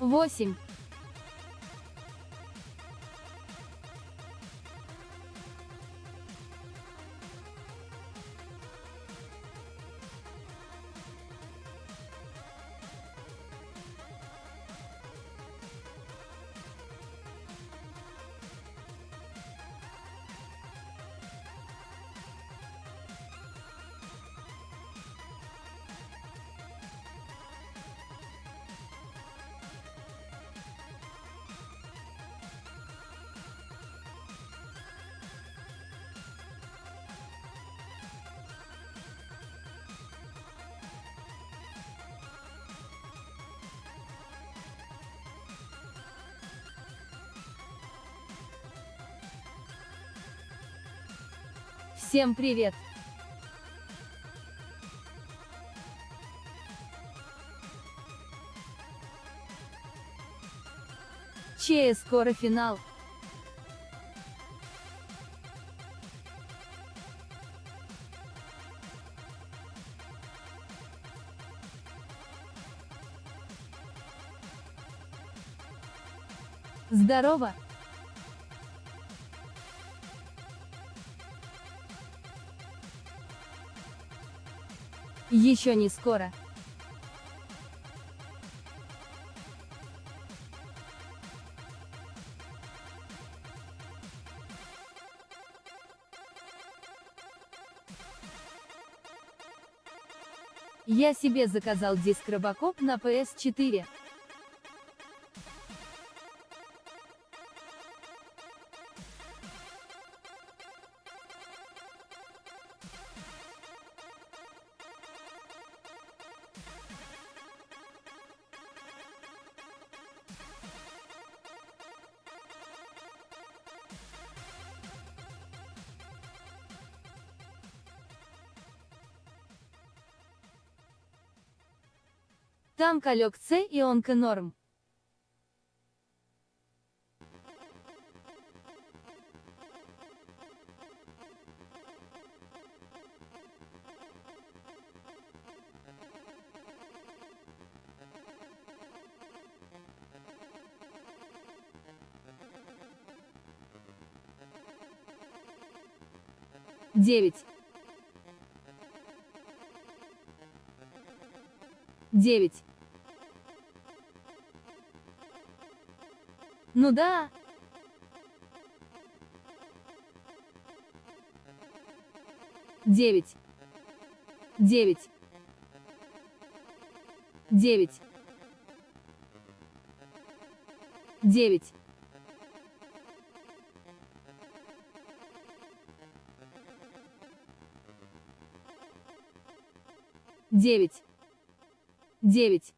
8. Всем привет! ЧС скоро финал. Здорово! Еще не скоро. Я себе заказал диск Robocop на PS4. Там caocaobaixiong-C и онко-норм. Девять. 9. Ну да. 9. 9. 9. 9. 9. 9.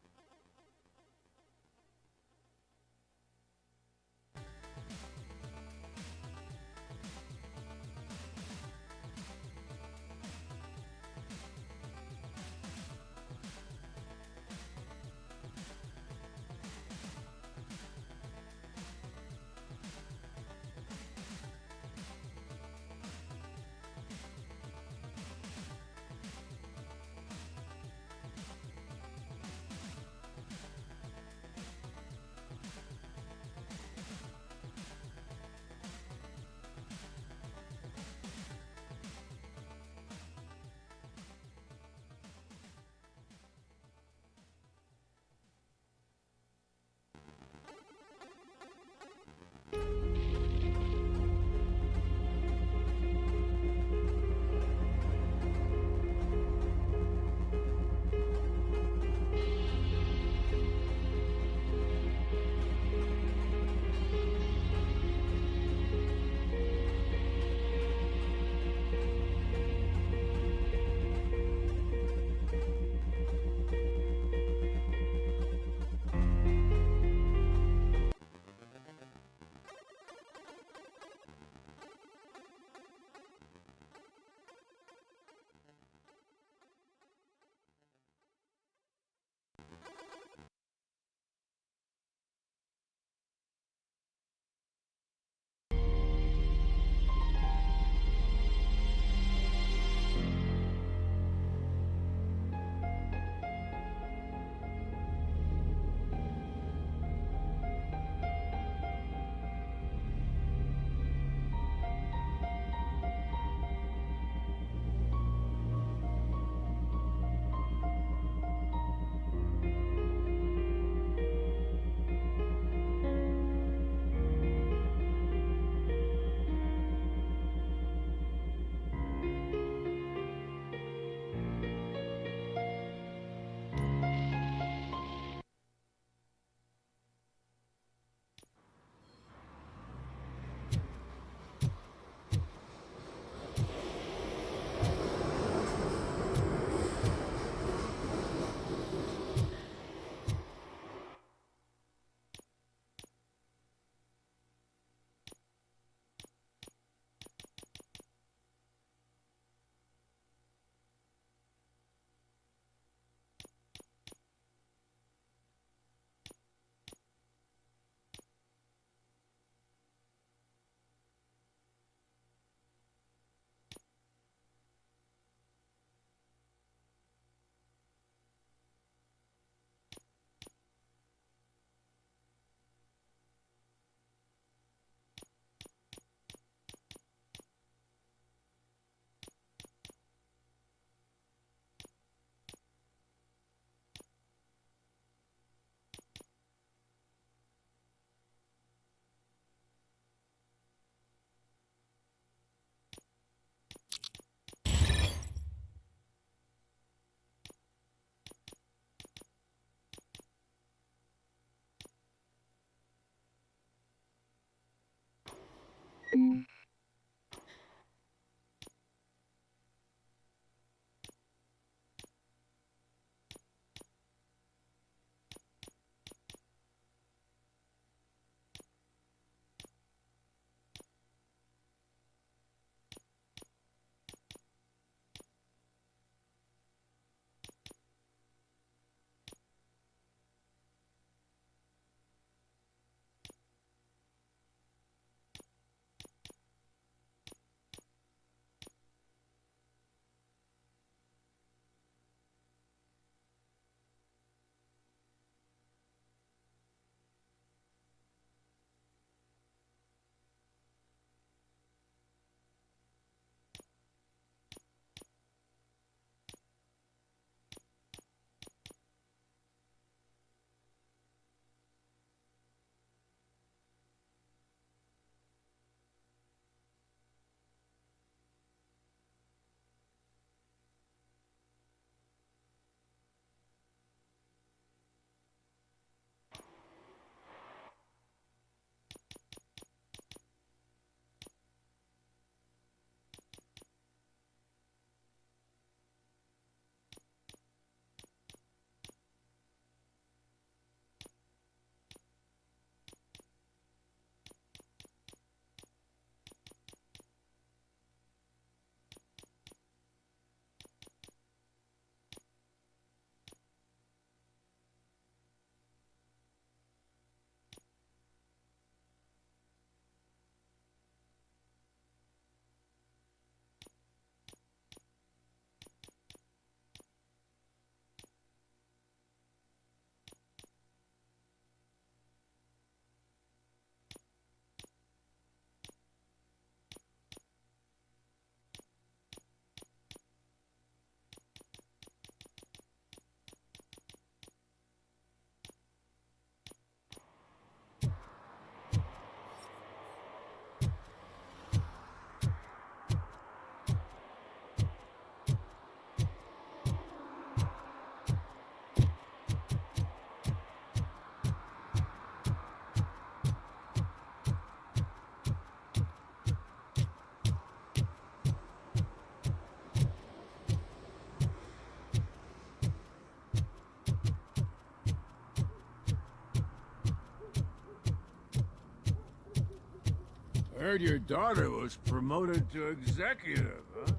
Heard your daughter was promoted to executive, huh?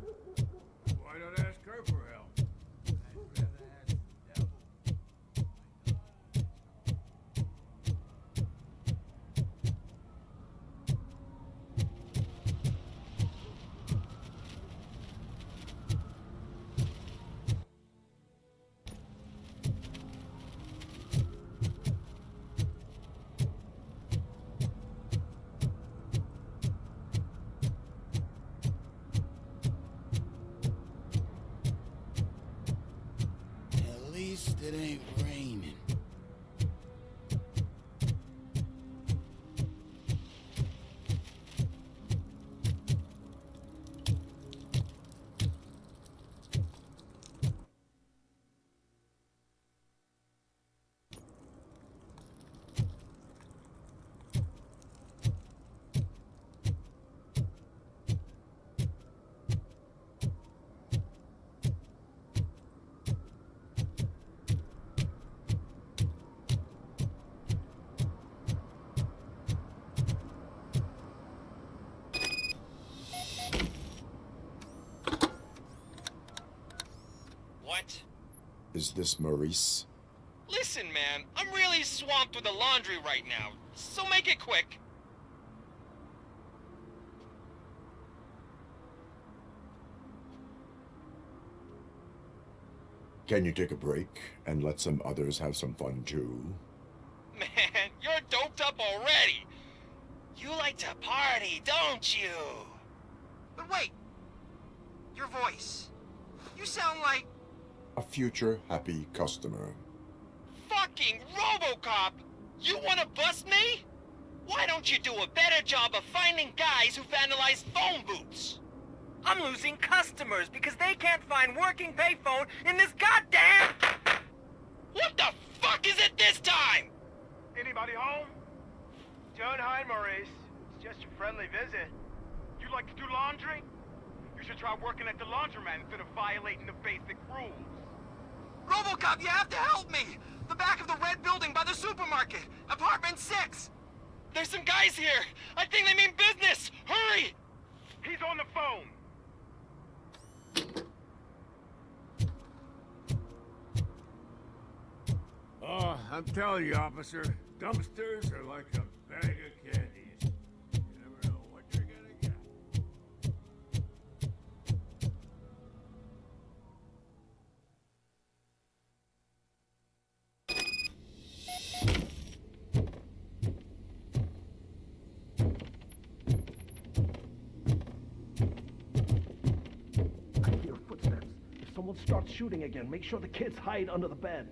Why not ask her for help? I'd rather ask the devil. It ain't raining. What? Is this Maurice? Listen, man, I'm really swamped with the laundry right now, so make it quick. Can you take a break and let some others have some fun too? Man, you're doped up already. You like to party, don't you? But wait! Your voice. You sound like... A future happy customer. Fucking Robocop! You wanna bust me? Why don't you do a better job of finding guys who vandalize phone booths? I'm losing customers because they can't find working payphone in this goddamn... What the fuck is it this time? Anybody home? John, hi, Maurice. It's just your friendly visit. You like to do laundry? You should try working at the laundromat instead of violating the basic rules. Robocop, you have to help me! The back of the red building by the supermarket. Apartment 6. There's some guys here! I think they mean business! Hurry! He's on the phone! Oh, I'm telling you, officer, dumpsters are like a bag of candies. You never know what you're gonna get. I hear footsteps. If someone starts shooting again, make sure the kids hide under the bed.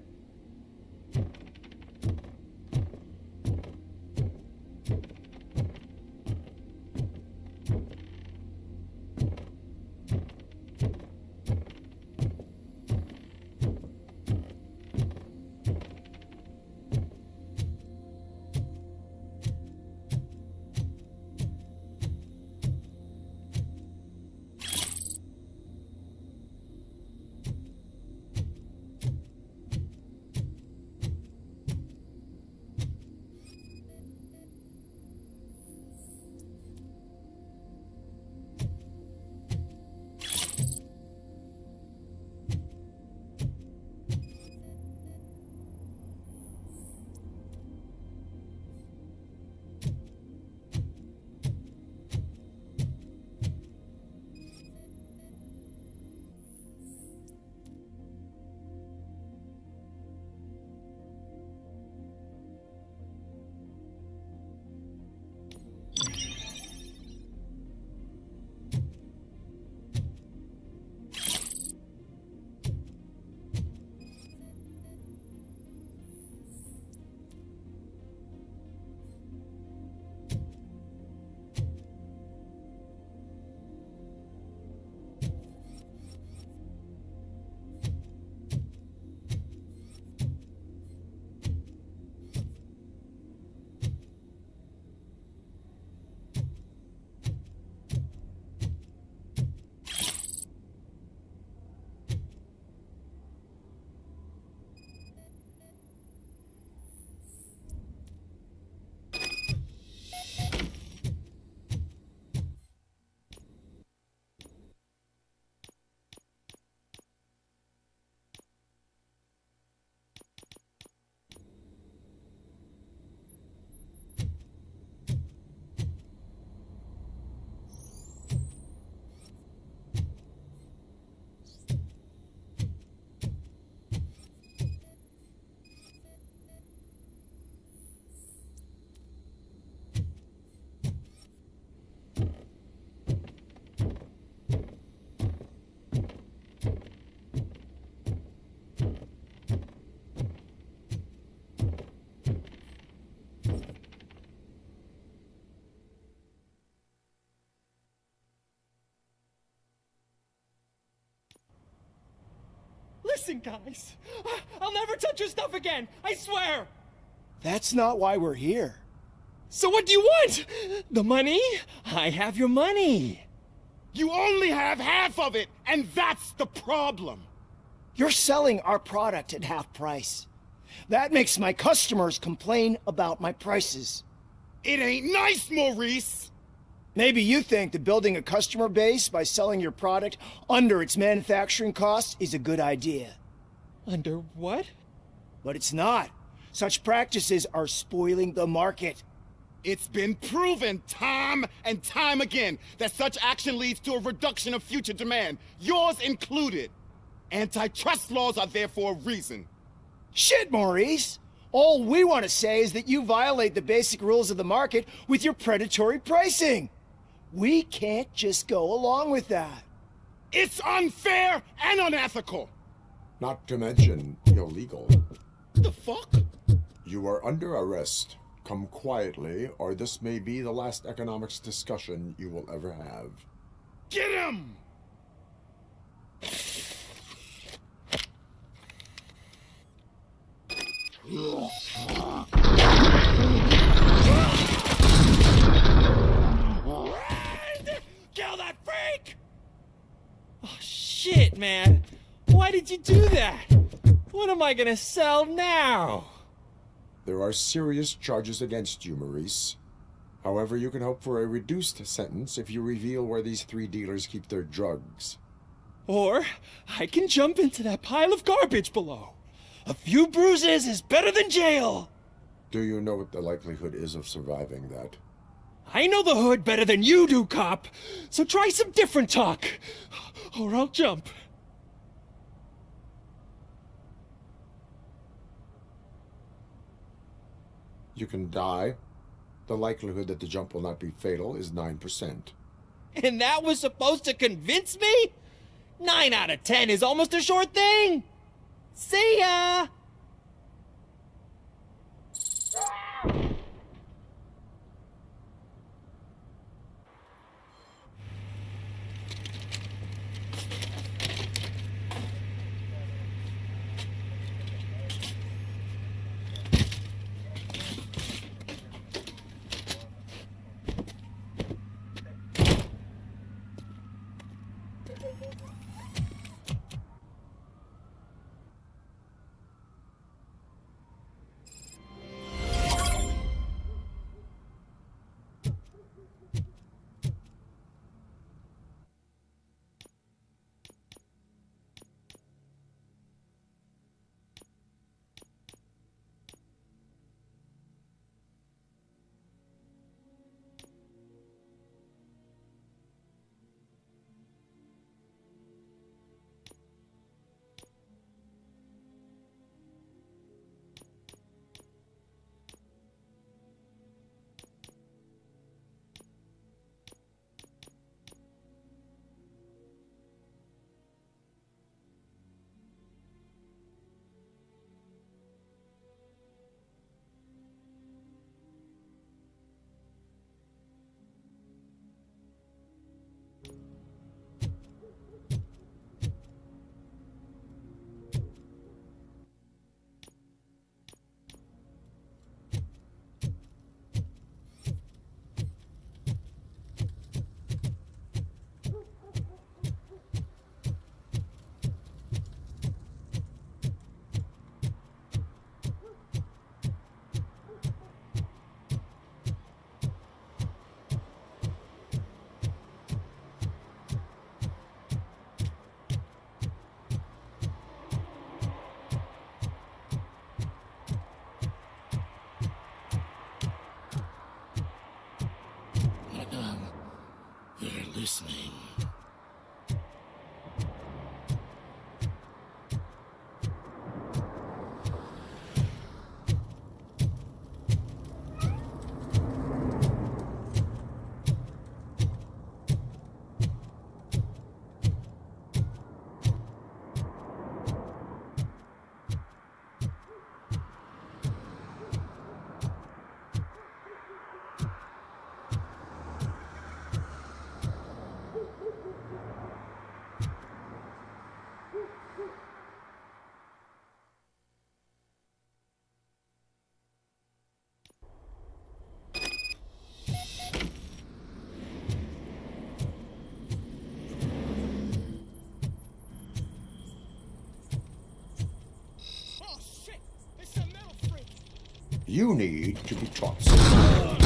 Listen, guys. I'll never touch your stuff again. I swear. That's not why we're here. So what do you want? The money? I have your money. You only have half of it, and that's the problem. You're selling our product at half price. That makes my customers complain about my prices. It ain't nice, Maurice. Maybe you think that building a customer base by selling your product under its manufacturing costs is a good idea. Under what? But it's not. Such practices are spoiling the market. It's been proven time and time again that such action leads to a reduction of future demand, yours included. Antitrust laws are there for a reason. Shit, Maurice! All we want to say is that you violate the basic rules of the market with your predatory pricing. We can't just go along with that. It's unfair and unethical. Not to mention illegal. The fuck? You are under arrest. Come quietly, or this may be the last economics discussion you will ever have. Get him! did you do that? What am I gonna sell now? There are serious charges against you, Maurice. However, you can hope for a reduced sentence if you reveal where these 3 dealers keep their drugs. Or I can jump into that pile of garbage below. A few bruises is better than jail. Do you know what the likelihood is of surviving that? I know the hood better than you do, cop. So try some different talk, or I'll jump. You can die. The likelihood that the jump will not be fatal is 9%. And that was supposed to convince me? 9 out of 10 is almost a sure thing. See ya! Listening. You need to be taught something.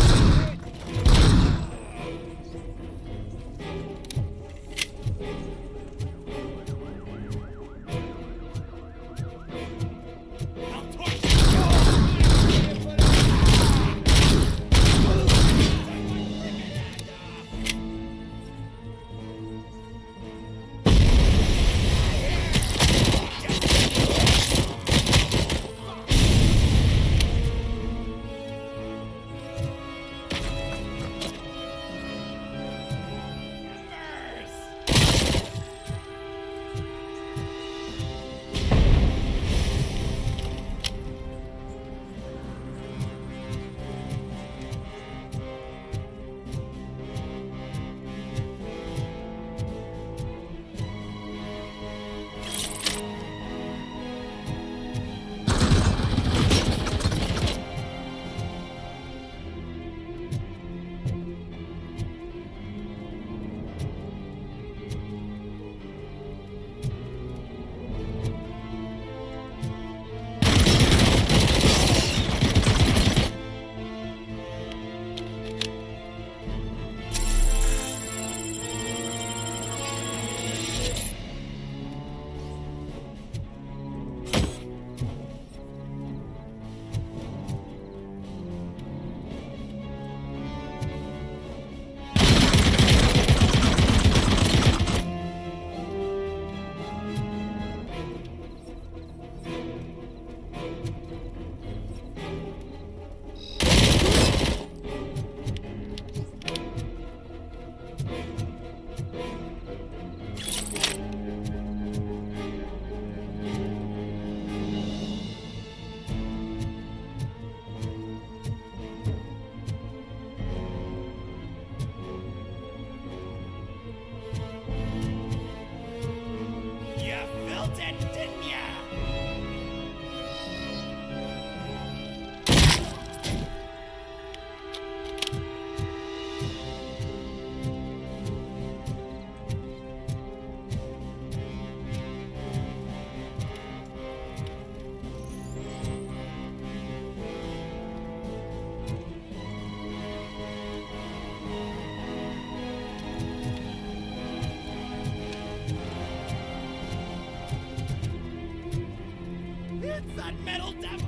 metal devil!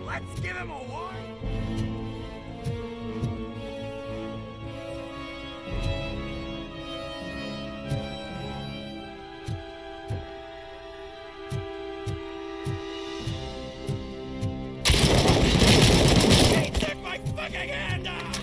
Let's give him a warning. He took my fucking hand off!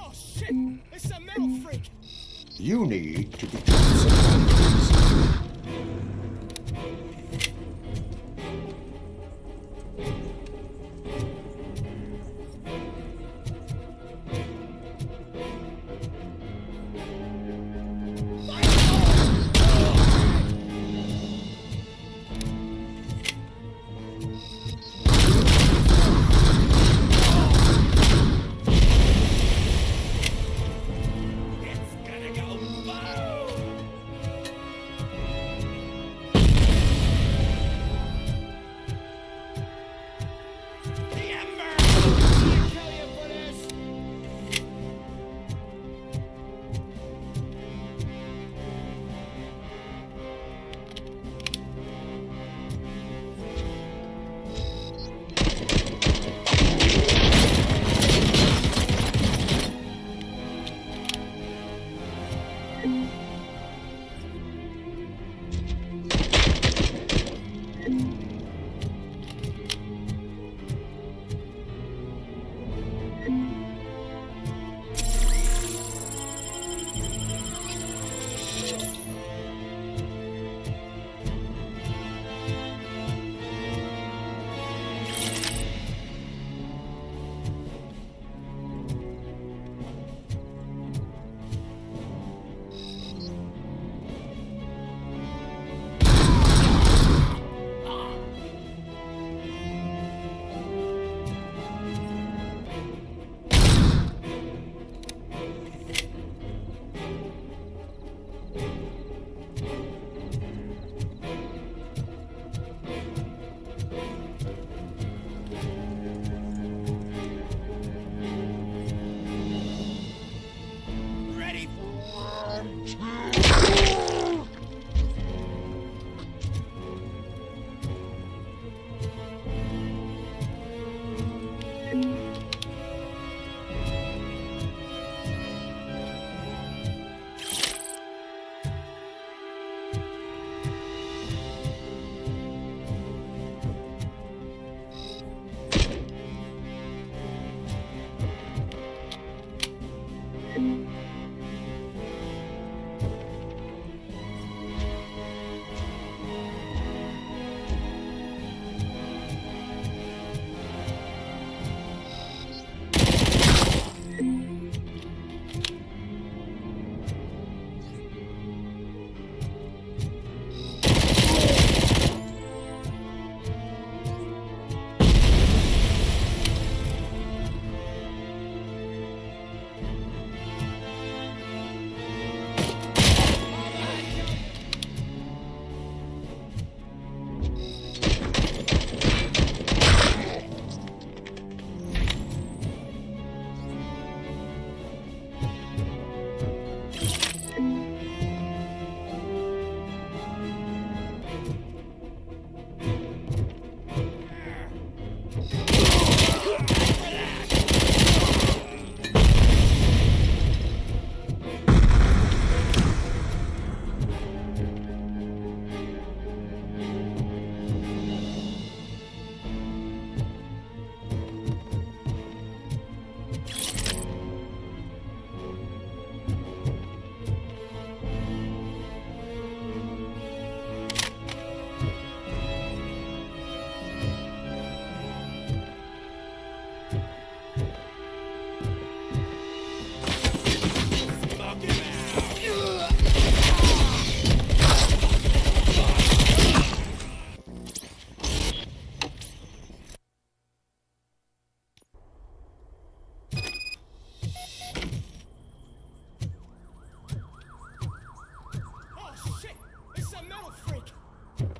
Oh shit! It's a metal freak! You need to become some boundaries. It's gonna go boom!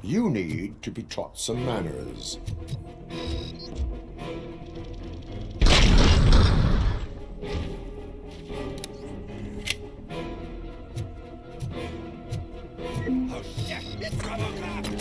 You need to be taught some manners. Oh shit! It's Robocop!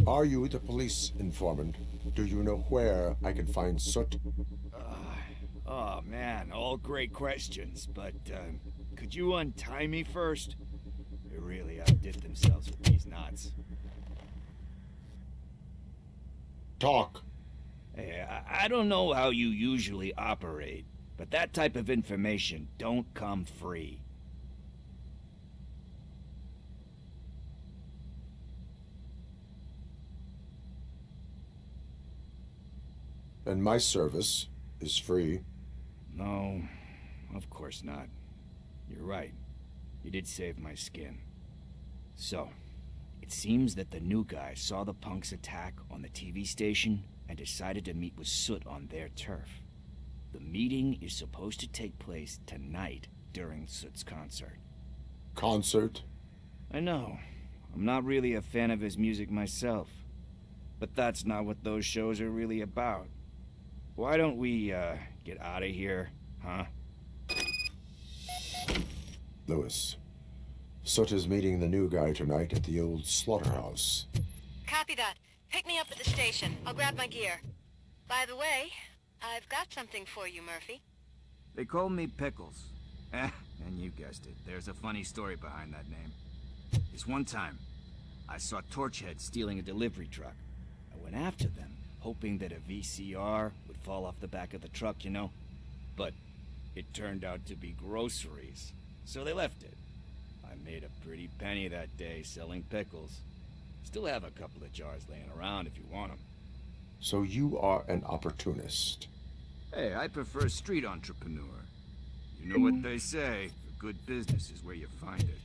Are you the police informant? Do you know where I can find Soot? Oh man, all great questions, but could you untie me first? They really outdid themselves with these knots. Talk. Hey, I don't know how you usually operate, but that type of information don't come free. And my service is free. No, of course not. You're right. You did save my skin. So, it seems that the new guy saw the punks attack on the TV station and decided to meet with Soot on their turf. The meeting is supposed to take place tonight during Soot's concert. Concert? I know. I'm not really a fan of his music myself. But that's not what those shows are really about. Why don't we, get out of here, Huh? Lewis, Soot is meeting the new guy tonight at the old slaughterhouse. Copy that. Pick me up at the station. I'll grab my gear. By the way, I've got something for you, Murphy. They call me Pickles. And you guessed it. There's a funny story behind that name. This one time, I saw Torchhead stealing a delivery truck. I went after them, hoping that a VCR would fall off the back of the truck, you know? But it turned out to be groceries, so they left it. I made a pretty penny that day selling pickles. Still have a couple of jars laying around if you want them. So you are an opportunist. Hey, I prefer street entrepreneur. You know what they say, a good business is where you find it.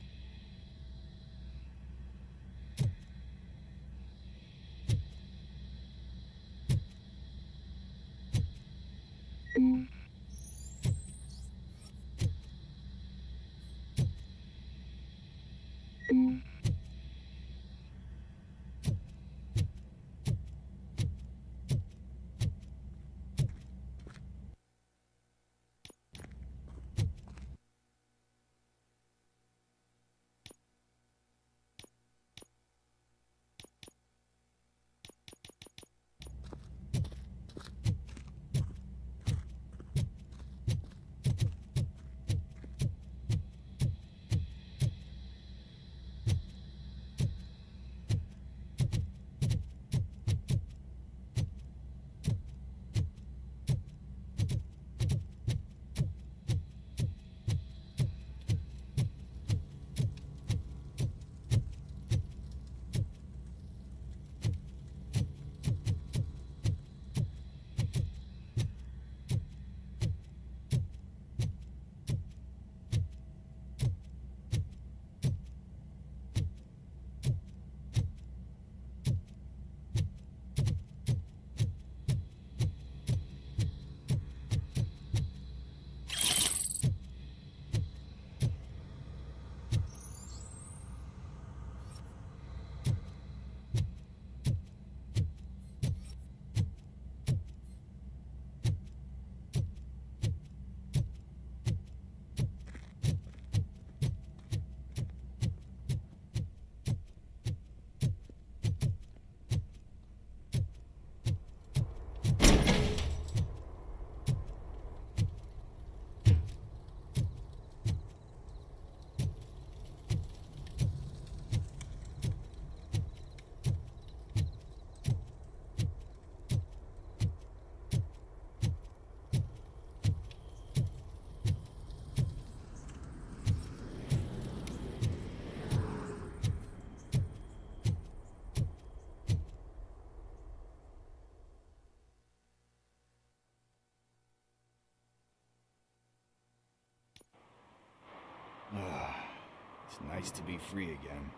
It's nice to be free again.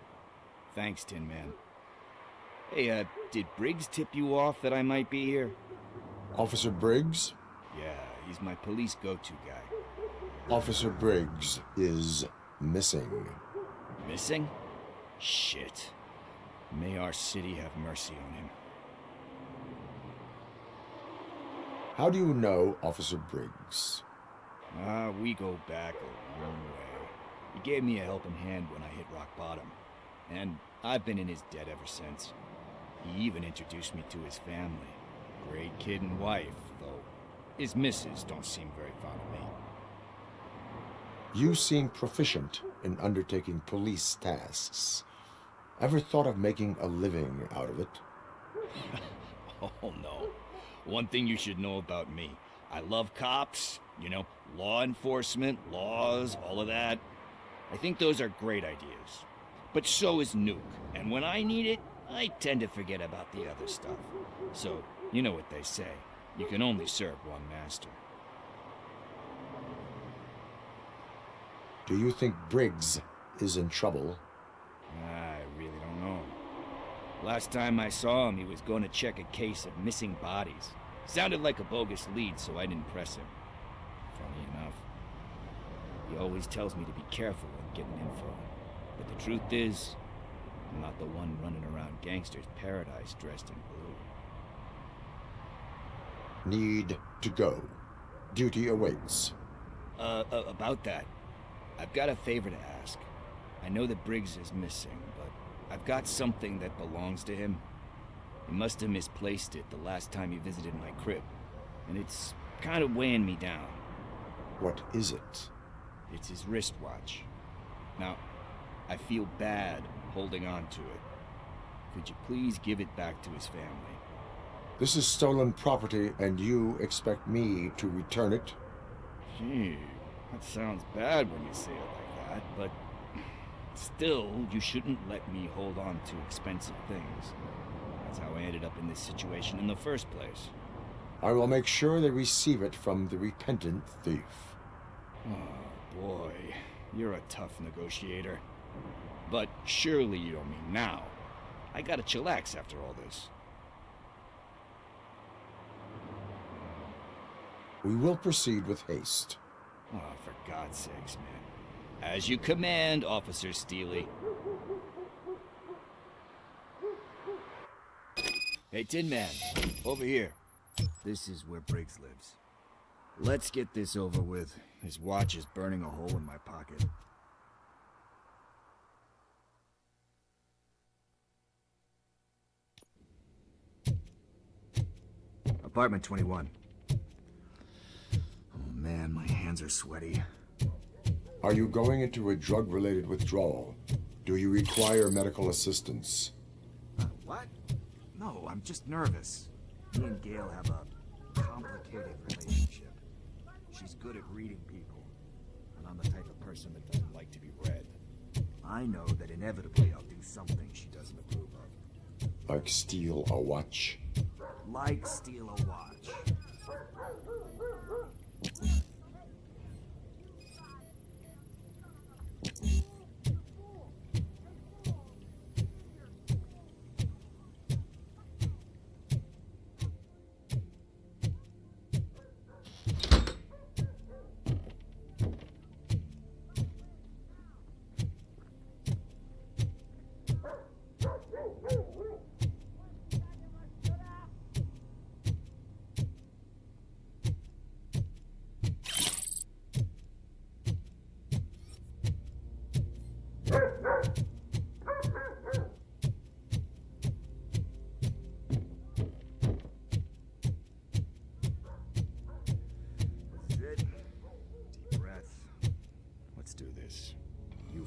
Thanks, Tin Man. Hey, did Briggs tip you off that I might be here? Officer Briggs? Yeah, he's my police go-to guy. Officer Briggs is missing. Missing? Shit. May our city have mercy on him. How do you know Officer Briggs? We go back a long way. He gave me a helping hand when I hit rock bottom, and I've been in his debt ever since. He even introduced me to his family. Great kid and wife, though his missus don't seem very fond of me. You seem proficient in undertaking police tasks. Ever thought of making a living out of it? Oh no. One thing you should know about me. I love cops, you know, law enforcement, laws, all of that. I think those are great ideas. But so is Nuke, and when I need it, I tend to forget about the other stuff. So, you know what they say. You can only serve one master. Do you think Briggs is in trouble? I really don't know. Last time I saw him, he was going to check a case of missing bodies. Sounded like a bogus lead, so I didn't press him. Funny enough. He always tells me to be careful when getting info. But the truth is, I'm not the one running around gangsters' paradise dressed in blue. Need to go. Duty awaits. About that, I've got a favor to ask. I know that Briggs is missing, but I've got something that belongs to him. He must have misplaced it the last time he visited my crib, and it's kind of weighing me down. What is it? It's his wristwatch. Now, I feel bad holding on to it. Could you please give it back to his family? This is stolen property, and you expect me to return it? Gee, that sounds bad when you say it like that, but still, you shouldn't let me hold on to expensive things. That's how I ended up in this situation in the first place. I will make sure they receive it from the repentant thief. Oh, boy. You're a tough negotiator. But surely you don't mean now. I gotta chillax after all this. We will proceed with haste. Oh, for God's sakes, man. As you command, Officer Steely. Hey, Tin Man, over here. This is where Briggs lives. Let's get this over with. His watch is burning a hole in my pocket. Apartment 21. Oh man, my hands are sweaty. Are you going into a drug-related withdrawal? Do you require medical assistance? What? No, I'm just nervous. Me and Gail have a complicated relationship. She's good at reading people, and I'm the type of person that doesn't like to be read. I know that inevitably I'll do something she doesn't approve of. Like steal a watch? Like steal a watch.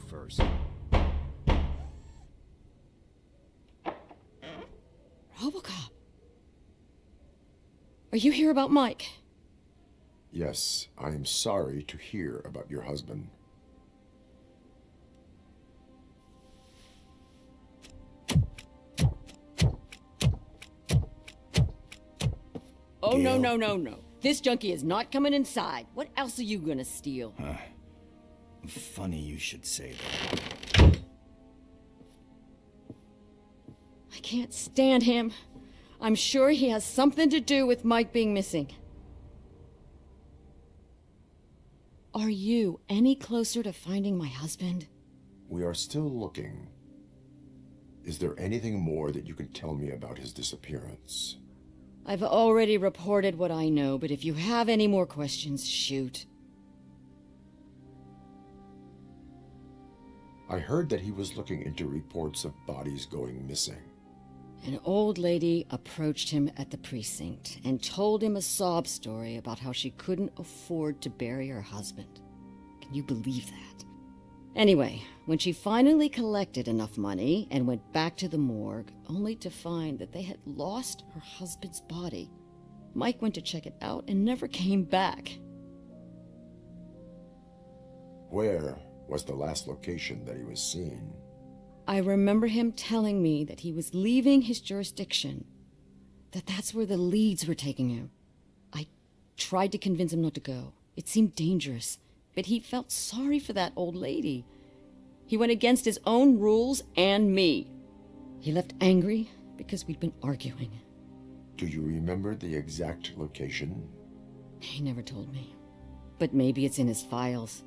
First. Robocop. Are you here about Mike? Yes, I am sorry to hear about your husband. Oh, Gail. No. This junkie is not coming inside. What else are you gonna steal? Funny you should say that. I can't stand him. I'm sure he has something to do with Mike being missing. Are you any closer to finding my husband? We are still looking. Is there anything more that you can tell me about his disappearance? I've already reported what I know, but if you have any more questions, shoot. I heard that he was looking into reports of bodies going missing. An old lady approached him at the precinct and told him a sob story about how she couldn't afford to bury her husband. Can you believe that? Anyway, when she finally collected enough money and went back to the morgue, only to find that they had lost her husband's body, Mike went to check it out and never came back. Where was the last location that he was seen? I remember him telling me that he was leaving his jurisdiction, that's where the leads were taking him. I tried to convince him not to go. It seemed dangerous, but he felt sorry for that old lady. He went against his own rules and me. He left angry because we'd been arguing. Do you remember the exact location? He never told me, but maybe it's in his files.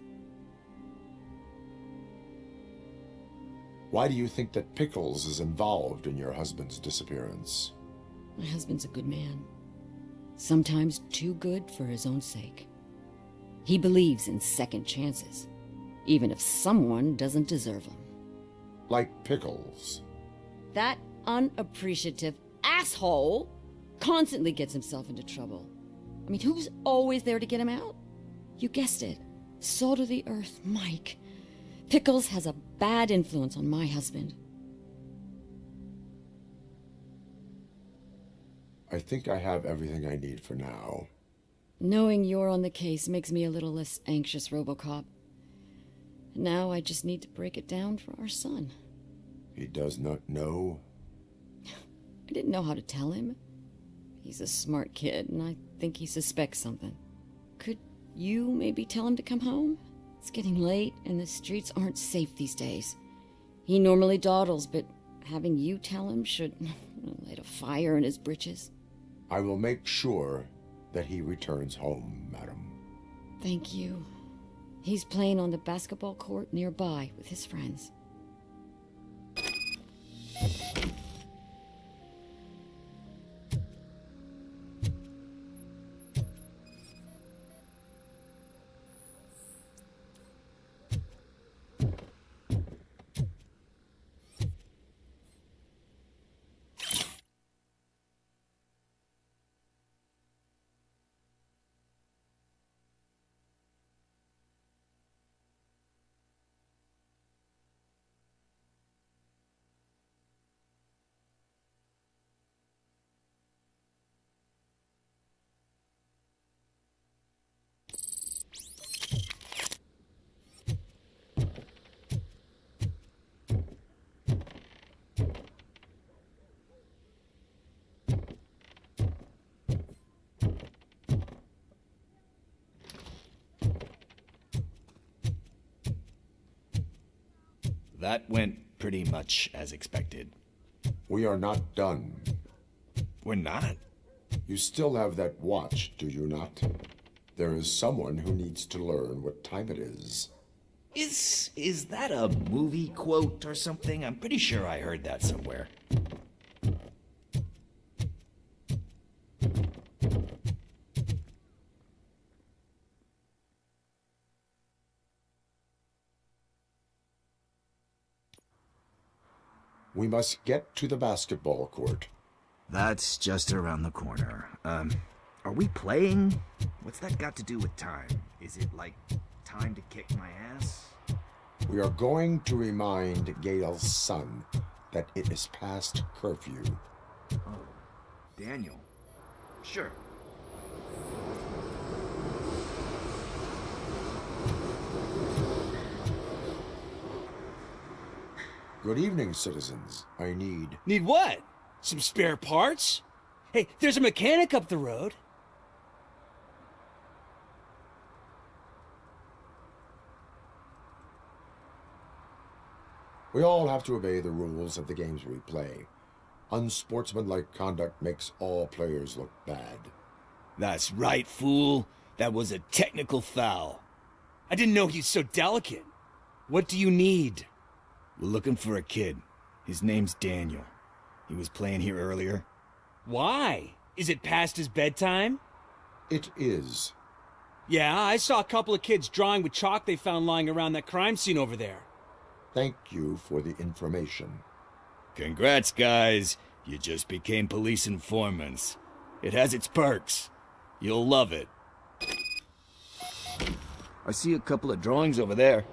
Why do you think that Pickles is involved in your husband's disappearance? My husband's a good man. Sometimes too good for his own sake. He believes in second chances, even if someone doesn't deserve them. Like Pickles. That unappreciative asshole constantly gets himself into trouble. I mean, who's always there to get him out? You guessed it. Salt of the earth, Mike. Pickles has a bad influence on my husband. I think I have everything I need for now. Knowing you're on the case makes me a little less anxious, Robocop. Now I just need to break it down for our son. He does not know? I didn't know how to tell him. He's a smart kid, and I think he suspects something. Could you maybe tell him to come home? It's getting late, and the streets aren't safe these days. He normally dawdles, but having you tell him should light a fire in his britches. I will make sure that he returns home, madam. Thank you. He's playing on the basketball court nearby with his friends. That went pretty much as expected. We are not done. We're not? You still have that watch, do you not? There is someone who needs to learn what time it is. Is that a movie quote or something? I'm pretty sure I heard that somewhere. We must get to the basketball court. That's just around the corner. Are we playing? What's that got to do with time? Is it like time to kick my ass? We are going to remind Gail's son that it is past curfew. Oh, Daniel. Sure. Good evening, citizens. I need... Need what? Some spare parts? Hey, there's a mechanic up the road. We all have to obey the rules of the games we play. Unsportsmanlike conduct makes all players look bad. That's right, fool. That was a technical foul. I didn't know he's so delicate. What do you need? We're looking for a kid. His name's Daniel. He was playing here earlier. Why? Is it past his bedtime? It is. Yeah, I saw a couple of kids drawing with chalk they found lying around that crime scene over there. Thank you for the information. Congrats, guys. You just became police informants. It has its perks. You'll love it. I see a couple of drawings over there.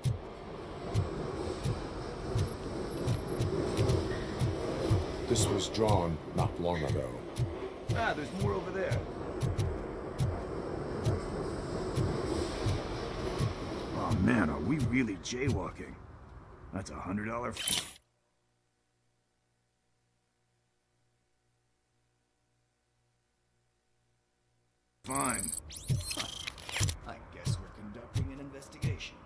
This was drawn not long ago. Ah, there's more over there. Oh man, are we really jaywalking? That's $100. Fine. I guess we're conducting an investigation.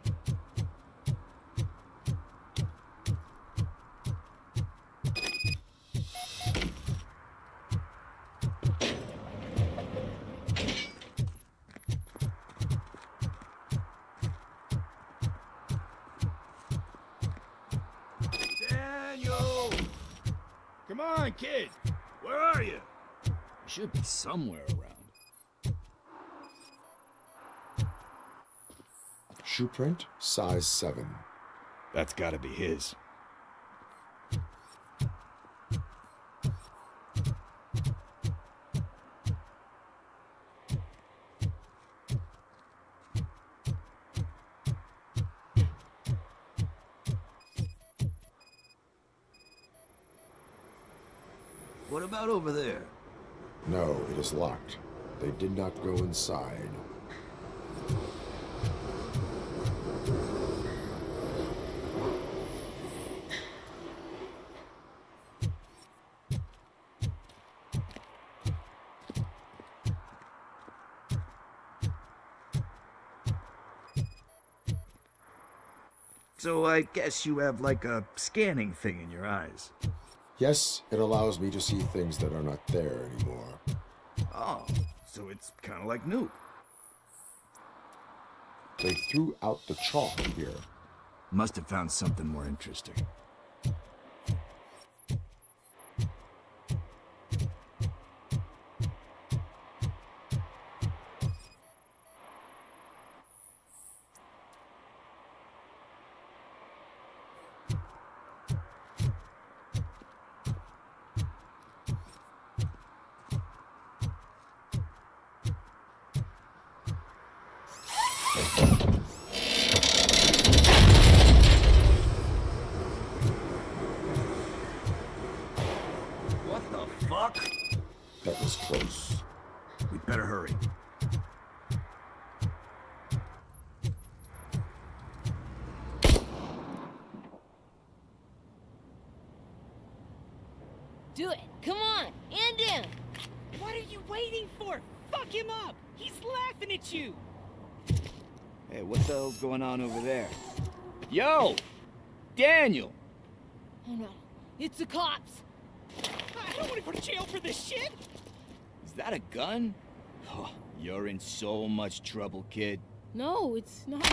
Daniel! Come on, kid! Where are you? You should be somewhere around. shoe print, size 7. That's gotta be his. What about over there? No, it is locked. They did not go inside. So I guess you have like a scanning thing in your eyes. Yes, it allows me to see things that are not there anymore. Oh, so it's kind of like Nuke. They threw out the chalk here. Must have found something more interesting. What the fuck? That was close. We'd better hurry. Do it. Come on. End him. What are you waiting for? Fuck him up! He's laughing at you! Hey, what the hell's going on over there? Yo! Daniel! Oh no. It's the cops. I don't want to go to jail for this shit! Is that a gun? Oh, you're in so much trouble, kid. No, it's not.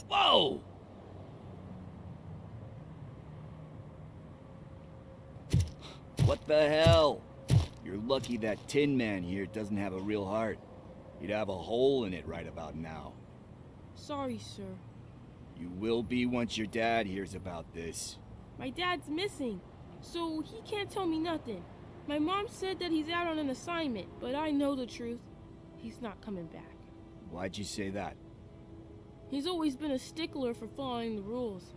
Whoa! What the hell? You're lucky that Tin Man here doesn't have a real heart. He'd have a hole in it right about now. Sorry, sir. You will be once your dad hears about this. My dad's missing, so he can't tell me nothing. My mom said that he's out on an assignment, but I know the truth. He's not coming back. Why'd you say that? He's always been a stickler for following the rules.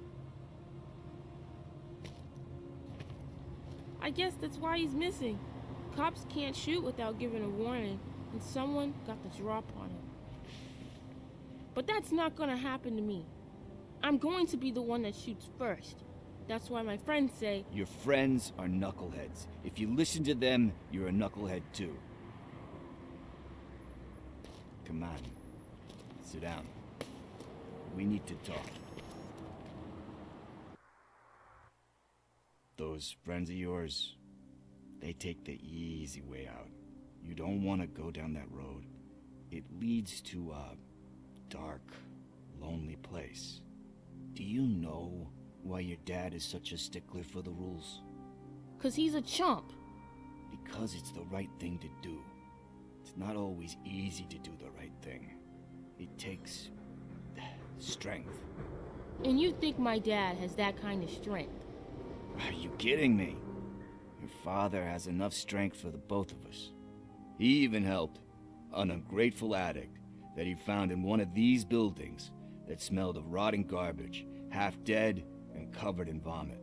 I guess that's why he's missing. Cops can't shoot without giving a warning, and someone got the drop on him. But that's not gonna happen to me. I'm going to be the one that shoots first. That's why my friends say... Your friends are knuckleheads. If you listen to them, you're a knucklehead too. Come on. Sit down. We need to talk. Those friends of yours, they take the easy way out. You don't want to go down that road. It leads to a dark, lonely place. Do you know why your dad is such a stickler for the rules? 'Cause he's a chump. Because it's the right thing to do. It's not always easy to do the right thing. It takes strength. And you think my dad has that kind of strength? Are you kidding me? Your father has enough strength for the both of us. He even helped an ungrateful addict that he found in one of these buildings that smelled of rotting garbage, half dead and covered in vomit.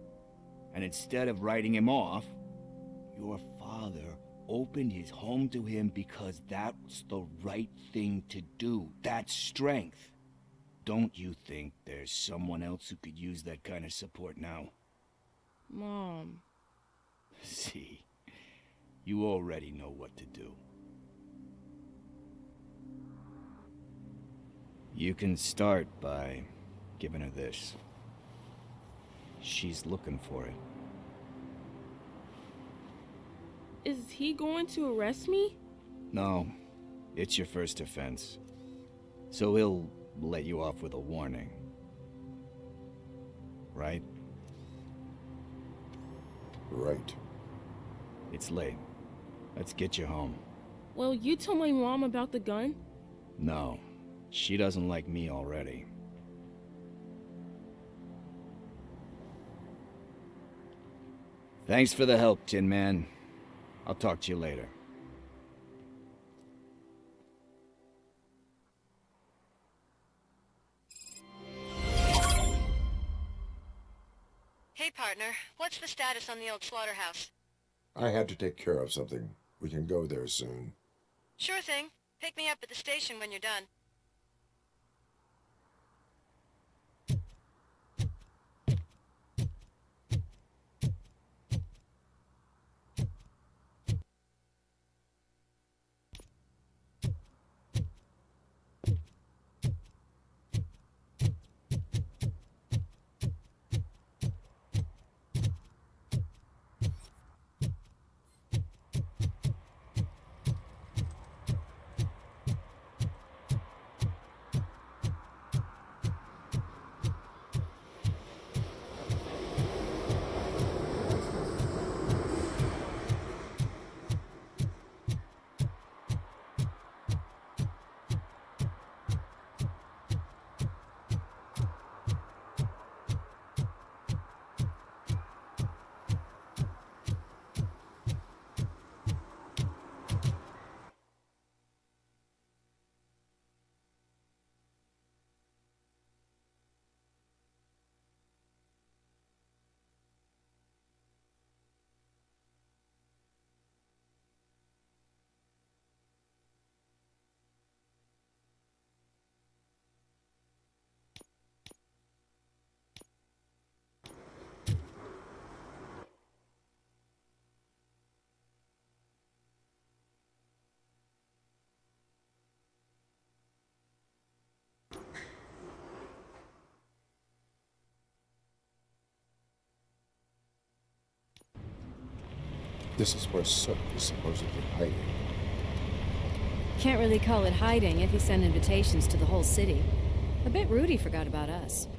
And instead of writing him off, your father opened his home to him because that was the right thing to do. That's strength. Don't you think there's someone else who could use that kind of support now? Mom. See, you already know what to do. You can start by giving her this. She's looking for it. Is he going to arrest me? No, it's your first offense. So he'll let you off with a warning. Right? Right. It's late. Let's get you home. Well, you told my mom about the gun? No. She doesn't like me already. Thanks for the help, Tin Man. I'll talk to you later. Hey, partner. What's the status on the old slaughterhouse? I had to take care of something. We can go there soon. Sure thing. Pick me up at the station when you're done. This is where Sook is supposedly hiding. Can't really call it hiding if you send invitations to the whole city. A bit rude he forgot about us.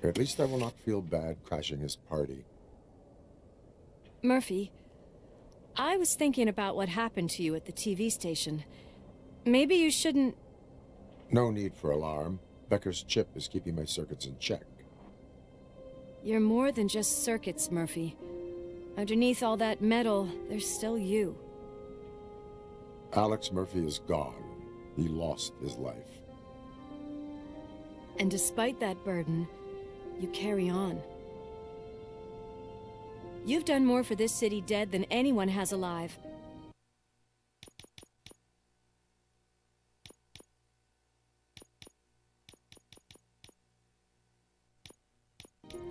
At least I will not feel bad crashing his party. Murphy, I was thinking about what happened to you at the TV station. Maybe you shouldn't... No need for alarm. Becker's chip is keeping my circuits in check. You're more than just circuits, Murphy. Underneath all that metal, there's still you. Alex Murphy is gone. He lost his life. And despite that burden, you carry on. You've done more for this city dead than anyone has alive.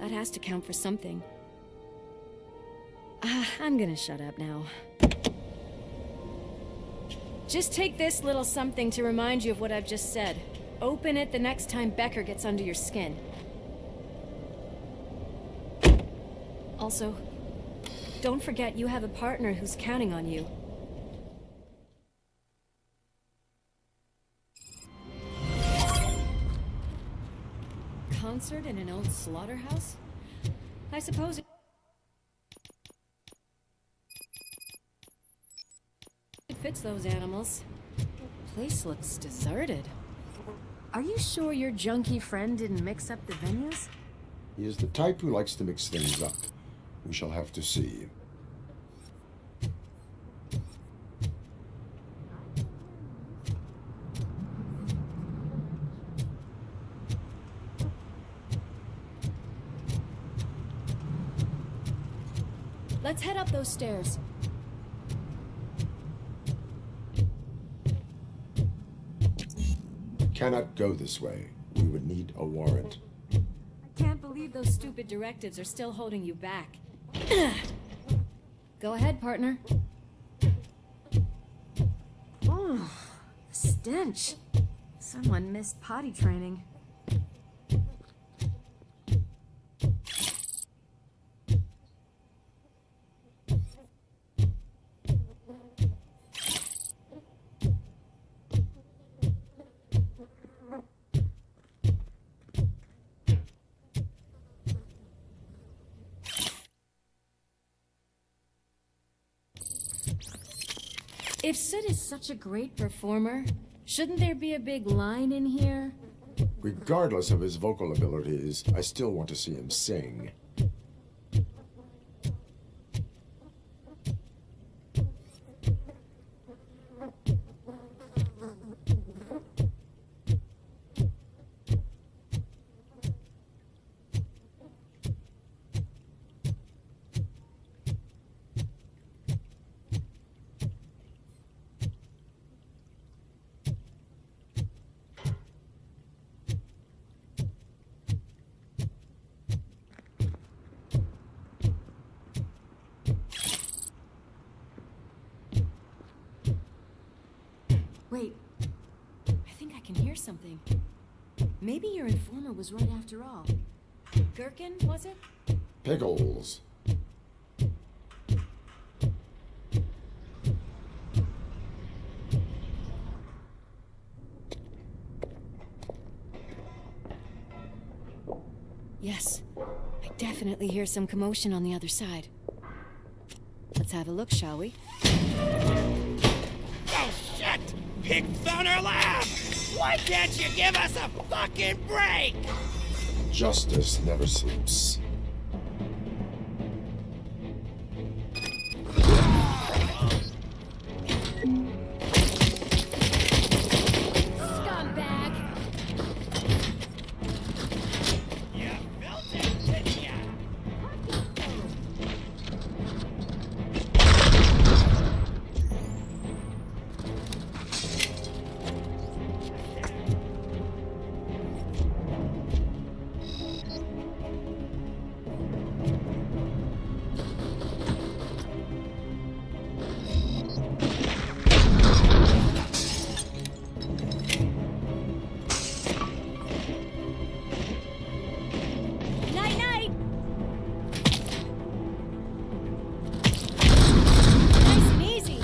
That has to count for something. I'm gonna shut up now. Just take this little something to remind you of what I've just said. Open it the next time Becker gets under your skin. Also, don't forget you have a partner who's counting on you. Concert in an old slaughterhouse? I suppose it fits those animals. Place looks deserted. Are you sure your junkie friend didn't mix up the venues? He is the type who likes to mix things up. We shall have to see. Let's head up those stairs. Cannot go this way. We would need a warrant. I can't believe those stupid directives are still holding you back. Go ahead, partner. Oh, stench. Someone missed potty training. If Sid is such a great performer, Shouldn't there be a big line in here? Regardless of his vocal abilities, I still want to see him sing. Wait, I think I can hear something. Maybe your informer was right after all. Gherkin, was it? Pickles. Yes, I definitely hear some commotion on the other side. Let's have a look, shall we? Oh, shit! Pig Thunder Lab! Why can't you give us a fucking break? Justice never sleeps. Scumbag! You built it, didn't ya? Night-night! Nice and easy.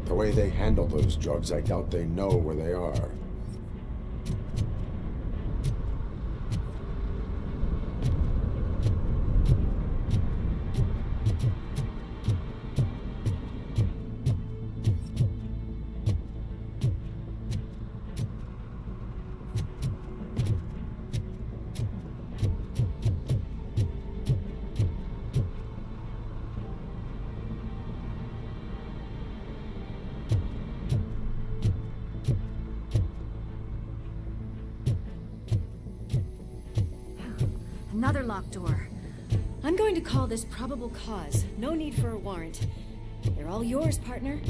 The way they handle those drugs, I doubt they know where they are. Another locked door. I'm going to call this probable cause. No need for a warrant. They're all yours, partner.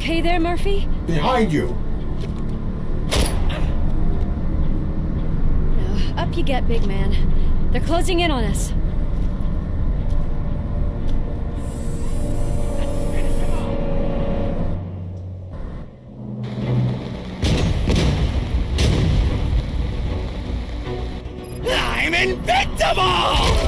okay there, Murphy? Behind you! No, up you get, big man. They're closing in on us. I'm invincible!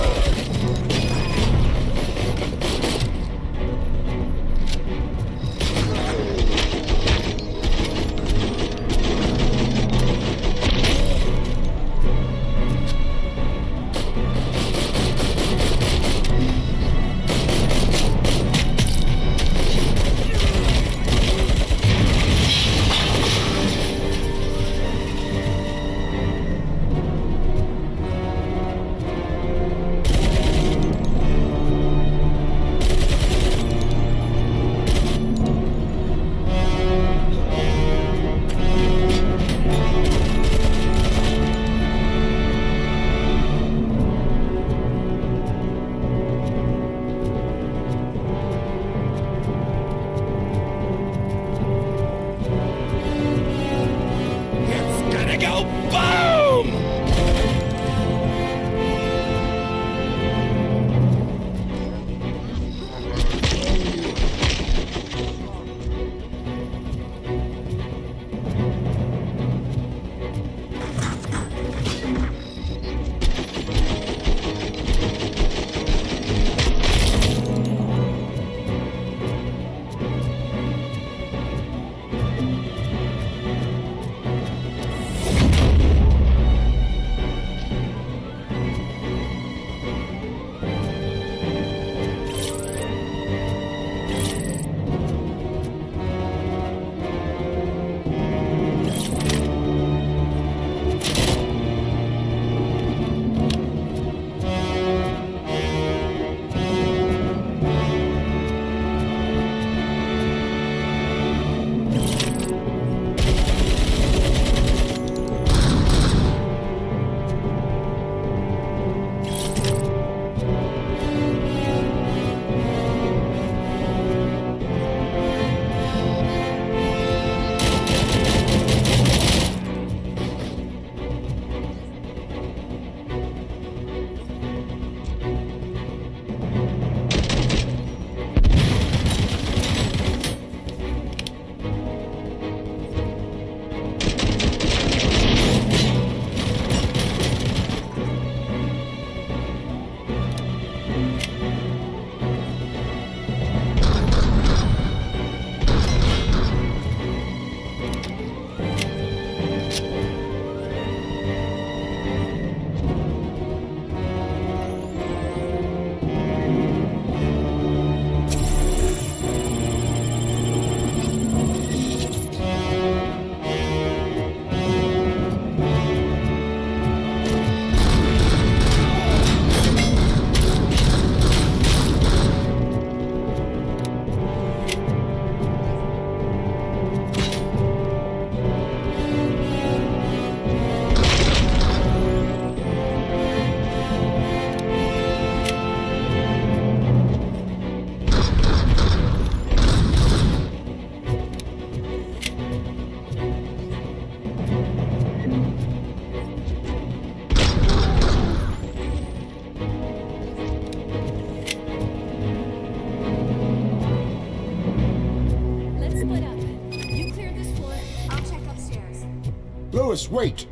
Lewis, wait!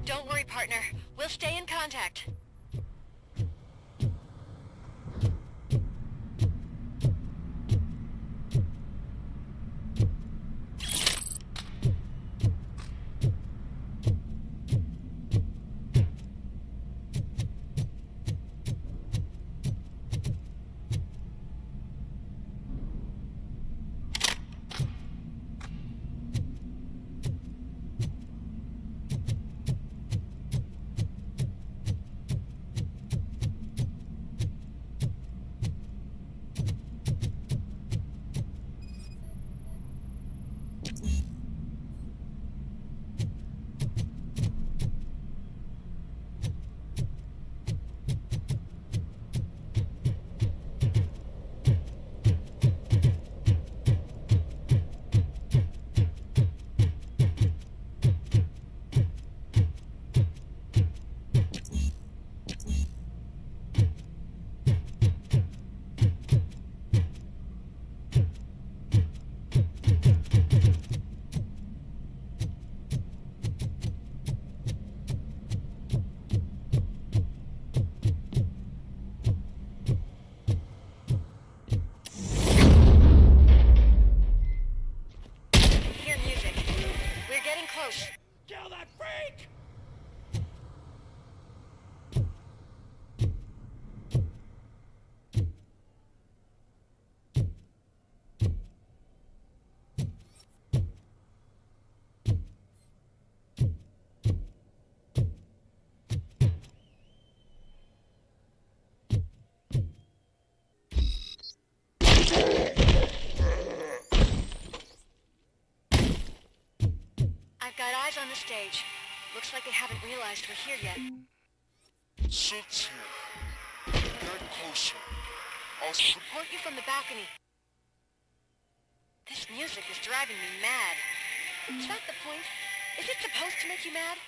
Don't worry, partner. We'll stay in contact. Got eyes on the stage. Looks like they haven't realized we're here yet. Sit here. Get closer. I'll Report you from the balcony. This music is driving me mad. Is that the point? Is it supposed to make you mad?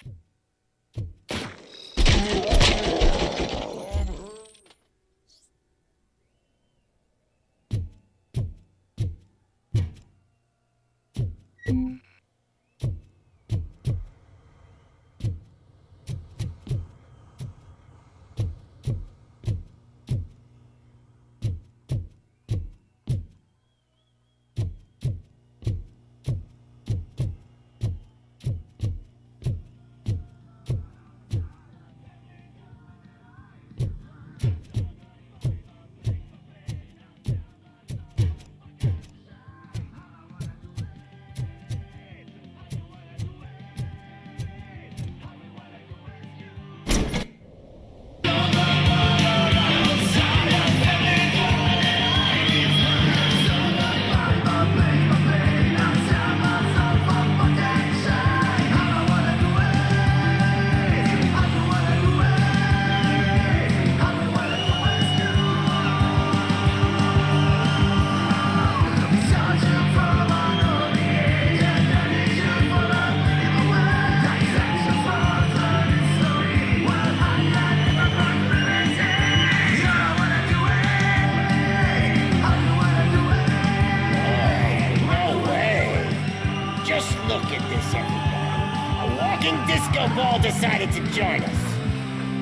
Disco Ball decided to join us.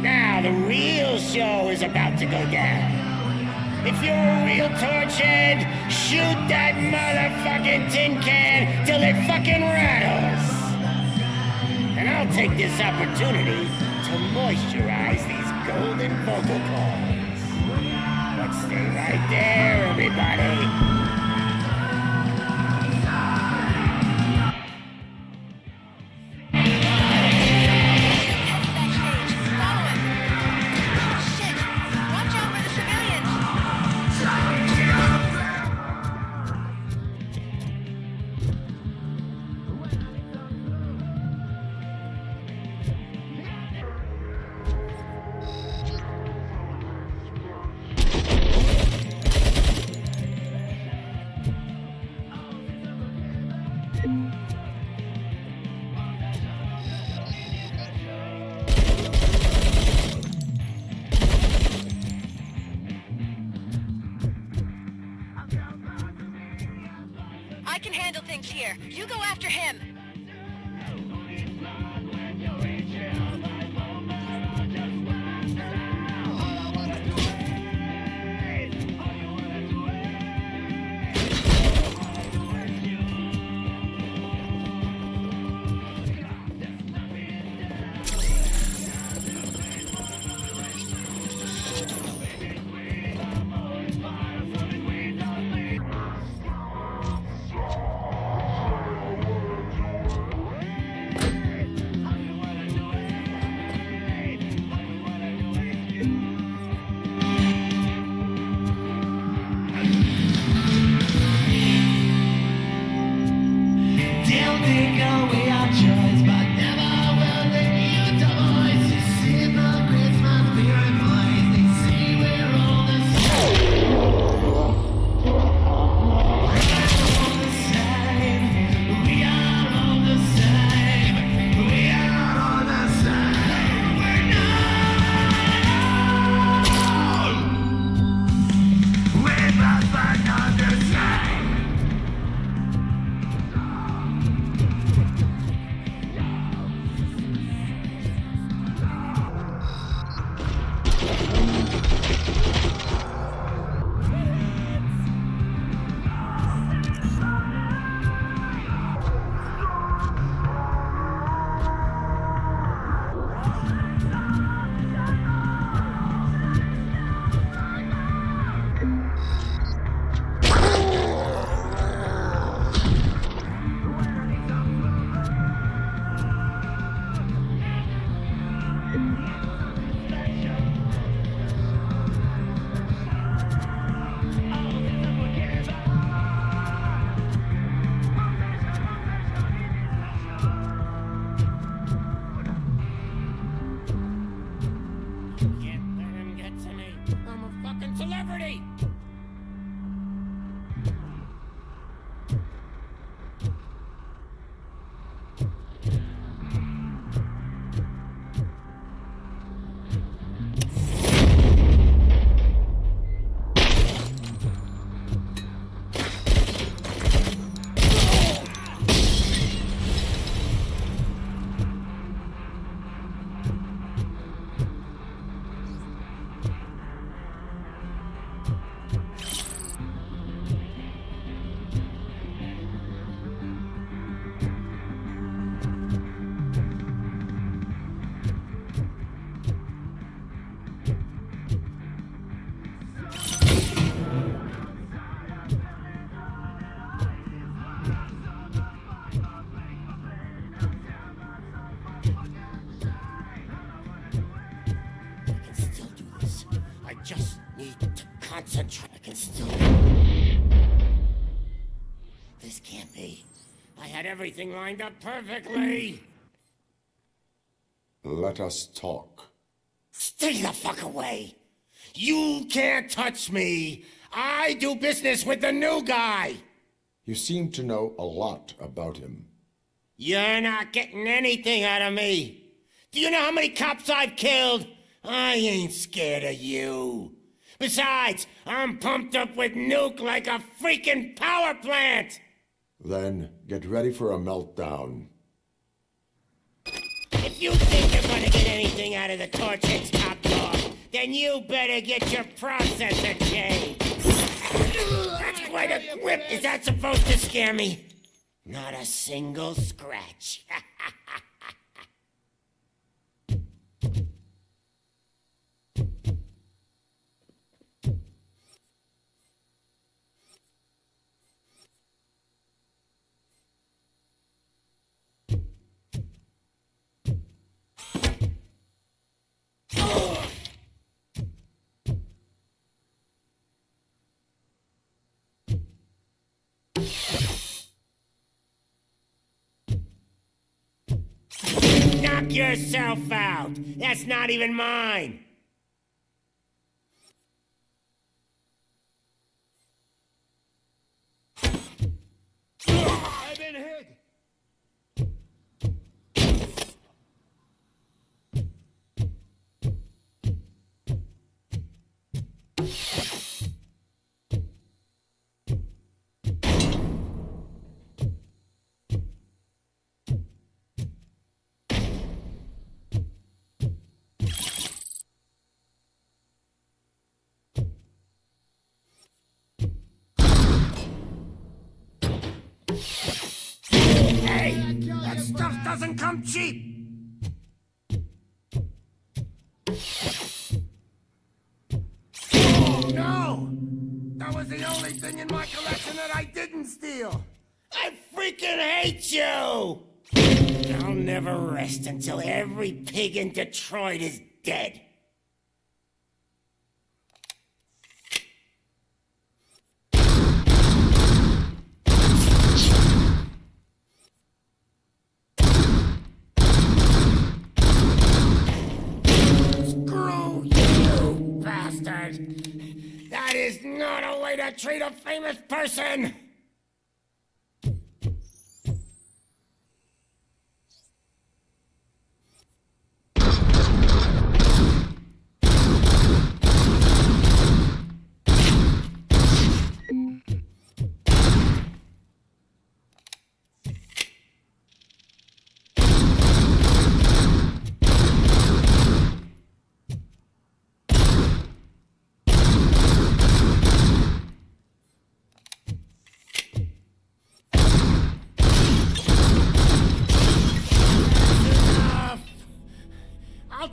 Now the real show is about to go down. If you're a real torchhead, shoot that motherfucking tin can till it fucking rattles. And I'll take this opportunity to moisturize these golden vocal cords. But stay right there, everybody. I can handle things here. You go after him. to concentrate. I can still... This can't be. I had everything lined up perfectly. Let us talk. Stay the fuck away. You can't touch me. I do business with the new guy. You seem to know a lot about him. You're not getting anything out of me. Do you know how many cops I've killed? I ain't scared of you. Besides, I'm pumped up with nuke like a freaking power plant. Then get ready for a meltdown. If you think you're gonna get anything out of the Torchids, top dog, then you better get your processor changed. That's quite a grip. Is that supposed to scare me? Not a single scratch. Knock yourself out. That's not even mine. I've been hit. That stuff doesn't come cheap! Oh, no! That was the only thing in my collection that I didn't steal! I freaking hate you! I'll never rest until every pig in Detroit is dead. That is not a way to treat a famous person!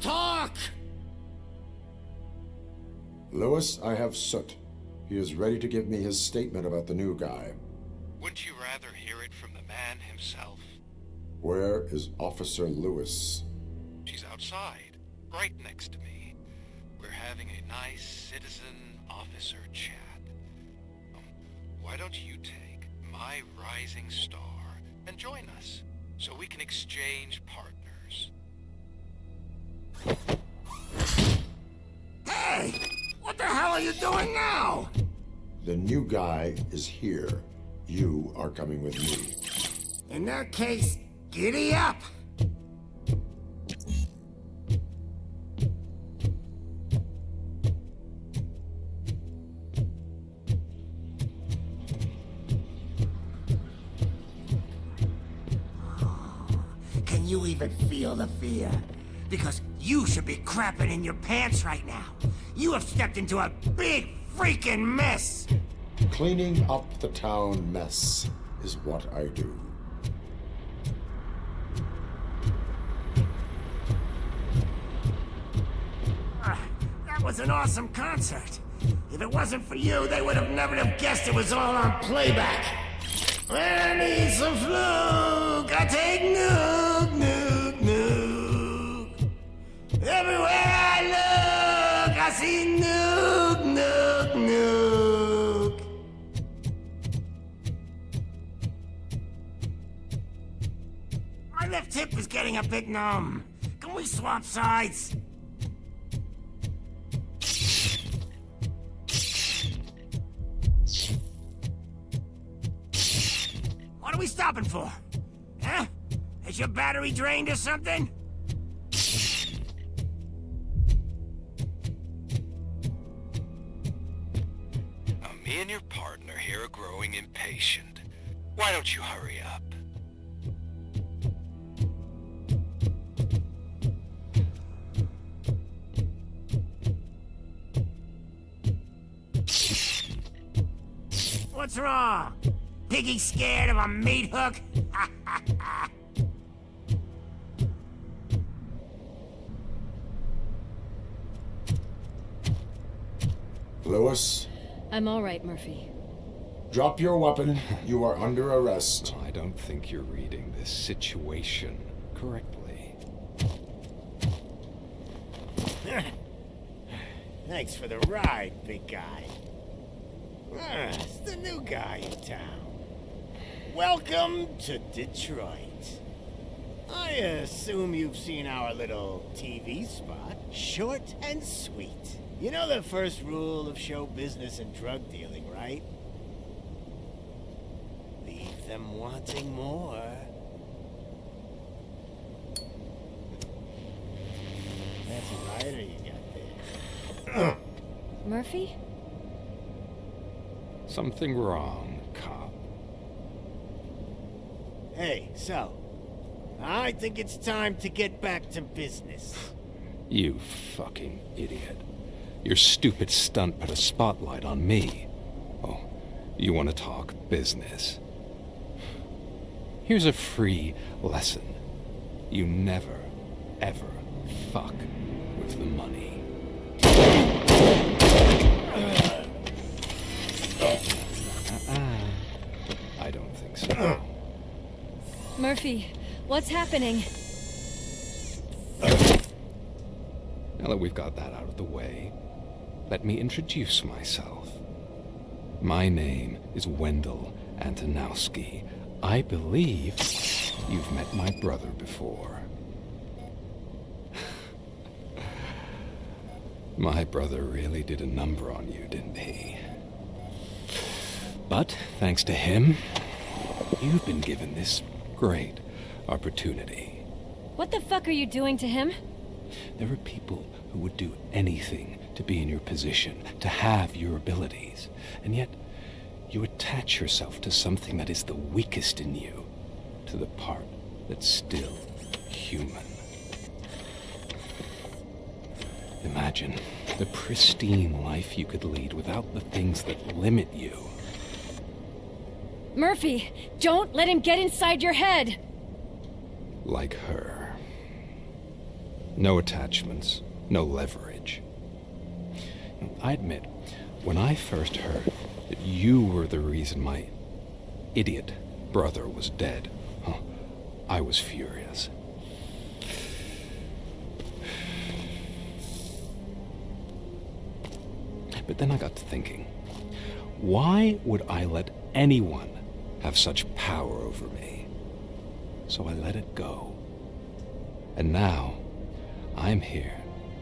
Talk! Lewis, I have Soot. He is ready to give me his statement about the new guy. Wouldn't you rather hear it from the man himself? Where is Officer Lewis? She's outside, right next to me. We're having a nice citizen-officer chat. Why don't you take my rising star and join us, so we can exchange partners? Hey! What the hell are you doing now? The new guy is here. You are coming with me. In that case, giddy up! Can you even feel the fear? Because you should be crapping in your pants right now. You have stepped into a big freaking mess. Cleaning up the town mess is what I do. That was an awesome concert. If it wasn't for you, they would have never have guessed it was all on playback. When I need some fluke, I take nuke, nuke, nuke. Everywhere I look, Yossi Nuke, Nuke, Nuke. My left hip is getting a bit numb. Can we swap sides? What are we stopping for? Huh? Is your battery drained or something? Me and your partner here are growing impatient. Why don't you hurry up? What's wrong? Piggy scared of a meat hook? Lewis, I'm all right, Murphy. drop your weapon. You are under arrest. I don't think you're reading this situation correctly. Thanks for the ride, big guy. It's the new guy in town. Welcome to Detroit. I assume you've seen our little TV spot. Short and sweet. You know the first rule of show business and drug dealing, right? Leave them wanting more. That's a rider you got there. Murphy? Something wrong, cop. Hey, so, I think it's time to get back to business. You fucking idiot. Your stupid stunt put a spotlight on me. Oh, you want to talk business? Here's a free lesson. You never, ever fuck with the money. I don't think so. Murphy, what's happening? Now that we've got that out of the way, let me introduce myself. My name is Wendell Antonowski. I believe you've met my brother before. My brother really did a number on you, didn't he? But, thanks to him, you've been given this great opportunity. What the fuck are you doing to him? There are people who would do anything to be in your position, to have your abilities, and yet you attach yourself to something that is the weakest in you, to the part that's still human. Imagine the pristine life you could lead without the things that limit you. Murphy, don't let him get inside your head! Like her. No attachments, no leverage. I admit, when I first heard that you were the reason my idiot brother was dead, I was furious. But then I got to thinking, why would I let anyone have such power over me? So I let it go. And now, I'm here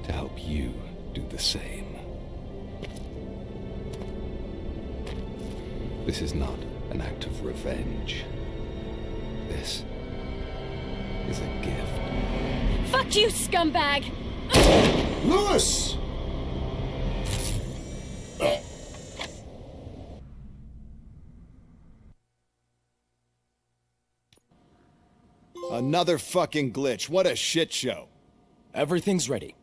to help you do the same. This is not an act of revenge. This is a gift. Fuck you, scumbag! Lewis! Another fucking glitch. What a shit show. Everything's ready.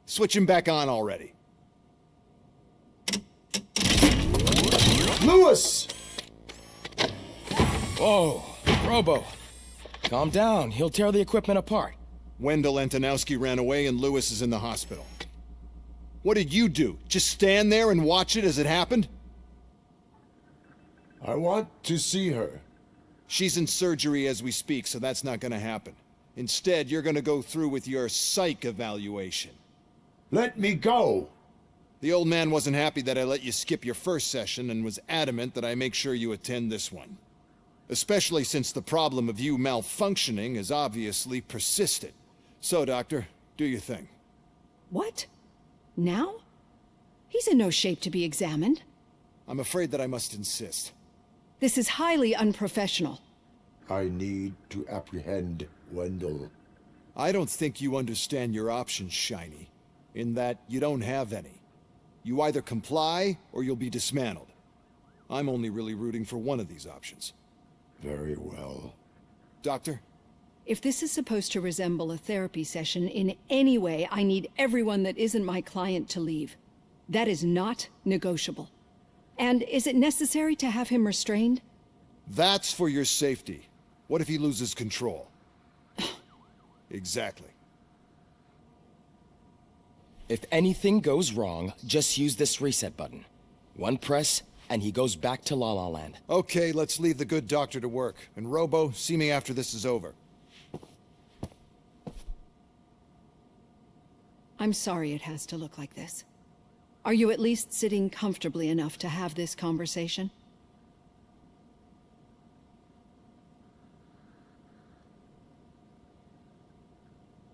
Switch him back on already. Lewis! Whoa, Robo. Calm down. He'll tear the equipment apart. Wendell Antonowski ran away and Lewis is in the hospital. What did you do? Just stand there and watch it as it happened? I want to see her. She's in surgery as we speak, so that's not gonna happen. Instead, you're gonna go through with your psych evaluation. Let me go! The old man wasn't happy that I let you skip your first session and was adamant that I make sure you attend this one. Especially since the problem of you malfunctioning has obviously persisted. So, Doctor, do your thing. What? Now? He's in no shape to be examined. I'm afraid that I must insist. This is highly unprofessional. I need to apprehend Wendell. I don't think you understand your options, Shiny. In that you don't have any. You either comply or you'll be dismantled. I'm only really rooting for one of these options. Very well. Doctor? If this is supposed to resemble a therapy session in any way, I need everyone that isn't my client to leave. That is not negotiable. And is it necessary to have him restrained? That's for your safety. What if he loses control? Exactly. If anything goes wrong, just use this reset button. One press, and he goes back to La La Land. Okay, let's leave the good doctor to work. And Robo, see me after this is over. I'm sorry it has to look like this. Are you at least sitting comfortably enough to have this conversation?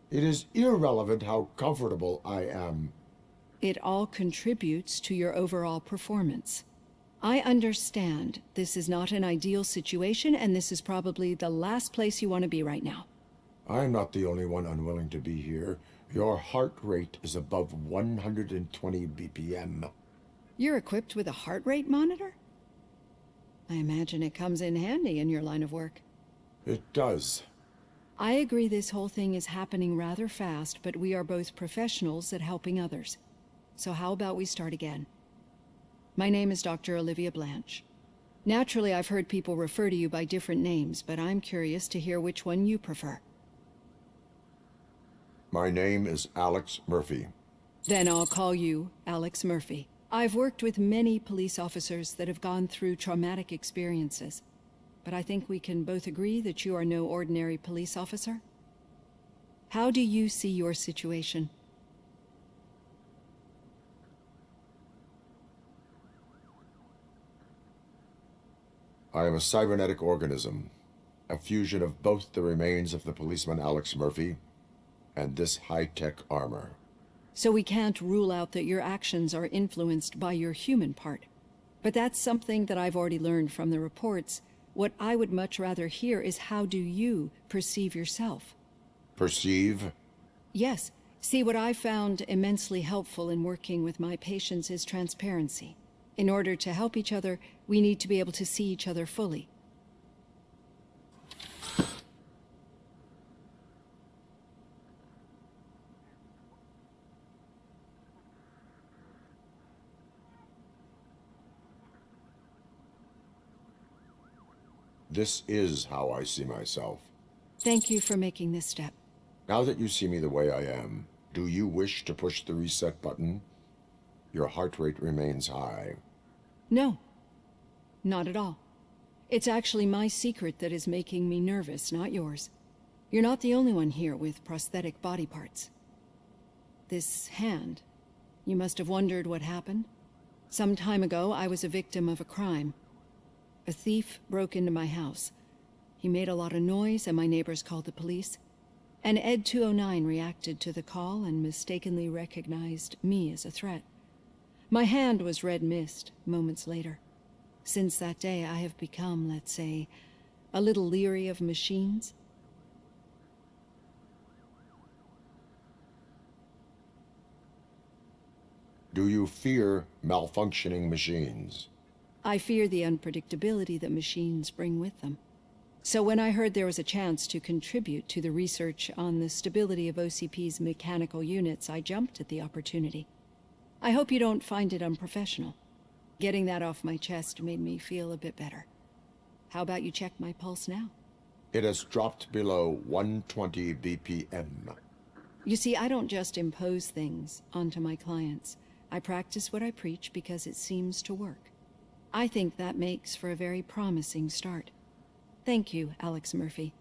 It is irrelevant how comfortable I am. It all contributes to your overall performance. I understand this is not an ideal situation, and this is probably the last place you want to be right now. I'm not the only one unwilling to be here. Your heart rate is above 120 BPM. You're equipped with a heart rate monitor? I imagine it comes in handy in your line of work. It does. I agree this whole thing is happening rather fast, but we are both professionals at helping others. So how about we start again? My name is Dr. Olivia Blanche. Naturally, I've heard people refer to you by different names, but I'm curious to hear which one you prefer. My name is Alex Murphy. Then I'll call you Alex Murphy. I've worked with many police officers that have gone through traumatic experiences, but I think we can both agree that you are no ordinary police officer. How do you see your situation? I am a cybernetic organism, a fusion of both the remains of the policeman Alex Murphy and this high-tech armor. So we can't rule out that your actions are influenced by your human part. But that's something that I've already learned from the reports. What I would much rather hear is how do you perceive yourself? Perceive? Yes. See, what I found immensely helpful in working with my patients is transparency. In order to help each other, we need to be able to see each other fully. This is how I see myself. Thank you for making this step. Now that you see me the way I am, do you wish to push the reset button? Your heart rate remains high. No, not at all. It's actually my secret that is making me nervous, not yours. You're not the only one here with prosthetic body parts. This hand, you must have wondered what happened. Some time ago, I was a victim of a crime. A thief broke into my house. He made a lot of noise and my neighbors called the police. And Ed 209 reacted to the call and mistakenly recognized me as a threat. My hand was red mist moments later. Since that day, I have become, let's say, a little leery of machines. Do you fear malfunctioning machines? I fear the unpredictability that machines bring with them. So when I heard there was a chance to contribute to the research on the stability of OCP's mechanical units, I jumped at the opportunity. I hope you don't find it unprofessional. Getting that off my chest made me feel a bit better. How about you check my pulse now? It has dropped below 120 BPM. You see, I don't just impose things onto my clients. I practice what I preach because it seems to work. I think that makes for a very promising start. Thank you, Alex Murphy.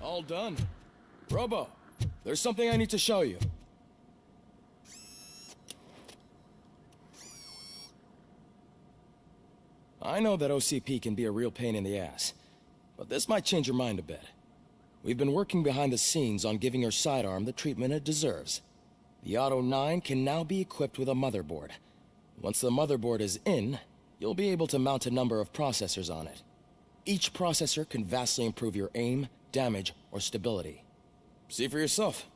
All done. Robo, there's something I need to show you. I know that OCP can be a real pain in the ass, but this might change your mind a bit. We've been working behind the scenes on giving your sidearm the treatment it deserves. The Auto 9 can now be equipped with a motherboard. Once the motherboard is in, you'll be able to mount a number of processors on it. Each processor can vastly improve your aim, damage, or stability. See for yourself.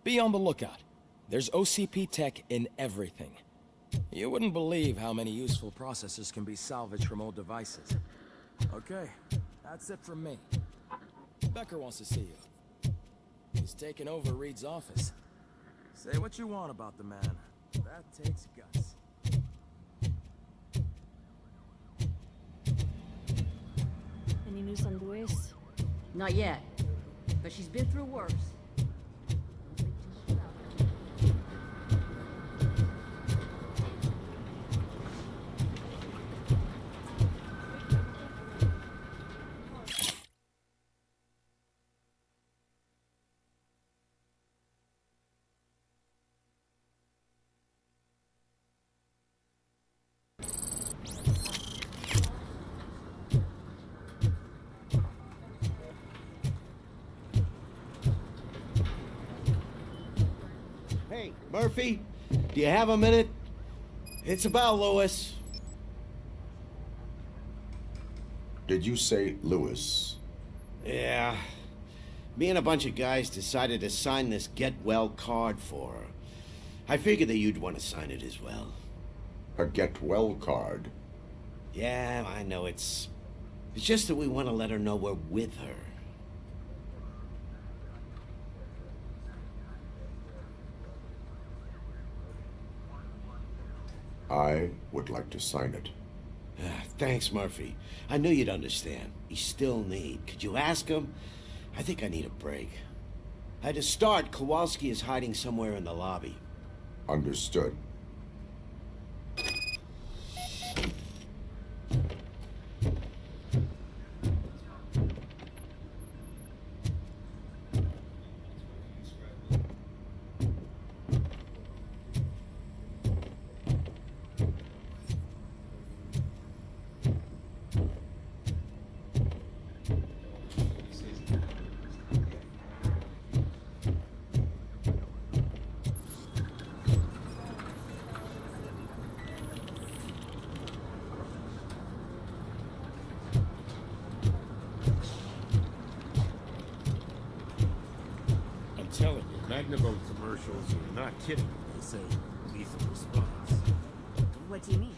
Be on the lookout. There's OCP tech in everything. You wouldn't believe how many useful processors can be salvaged from old devices. Okay, that's it from me. Becker wants to see you. He's taken over Reed's office. Say what you want about the man. That takes guts. Any news on Luis? Not yet, but she's been through worse. Hey, Murphy, do you have a minute? It's about Lewis. Did you say Lewis? Yeah. Me and a bunch of guys decided to sign this get well card for her. I figured that you'd want to sign it as well. A get well card? Yeah, I know it's just that we want to let her know we're with her. I would like to sign it. Thanks, Murphy. I knew you'd understand. You still need. Could you ask him? I think I need a break. To start, Kowalski is hiding somewhere in the lobby. Understood. Telling you, Magnavolt commercials are not kidding when they say lethal response. What do you mean?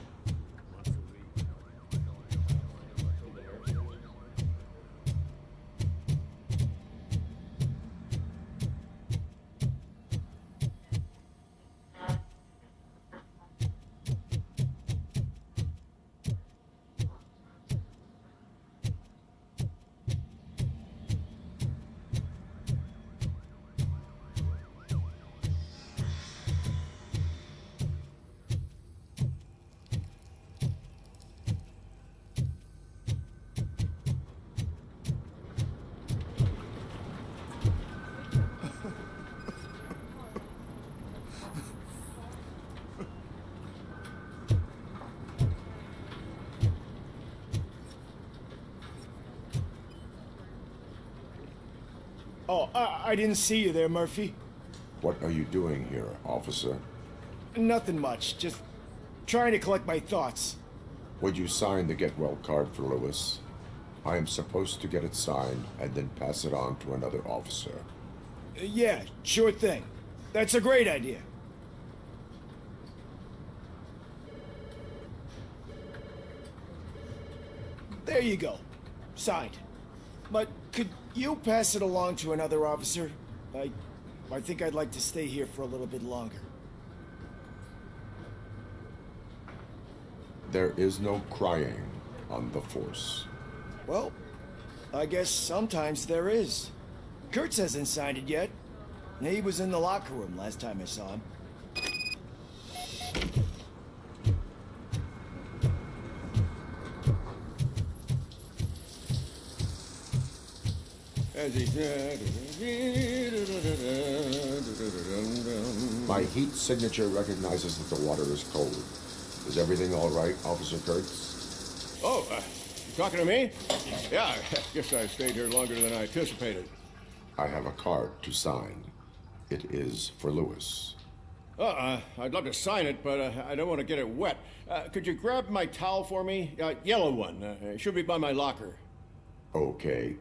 Oh, I didn't see you there, Murphy. What are you doing here, officer? Nothing much, just trying to collect my thoughts. Would you sign the get well card for Lewis? I am supposed to get it signed and then pass it on to another officer. Yeah, sure thing. That's a great idea. There you go. Signed. But could you pass it along to another officer? I think I'd like to stay here for a little bit longer. There is no crying on the force. Well, I guess sometimes there is. Kurtz hasn't signed it yet. He was in the locker room last time I saw him. My heat signature recognizes that the water is cold. Is everything all right, Officer Kurtz? Oh, you talking to me? Yeah, I guess I stayed here longer than I anticipated. I have a card to sign. It is for Lewis. I'd love to sign it, but I don't want to get it wet. Could you grab my towel for me? Yellow one. It should be by my locker. Okay.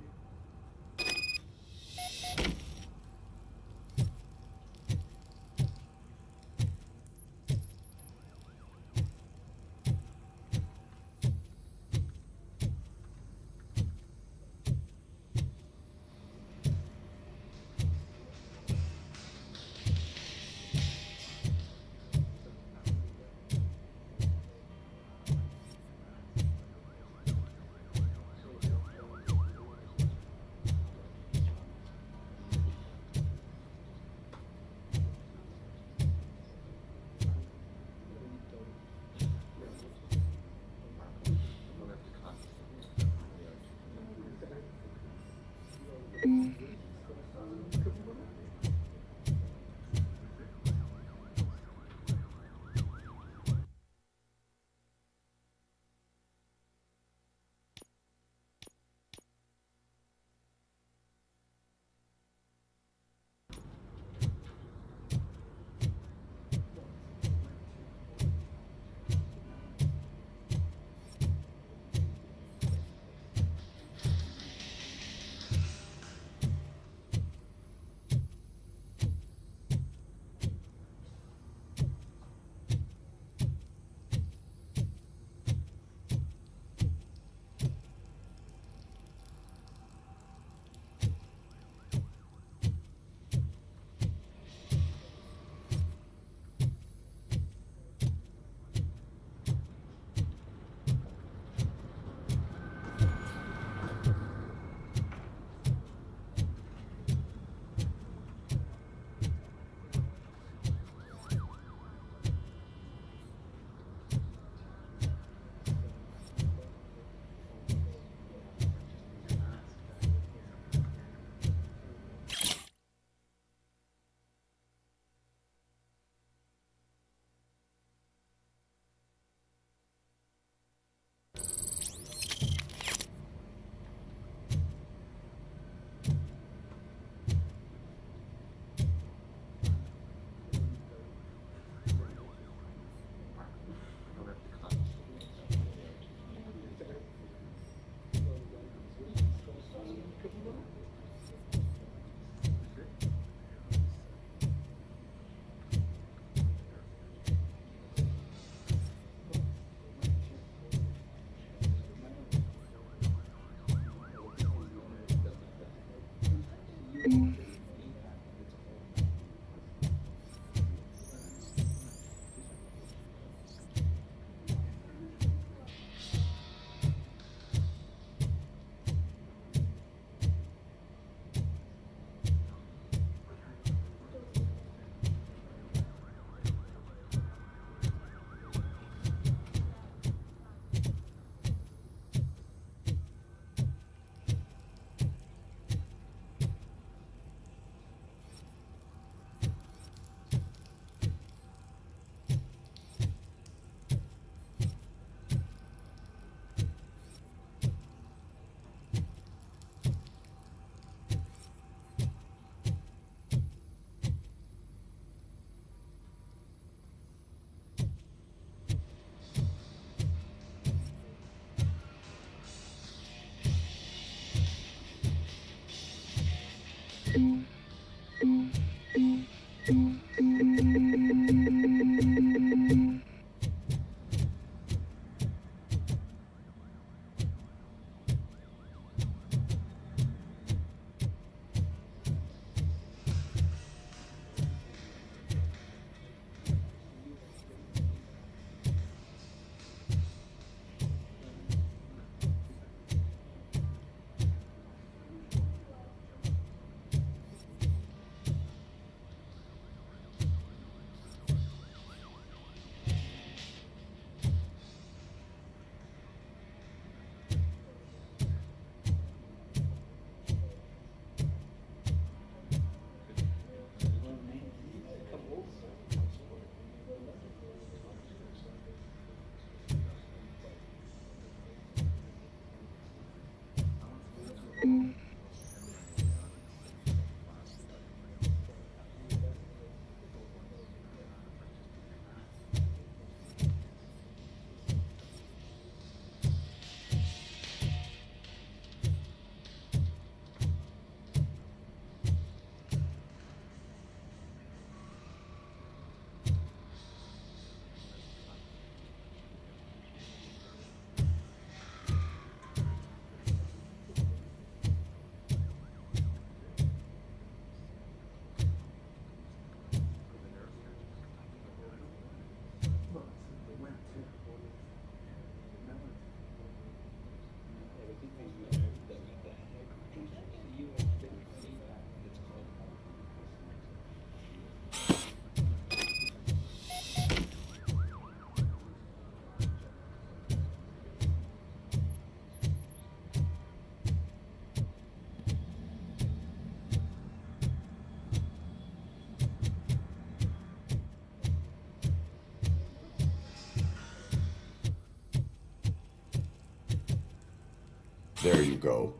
There you go.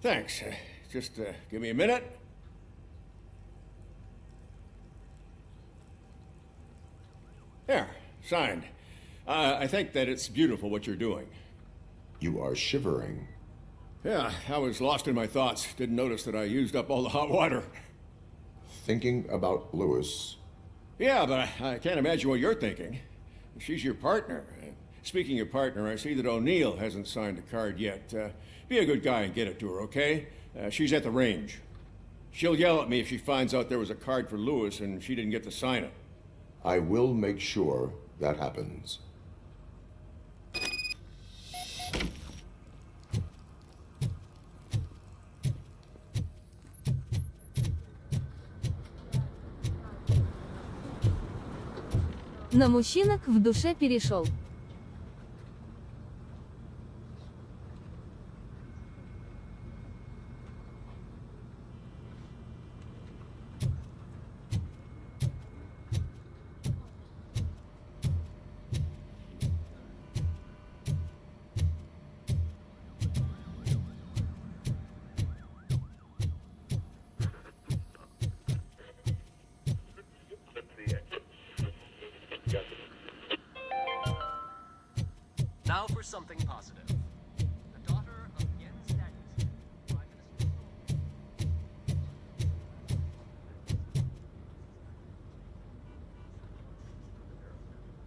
Thanks. Just give me a minute. There, signed. I think that it's beautiful what you're doing. You are shivering. Yeah, I was lost in my thoughts. Didn't notice that I used up all the hot water. Thinking about Lewis. Yeah, but I can't imagine what you're thinking. She's your partner. Speaking of partner, I see that O'Neill hasn't signed a card yet. Be a good guy and get it to her, okay? She's at the range. She'll yell at me if she finds out there was a card for Lewis and she didn't get to sign it. I will make sure that happens. На мужчинок в душе перешел. Now for something positive. The daughter of Jens Danielson,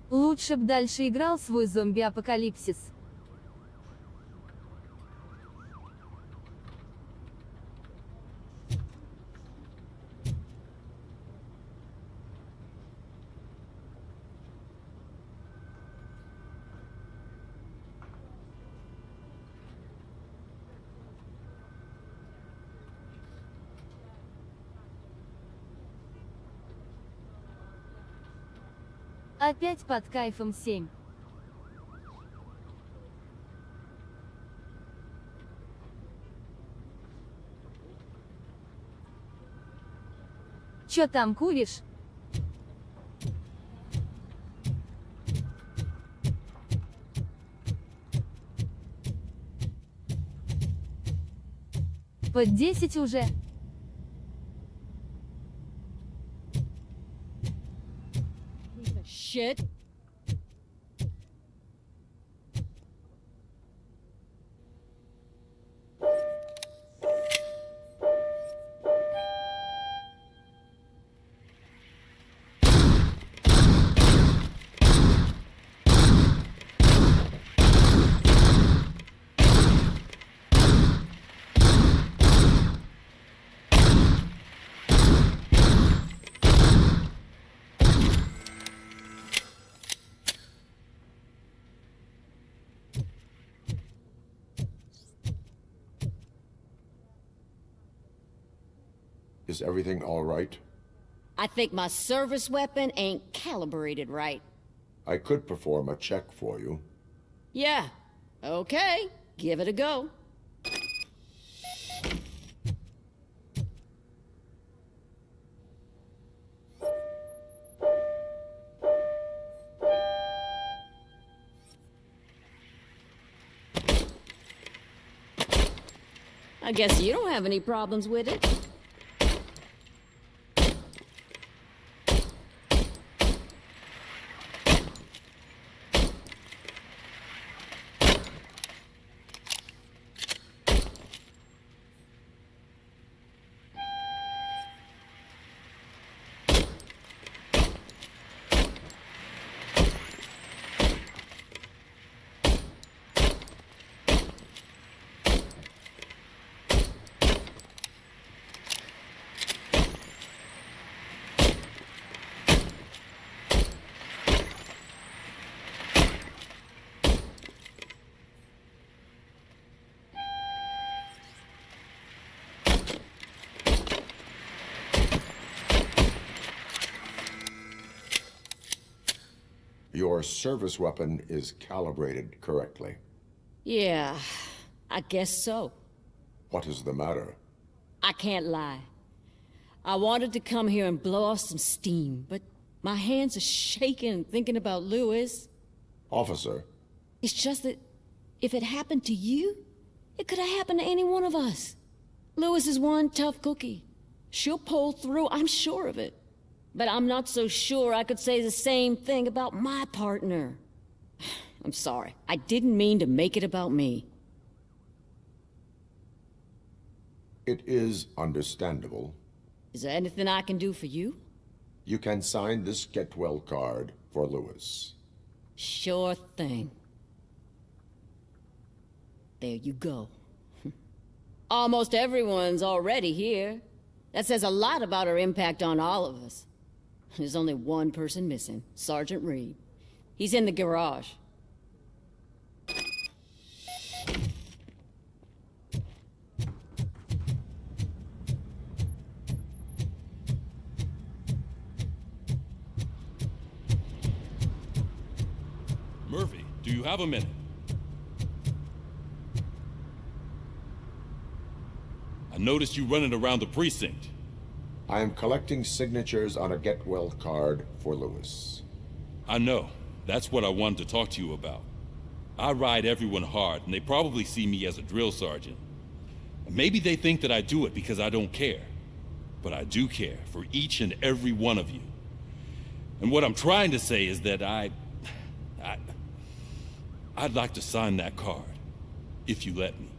Лучше б дальше играл свой зомби-апокалипсис. Опять под кайфом 7. Чё там куришь? Под 10 уже. Shit. Is everything all right? I think my service weapon ain't calibrated right. I could perform a check for you. Yeah. Okay. Give it a go. I guess you don't have any problems with it. Your service weapon is calibrated correctly. Yeah, I guess so. What is the matter? I can't lie. I wanted to come here and blow off some steam, but my hands are shaking thinking about Lewis. Officer. It's just that if it happened to you, It could have happened to any one of us. Lewis is one tough cookie. She'll pull through, I'm sure of it. But I'm not so sure I could say the same thing about my partner. I'm sorry. I didn't mean to make it about me. It is understandable. Is there anything I can do for you? You can sign this get well card for Lewis. Sure thing. There you go. Almost everyone's already here. That says a lot about her impact on all of us. There's only one person missing, Sergeant Reed. He's in the garage. Murphy, do you have a minute? I noticed you running around the precinct. I am collecting signatures on a get well card for Lewis. I know. That's what I wanted to talk to you about. I ride everyone hard, and they probably see me as a drill sergeant. Maybe they think that I do it because I don't care. But I do care for each and every one of you. And what I'm trying to say is that I'd like to sign that card, if you let me.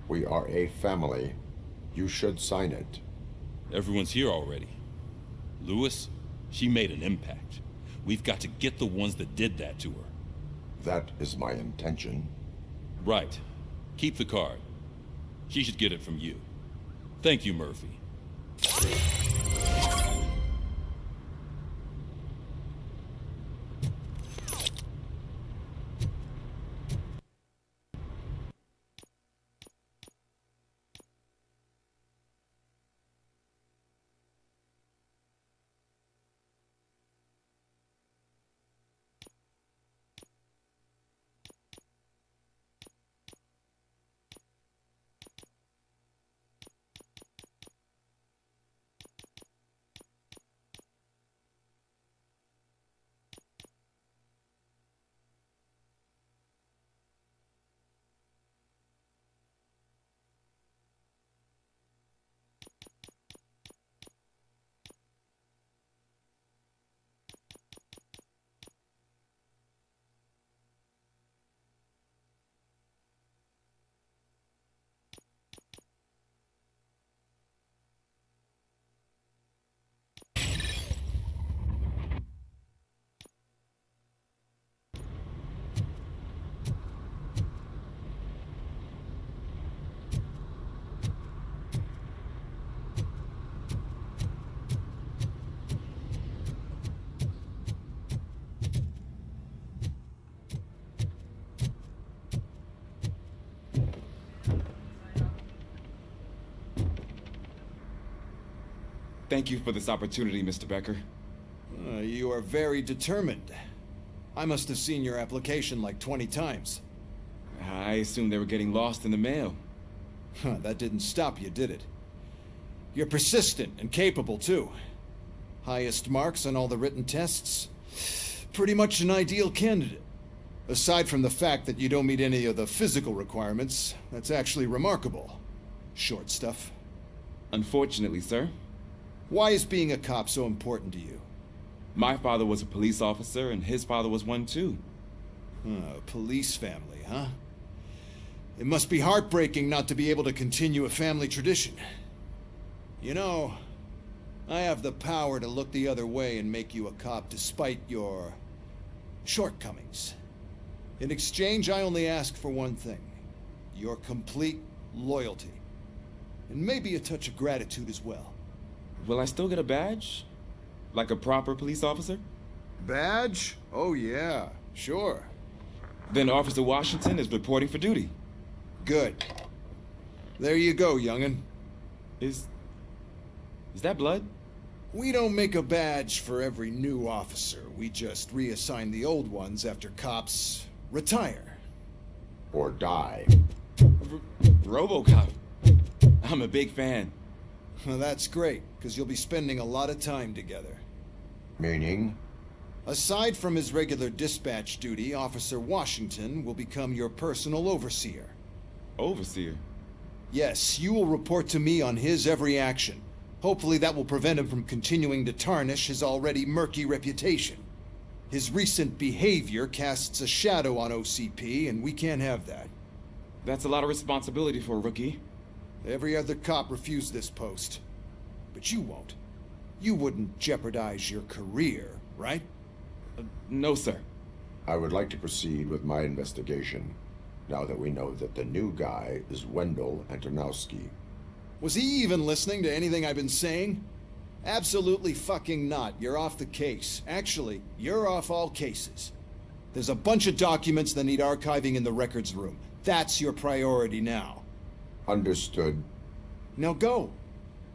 We are a family. You should sign it. Everyone's here already. Lewis, she made an impact. We've got to get the ones that did that to her. That is my intention. Right. Keep the card. She should get it from you. Thank you, Murphy. Thank you for this opportunity, Mr. Becker. You are very determined. I must have seen your application like 20 times. I assumed they were getting lost in the mail. That didn't stop you, did it? You're persistent and capable, too. Highest marks on all the written tests. Pretty much an ideal candidate. Aside from the fact that you don't meet any of the physical requirements, that's actually remarkable. Short stuff. Unfortunately, sir. Why is being a cop so important to you? My father was a police officer, and his father was one, too. A police family, huh? It must be heartbreaking not to be able to continue a family tradition. You know, I have the power to look the other way and make you a cop despite your shortcomings. In exchange, I only ask for one thing. Your complete loyalty. And maybe a touch of gratitude as well. Will I still get a badge? Like a proper police officer? Badge? Oh yeah, sure. Then Officer Washington is reporting for duty. Good. There you go, young'un. Is that blood? We don't make a badge for every new officer. We just reassign the old ones after cops retire. Or die. Robocop. I'm a big fan. Well, that's great, because you'll be spending a lot of time together. Meaning? Aside from his regular dispatch duty, Officer Washington will become your personal overseer. Overseer? Yes, you will report to me on his every action. Hopefully that will prevent him from continuing to tarnish his already murky reputation. His recent behavior casts a shadow on OCP, and we can't have that. That's a lot of responsibility for a rookie. Every other cop refused this post. But you won't. You wouldn't jeopardize your career, right? No, sir. I would like to proceed with my investigation, now that we know that the new guy is Wendell Antonowski. Was he even listening to anything I've been saying? Absolutely fucking not. You're off the case. Actually, you're off all cases. There's a bunch of documents that need archiving in the records room. That's your priority now. Understood. Now go.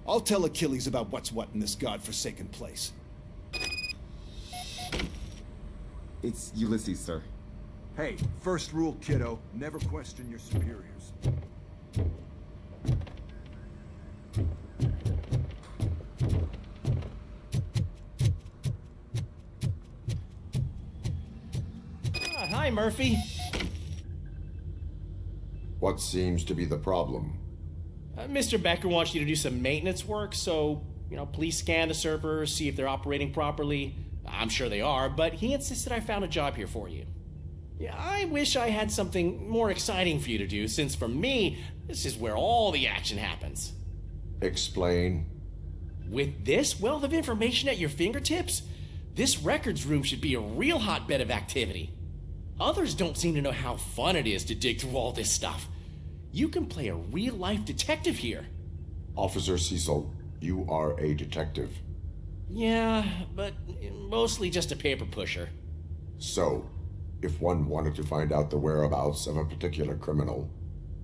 I'll tell Achilles about what's what in this godforsaken place. It's Ulysses, sir. Hey, first rule, kiddo. Never question your superiors. Hi, Murphy. What seems to be the problem? Mr. Becker wants you to do some maintenance work, so, please scan the servers, see if they're operating properly. I'm sure they are, but he insisted I found a job here for you. Yeah, I wish I had something more exciting for you to do, since for me, this is where all the action happens. Explain. With this wealth of information at your fingertips, this records room should be a real hotbed of activity. Others don't seem to know how fun it is to dig through all this stuff. You can play a real-life detective here. Officer Cecil, you are a detective. Yeah, but mostly just a paper pusher. So, if one wanted to find out the whereabouts of a particular criminal,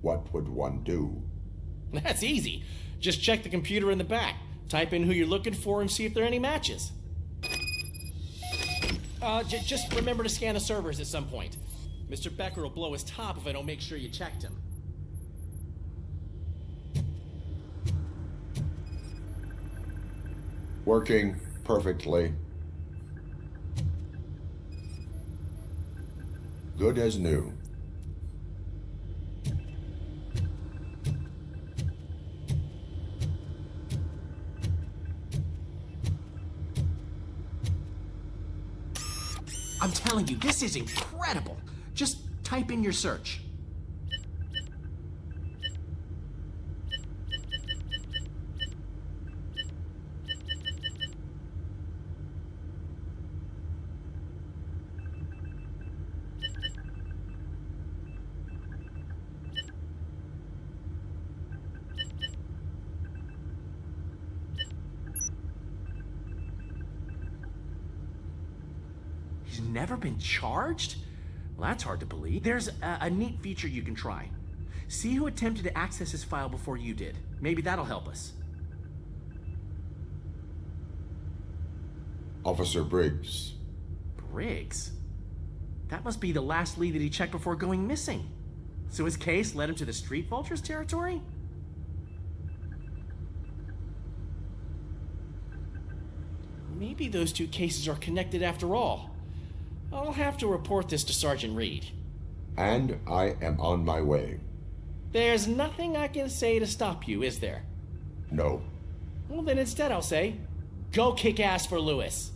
what would one do? That's easy. Just check the computer in the back, type in who you're looking for, and see if there are any matches. Just remember to scan the servers at some point. Mr. Becker will blow his top if I don't make sure you checked him. Working perfectly. Good as new. I'm telling you, this is incredible. Just type in your search. He's never been charged? Well, that's hard to believe. There's a neat feature you can try. See who attempted to access his file before you did. Maybe that'll help us. Officer Briggs. Briggs? That must be the last lead that he checked before going missing. So his case led him to the Street Vultures territory? Maybe those two cases are connected after all. I'll have to report this to Sergeant Reed. And I am on my way. There's nothing I can say to stop you, is there? No. Well, then instead I'll say, go kick ass for Lewis.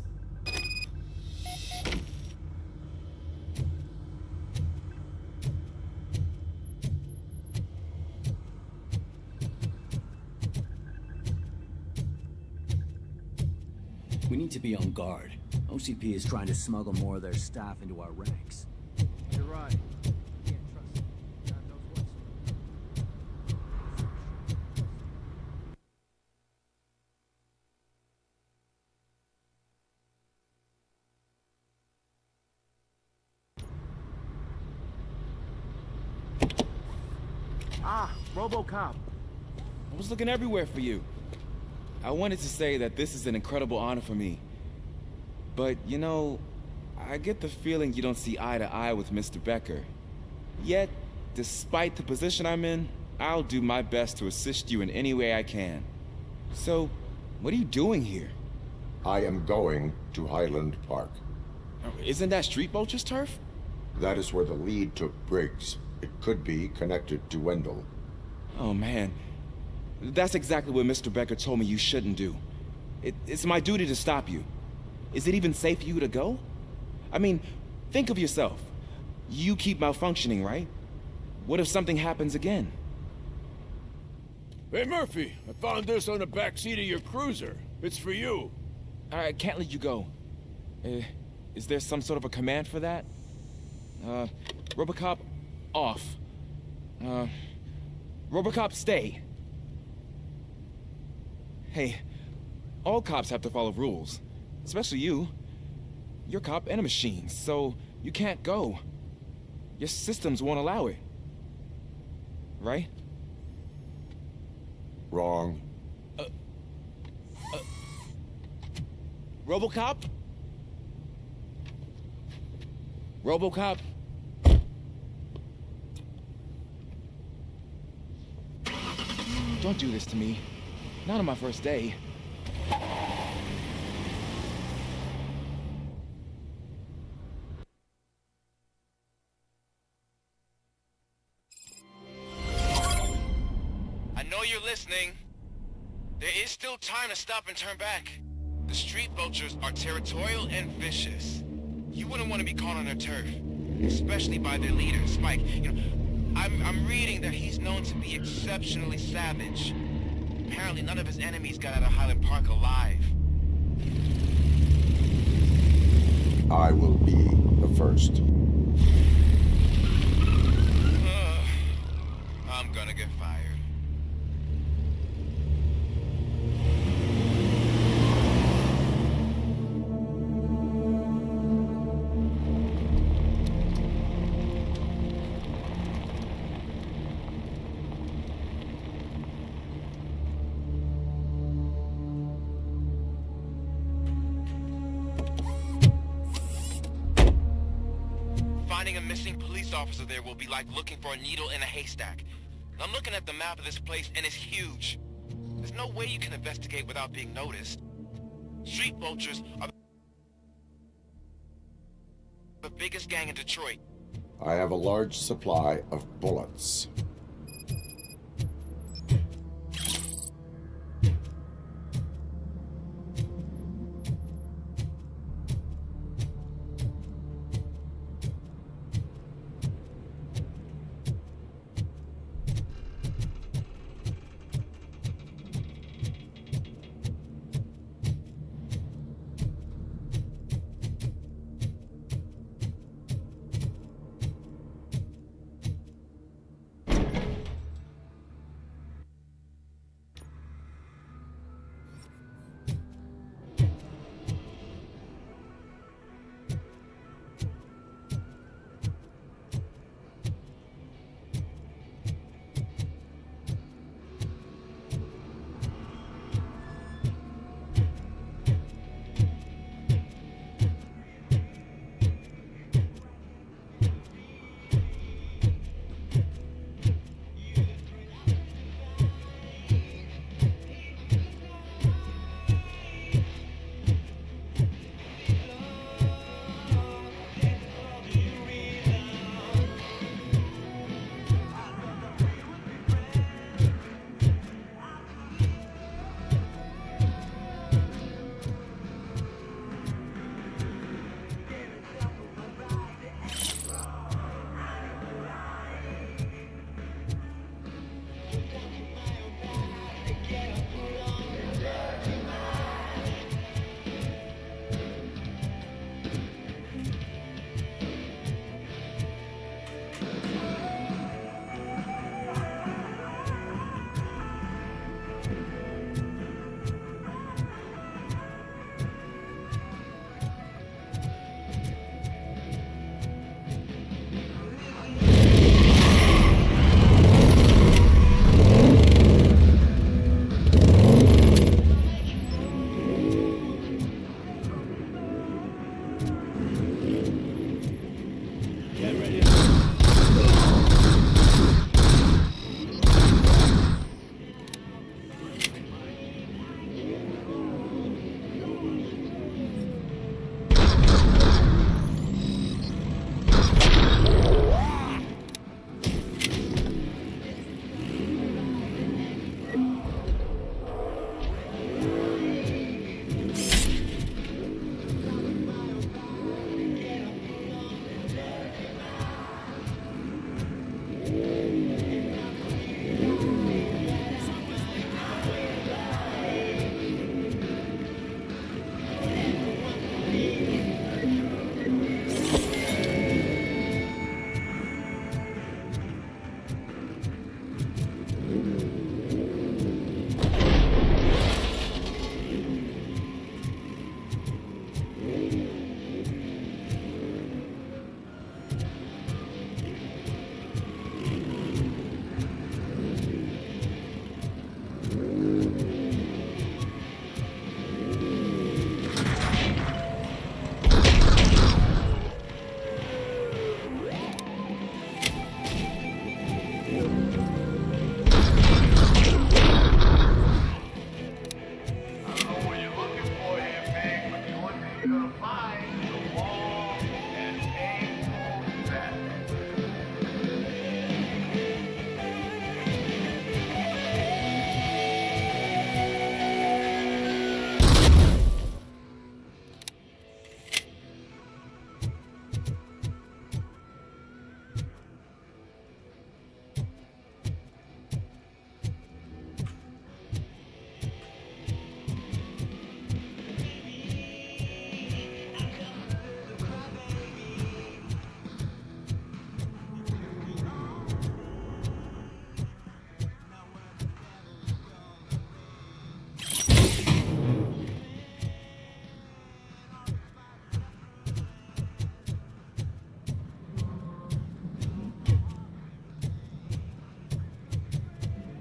We need to be on guard. OCP is trying to smuggle more of their staff into our ranks. You're right. Can't trust them. God knows Robocop. I was looking everywhere for you. I wanted to say that this is an incredible honor for me. But, I get the feeling you don't see eye to eye with Mr. Becker. Yet, despite the position I'm in, I'll do my best to assist you in any way I can. So, what are you doing here? I am going to Highland Park. Isn't that Street Vulture's turf? That is where the lead took Briggs. It could be connected to Wendell. Oh, man. That's exactly what Mr. Becker told me you shouldn't do. It's my duty to stop you. Is it even safe for you to go? I mean, think of yourself. You keep malfunctioning, right? What if something happens again? Hey, Murphy, I found this on the back seat of your cruiser. It's for you. I can't let you go. Is there some sort of a command for that? Robocop, off. Robocop, stay. Hey, all cops have to follow rules. Especially you. You're a cop and a machine, so you can't go. Your systems won't allow it. Right? Wrong. Robocop? Robocop? Don't do this to me. Not on my first day. I know you're listening. There is still time to stop and turn back. The street vultures are territorial and vicious. You wouldn't want to be caught on their turf, especially by their leader, Spike. You know, I'm reading that he's known to be exceptionally savage. Apparently none of his enemies got out of Highland Park alive. I will be the first. I'm gonna get fired. Finding a missing police officer there will be like looking for a needle in a haystack. I'm looking at the map of this place and it's huge. There's no way you can investigate without being noticed. Street vultures are the biggest gang in Detroit. I have a large supply of bullets.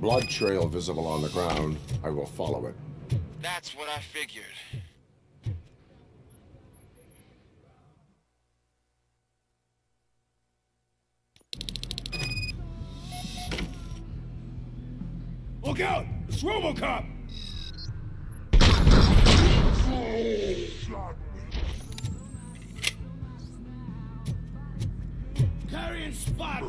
blood trail visible on the ground. I will follow it. That's what I figured. Look out! It's Robocop! Carrying spot!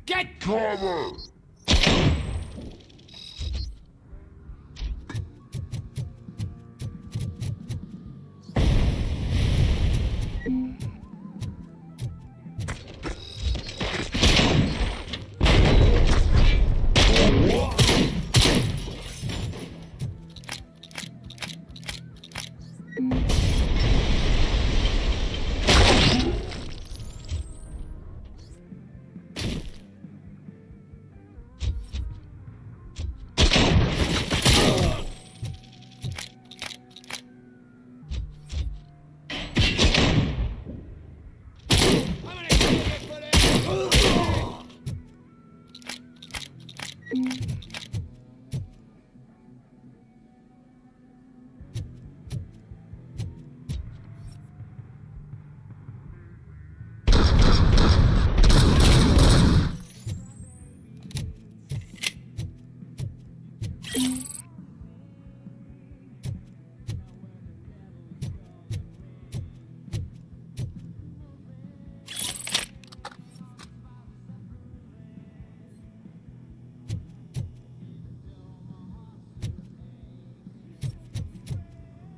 Get cover!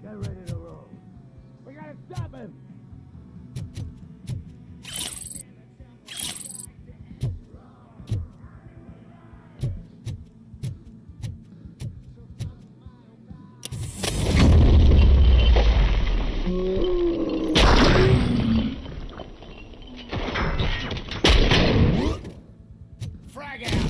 Get ready to roll. We gotta stop him! Frag out!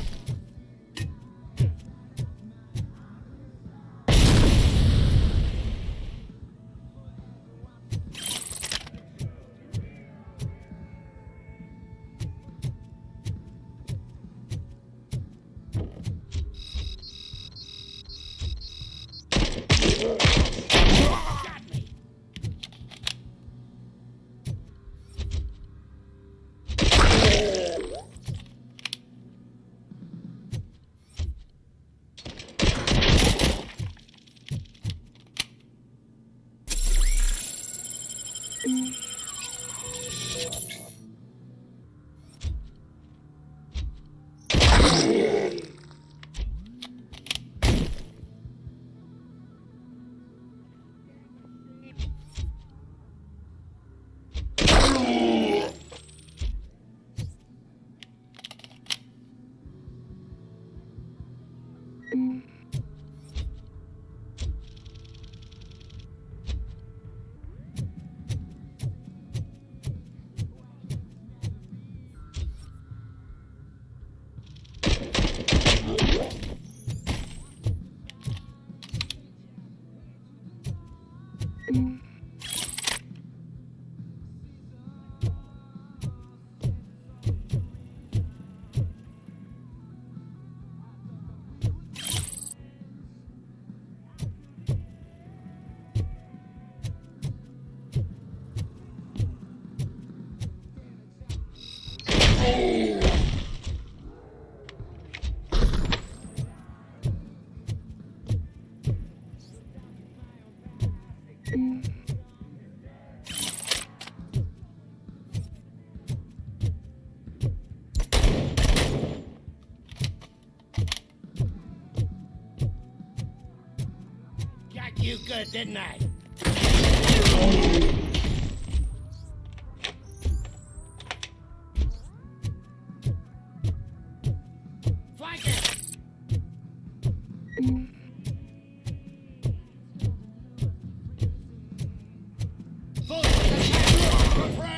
you good, didn't I? Flank it! Full refrain!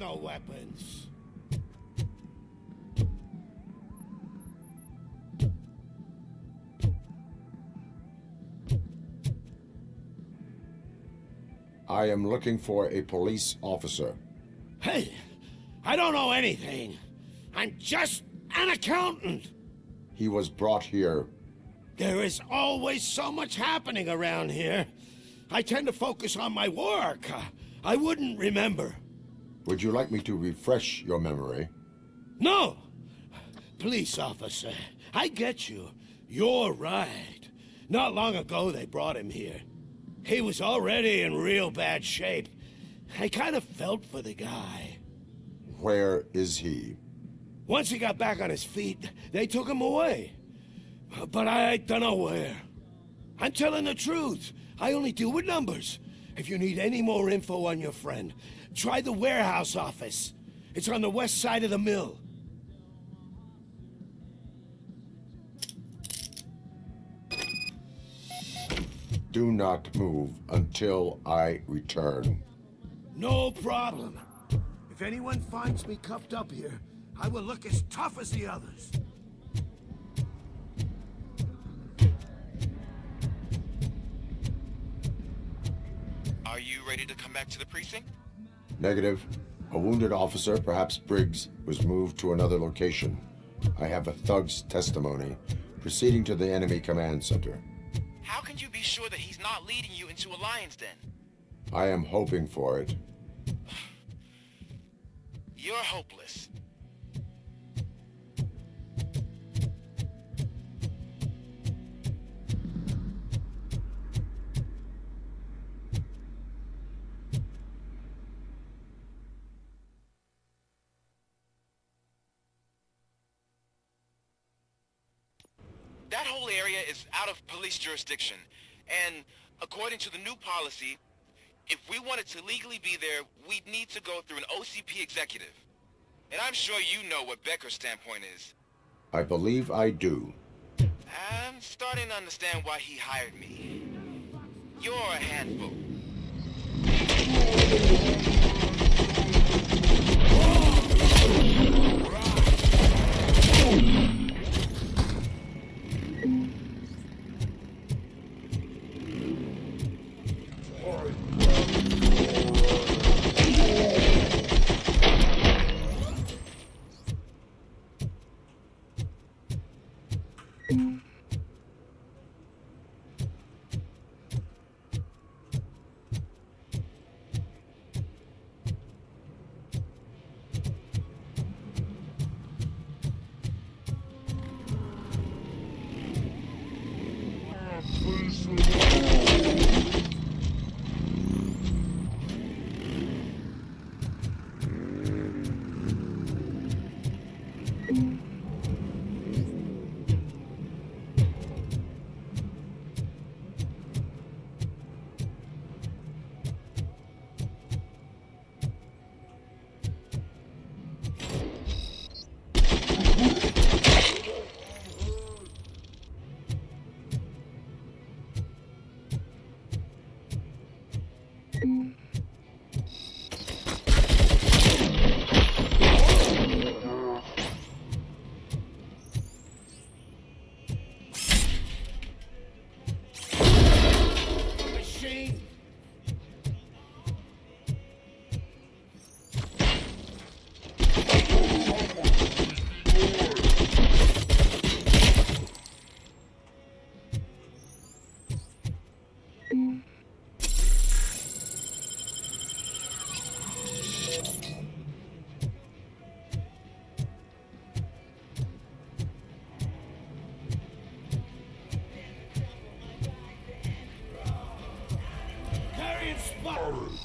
No weapons. I am looking for a police officer. Hey, I don't know anything. I'm just an accountant. He was brought here. There is always so much happening around here. I tend to focus on my work. I wouldn't remember. Would you like me to refresh your memory? No! Police officer, I get you. You're right. Not long ago they brought him here. He was already in real bad shape. I kind of felt for the guy. Where is he? Once he got back on his feet, they took him away. But I don't know where. I'm telling the truth. I only deal with numbers. If you need any more info on your friend, try the warehouse office. It's on the west side of the mill. Do not move until I return. No problem. If anyone finds me cuffed up here, I will look as tough as the others. Are you ready to come back to the precinct? Negative. A wounded officer, perhaps Briggs, was moved to another location. I have a thug's testimony, proceeding to the enemy command center. How can you be sure that he's not leading you into a lion's den? I am hoping for it. You're hopeless. That whole area is out of police jurisdiction, and according to the new policy, if we wanted to legally be there, we'd need to go through an OCP executive. And I'm sure you know what Becker's standpoint is. I believe I do. I'm starting to understand why he hired me. You're a handful. fucking spot!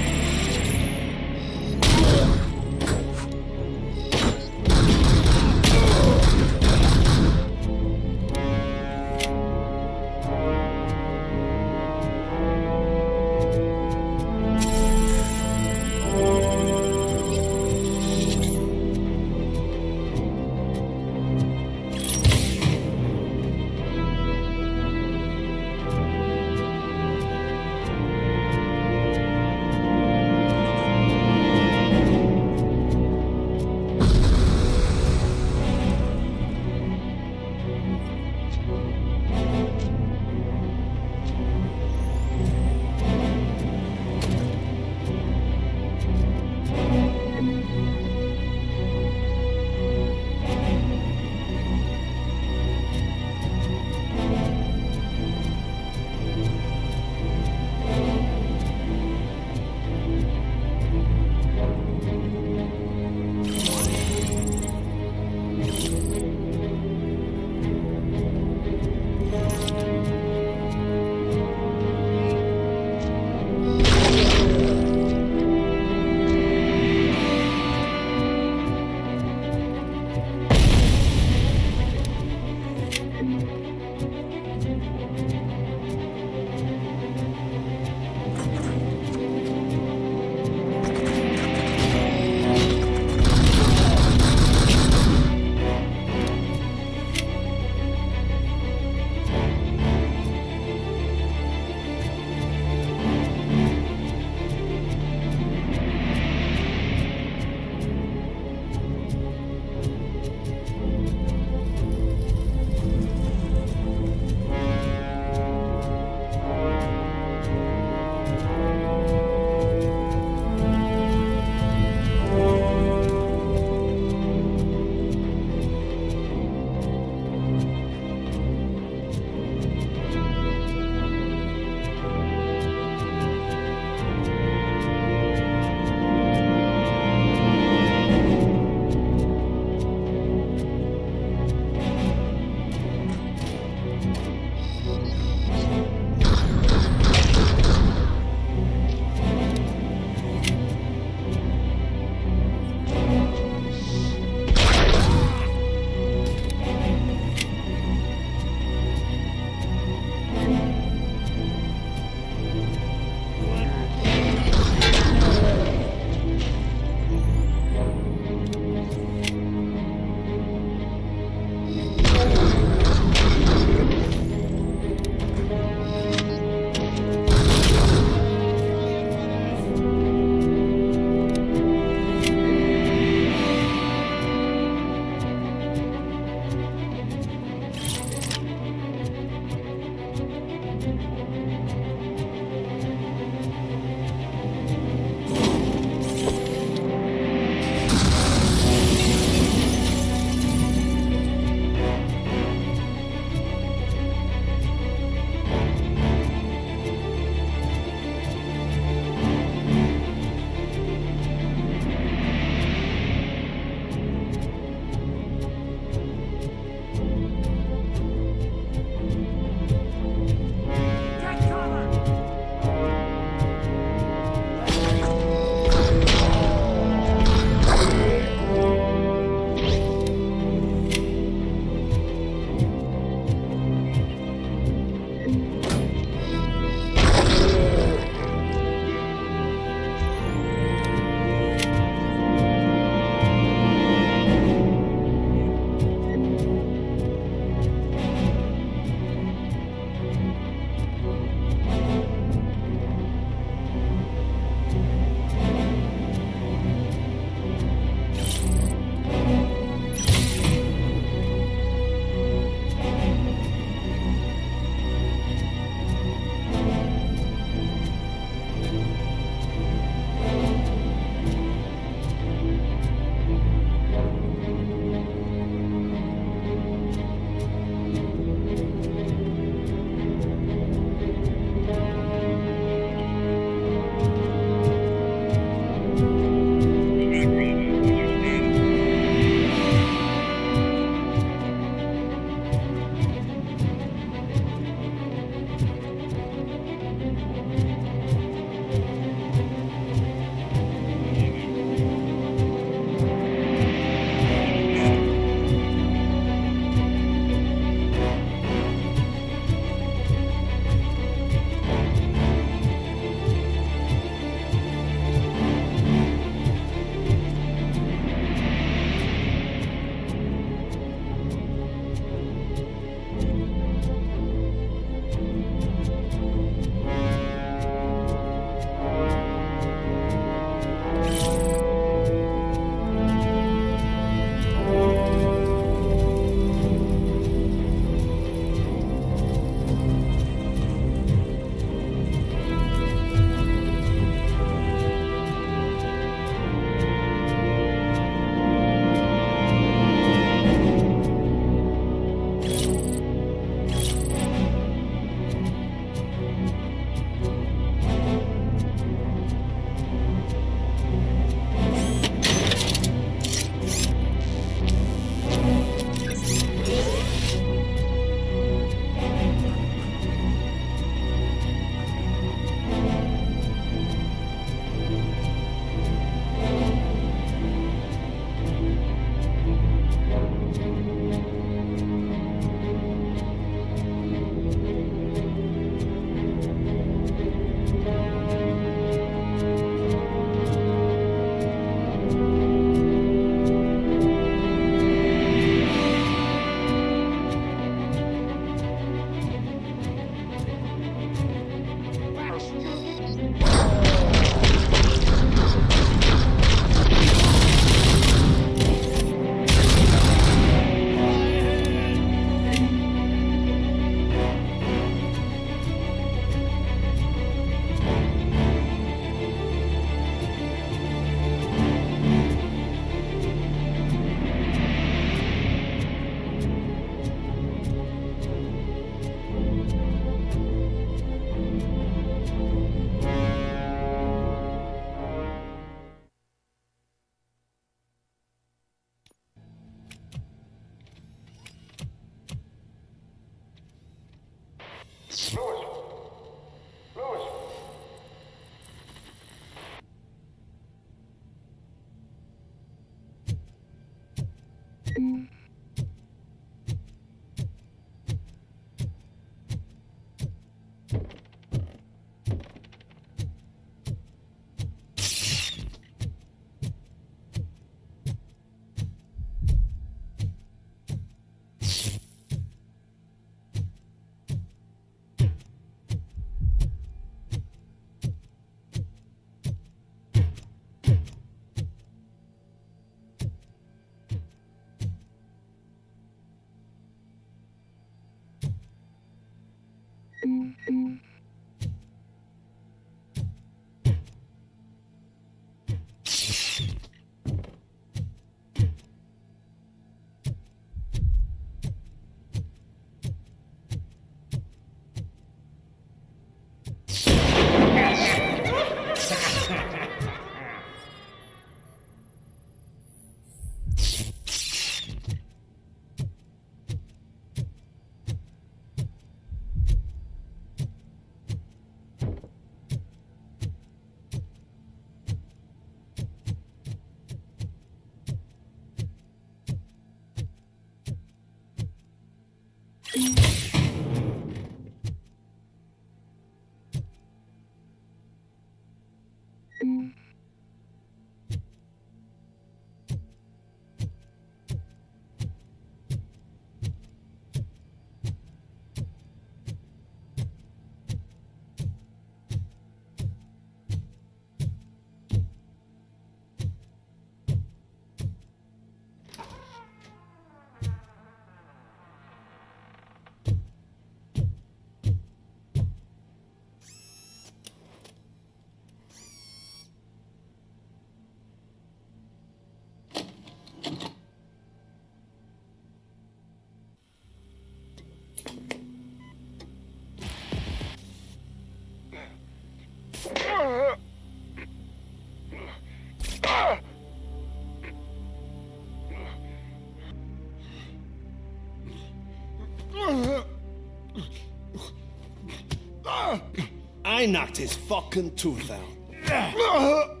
I knocked his fucking tooth out.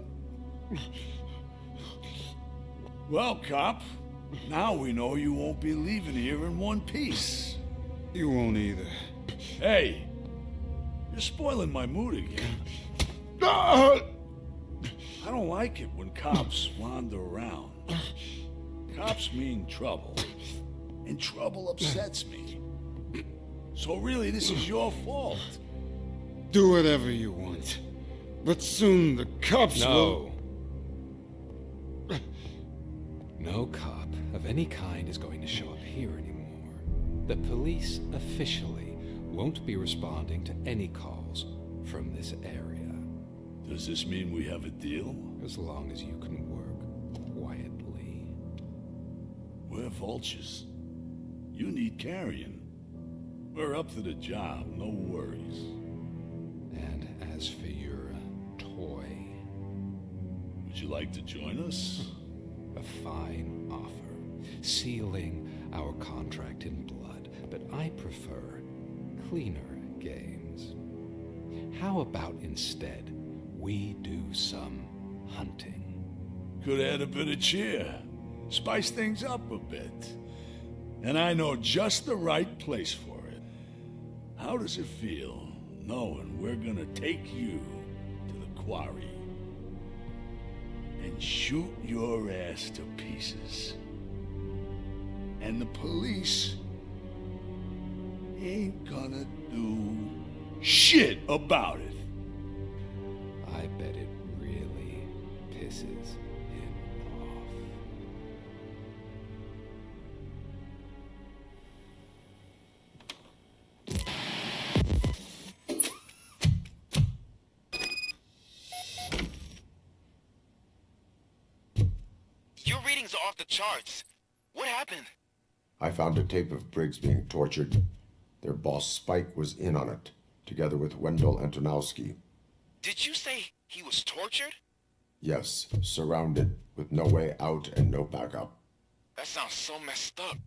Well, cop, now we know you won't be leaving here in one piece. You won't either. Hey, you're spoiling my mood again. I don't like it when cops wander around. Cops mean trouble, and trouble upsets me. So really, this is your fault. Do whatever you want. But soon the cops will... No cop of any kind is going to show up here anymore. The police officially won't be responding to any calls from this area. Does this mean we have a deal? As long as you can work quietly. We're vultures. You need carrion. We're up to the job, no worries. And as for your toy... Would you like to join us? A fine offer, sealing our contract in blood, but I prefer cleaner games. How about instead we do some hunting? Could add a bit of cheer, spice things up a bit. And I know just the right place for it. How does it feel knowing we're gonna take you to the quarry and shoot your ass to pieces? And the police ain't gonna do shit about it. I bet it really pisses him off. Your readings are off the charts. What happened? I found a tape of Briggs being tortured. Their boss Spike was in on it, together with Wendell Antonowski. Did you say he was tortured? Yes, surrounded, with no way out and no backup. That sounds so messed up.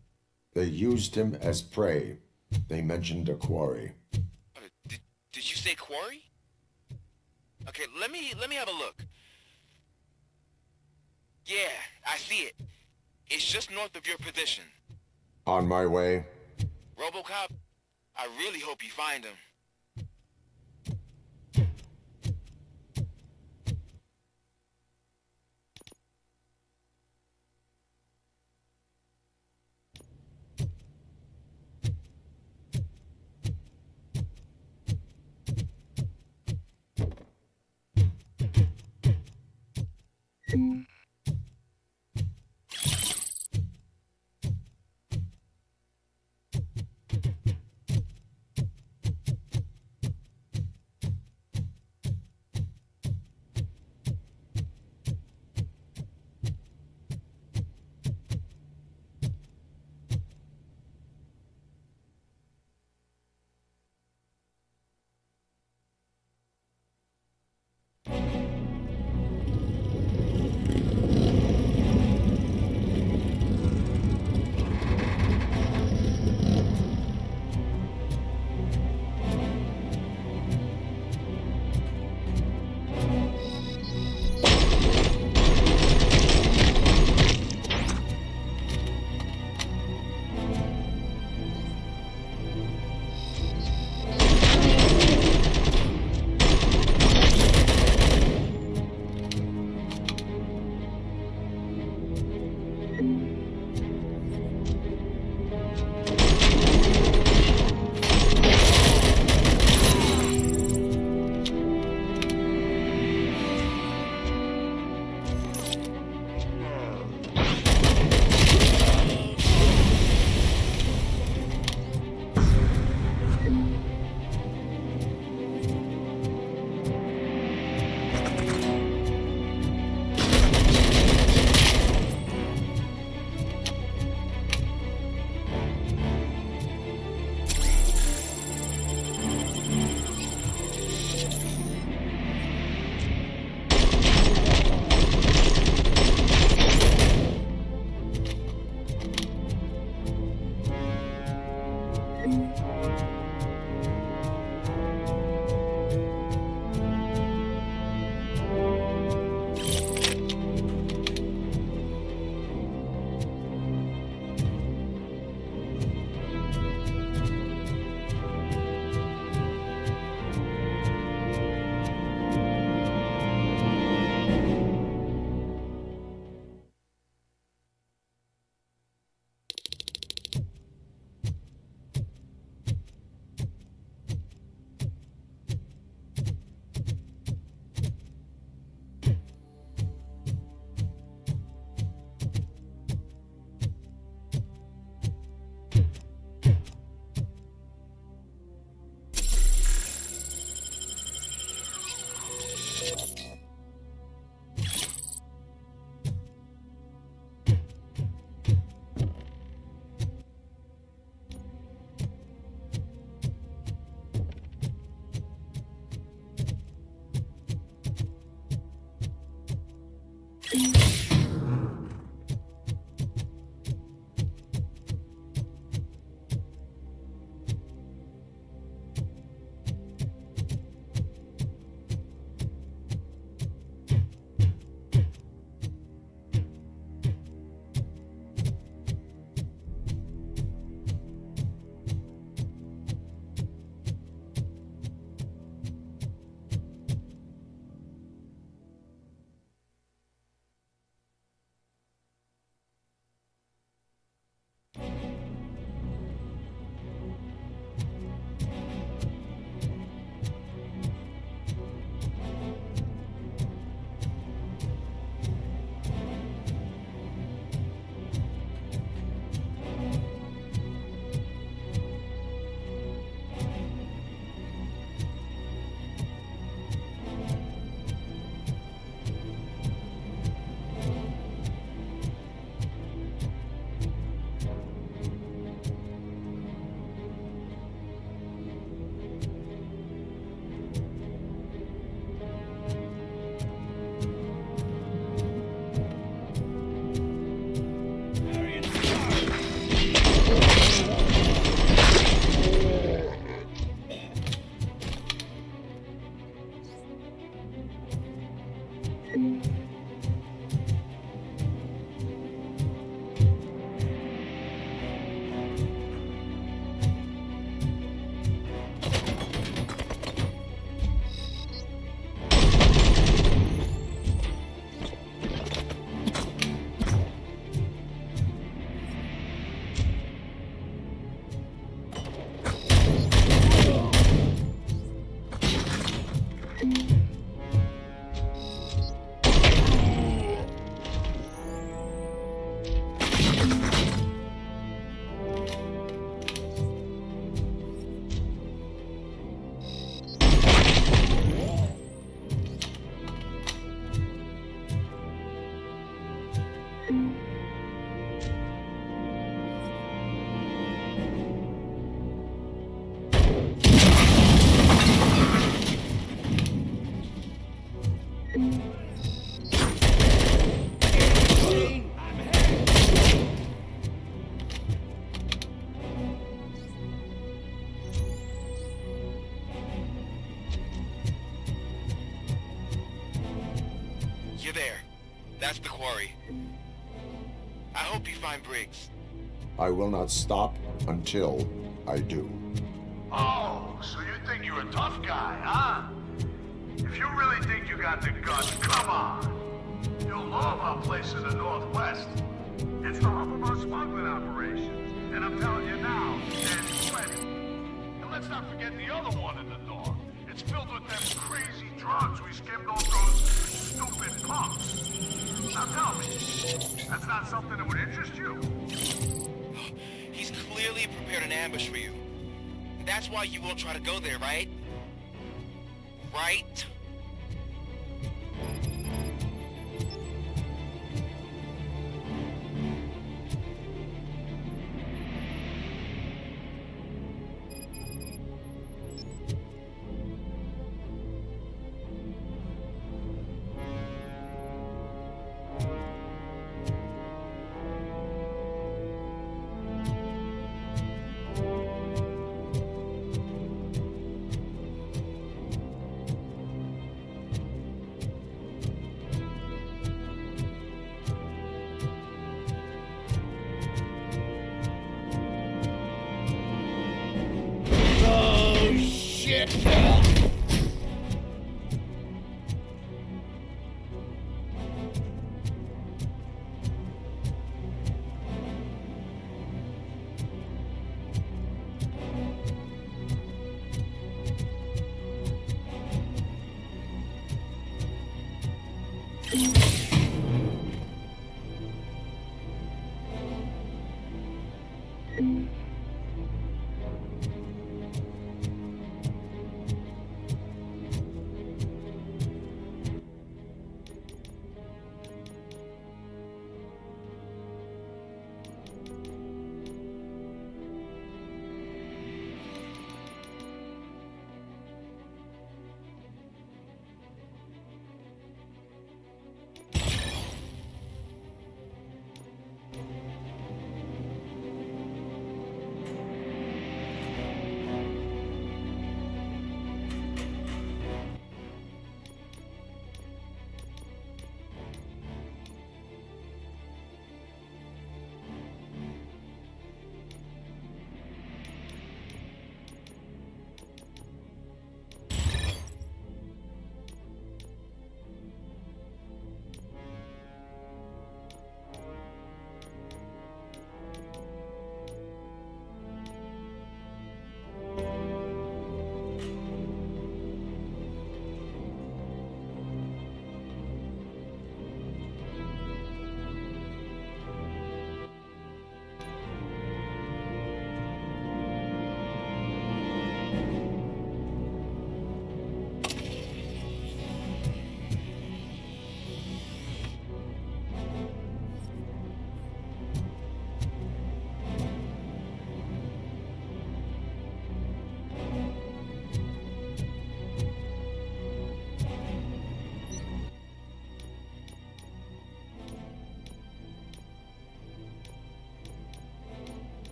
They used him as prey. They mentioned a quarry. But Did you say quarry? Okay, let me have a look. Yeah, I see it. It's just north of your position. On my way. Robocop, I really hope you find him. I hope you find Briggs. I will not stop until I do. Oh, so you think you're a tough guy, huh? If you really think you got the guts, come on. You'll love our place in the Northwest. It's the hub of our smuggling operations. And I'm telling you now, there's plenty. And let's not forget the other one in the door. It's filled with them crazy drugs we skimmed off those stupid punks. Now tell me, that's not something that would interest you? He's clearly prepared an ambush for you. That's why you won't try to go there, right? Right?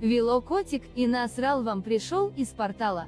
Велокотик и насрал вам пришел из портала.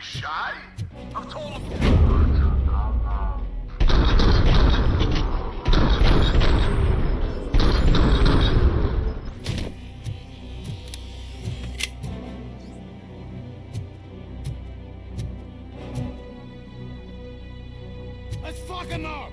Shy? I've told him. Let's fuck him up!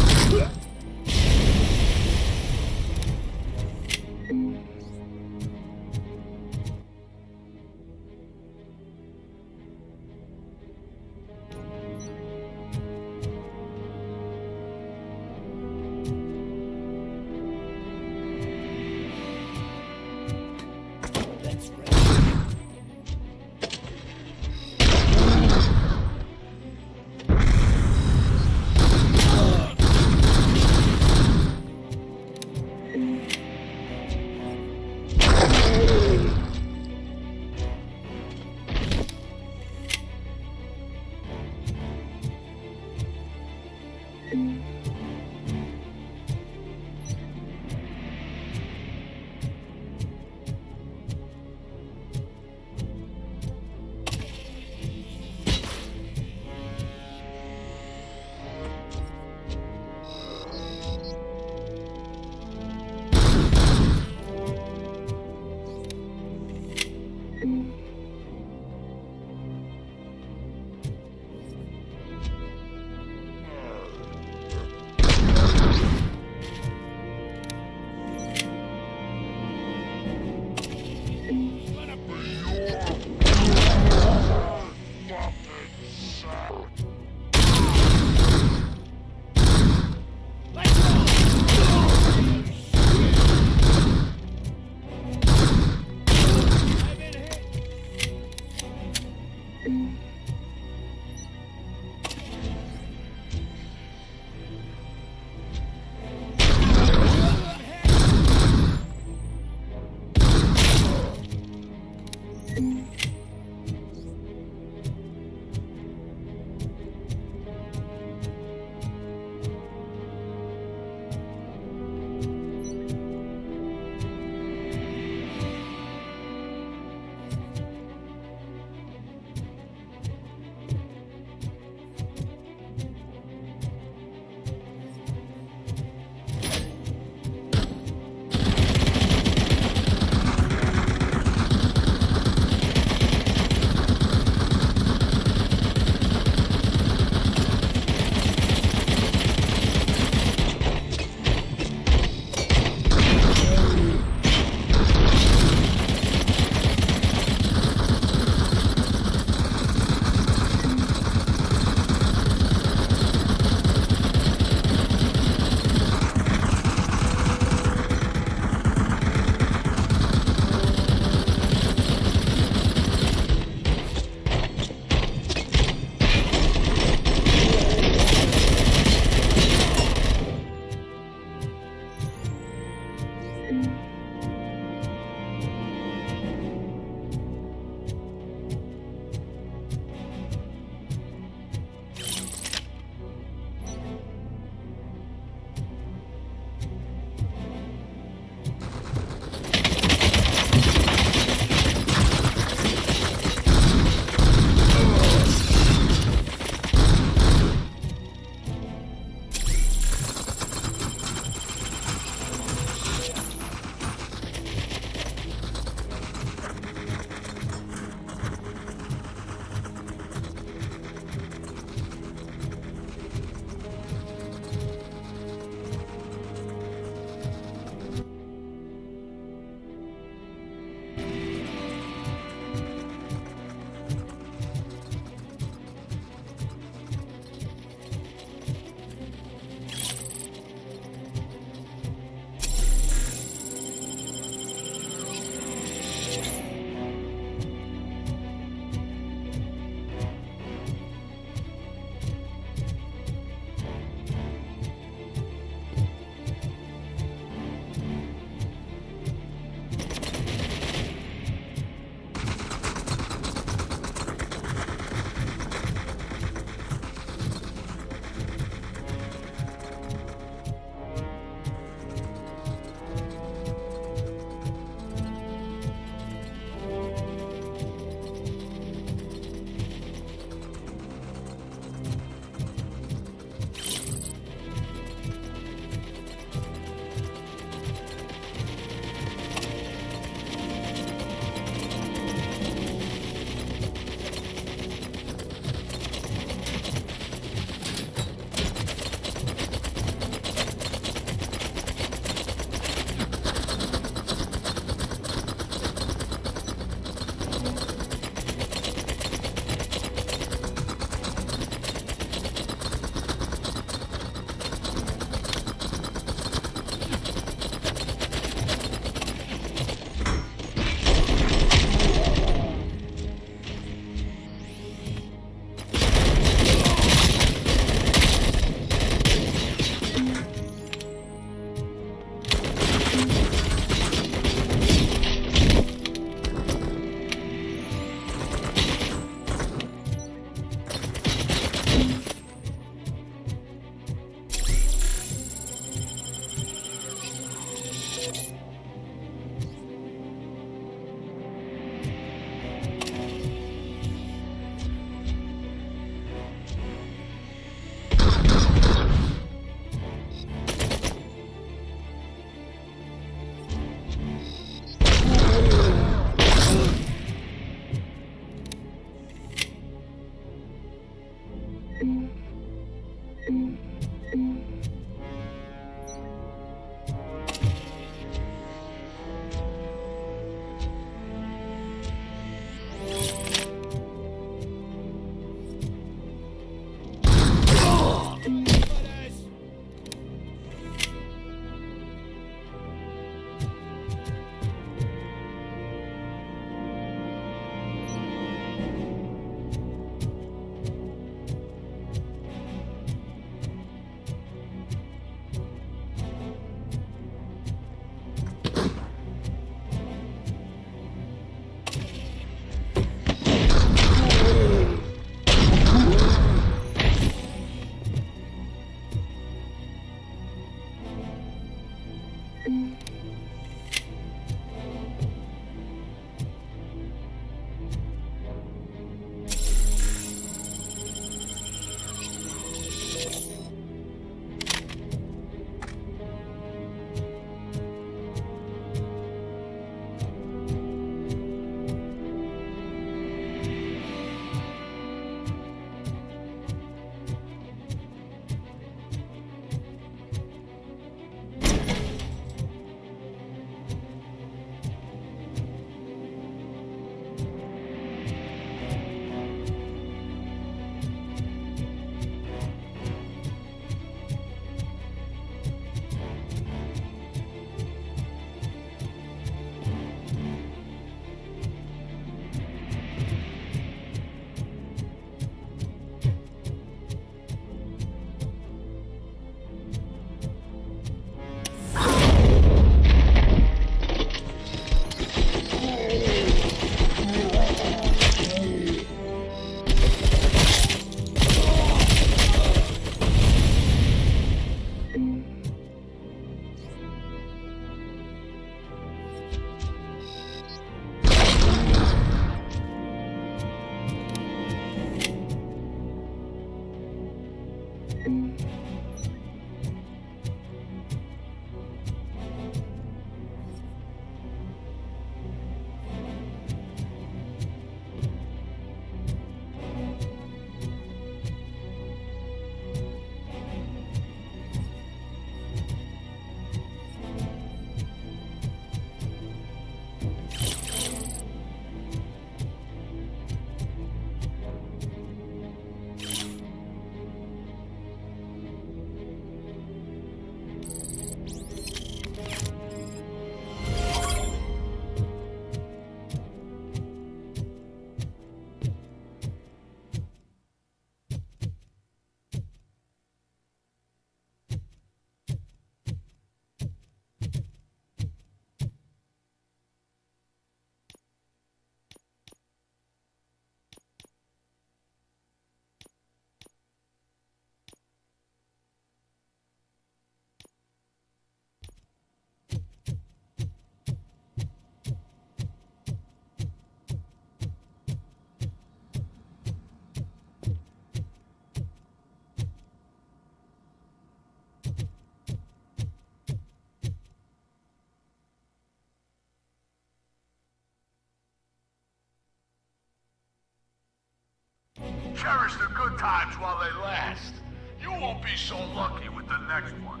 Cherish the good times while they last. You won't be so lucky with the next one.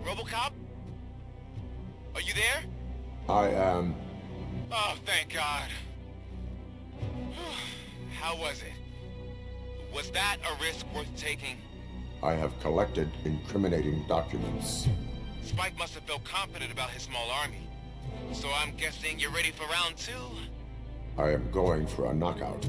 Robocop? Are you there? I am. Oh, thank God. How was it? Was that a risk worth taking? I have collected incriminating documents. Spike must have felt confident about his small army. So I'm guessing you're ready for round two? I am going for a knockout.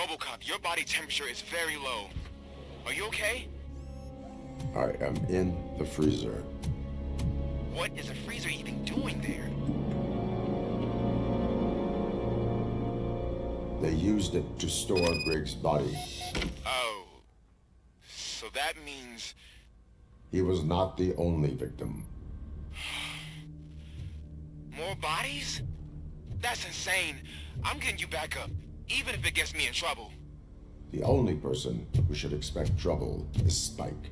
Robocop, your body temperature is very low. Are you okay? I am in the freezer. What is a freezer even doing there? They used it to store Grig's body. Oh. So that means... He was not the only victim. More bodies? That's insane. I'm getting you back up, even if it gets me in trouble. The only person who should expect trouble is Spike.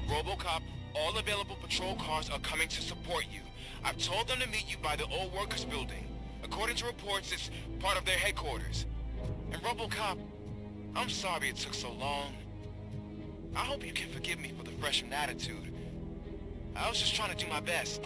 Robocop, all available patrol cars are coming to support you. I've told them to meet you by the old workers building. According to reports, it's part of their headquarters. And Robocop, I'm sorry it took so long. I hope you can forgive me for the freshman attitude. I was just trying to do my best.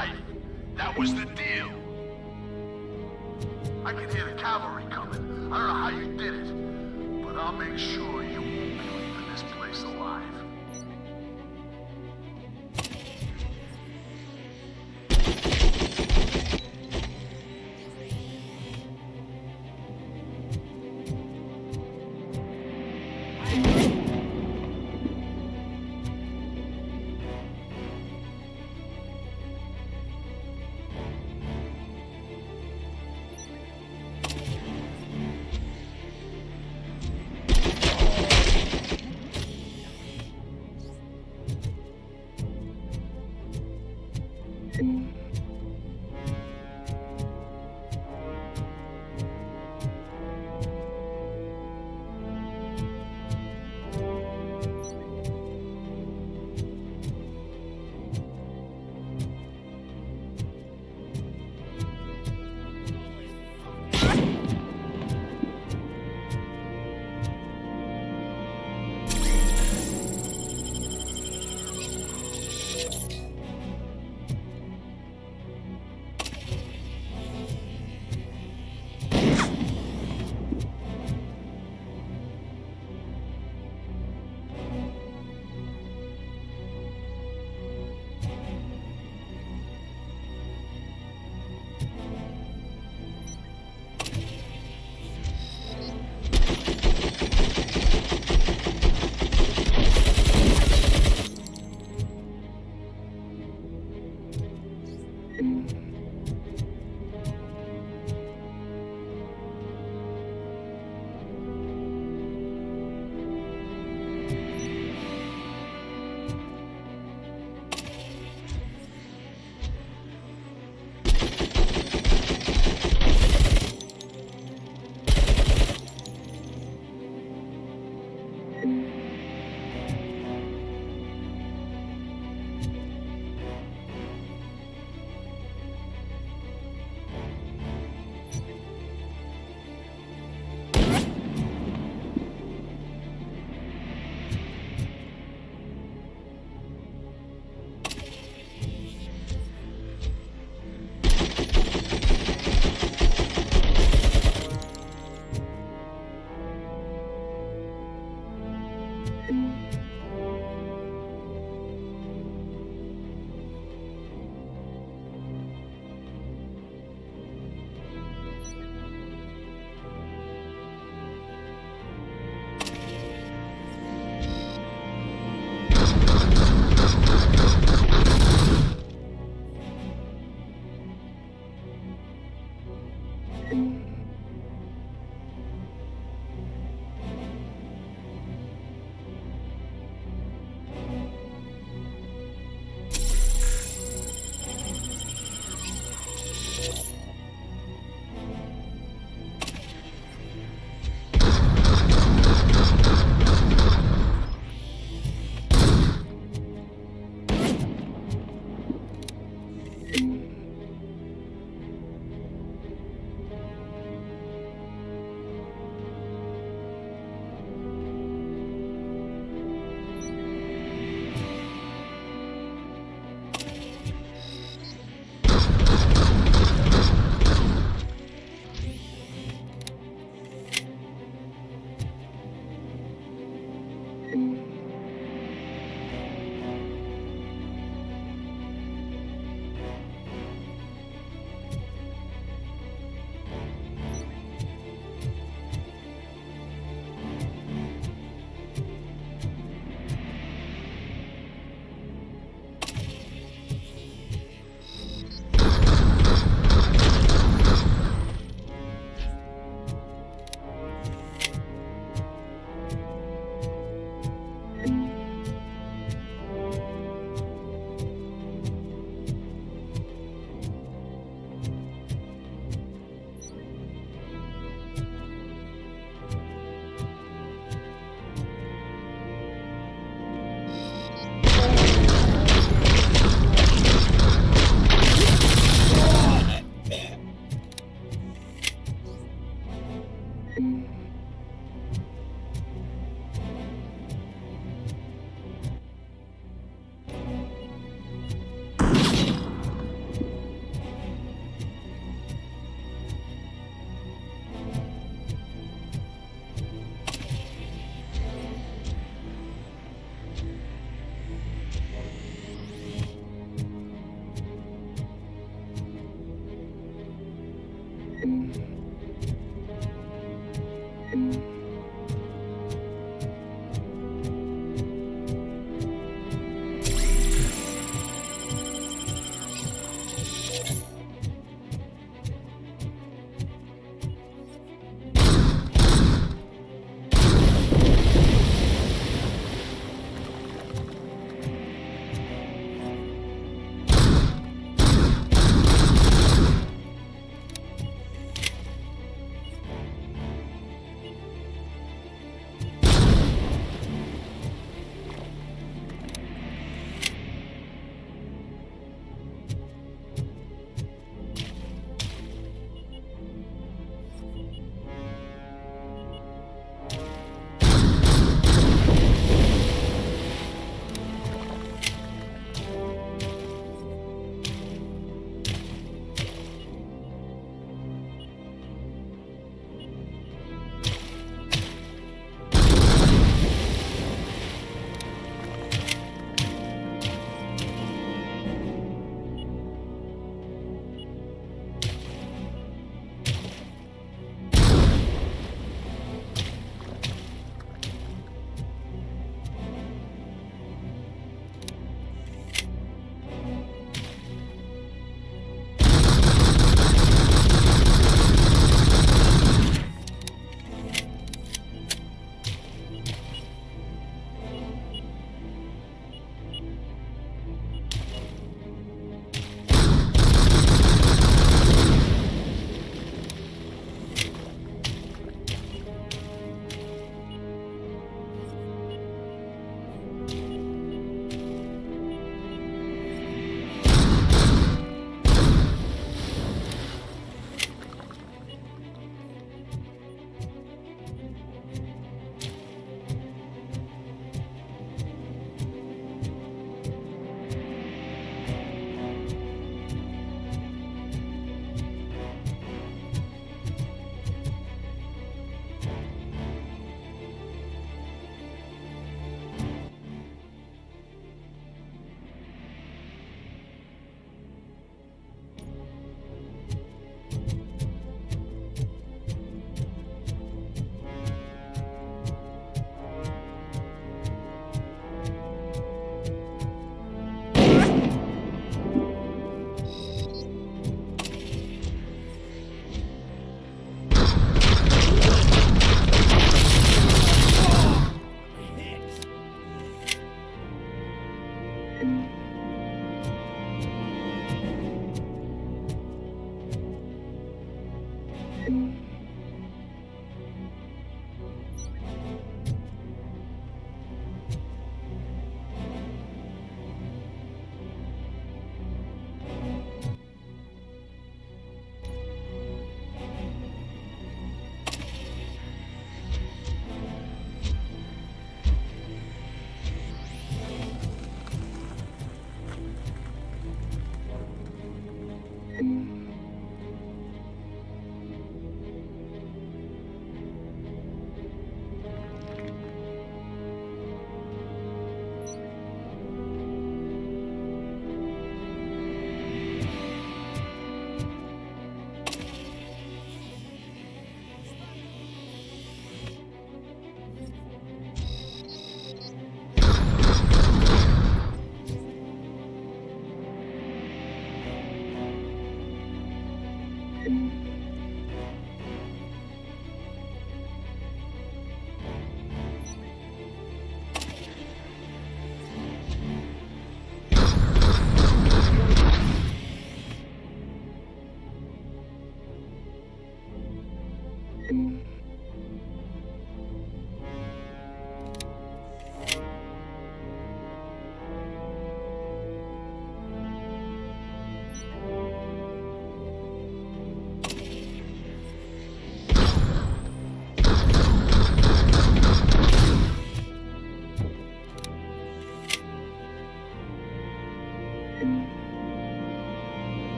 life. That was the deal. I can hear the cavalry coming. I don't know how you did it, but I'll make sure you won't be leaving this place alive.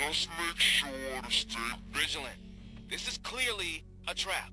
Just make sure to stay vigilant. This is clearly a trap.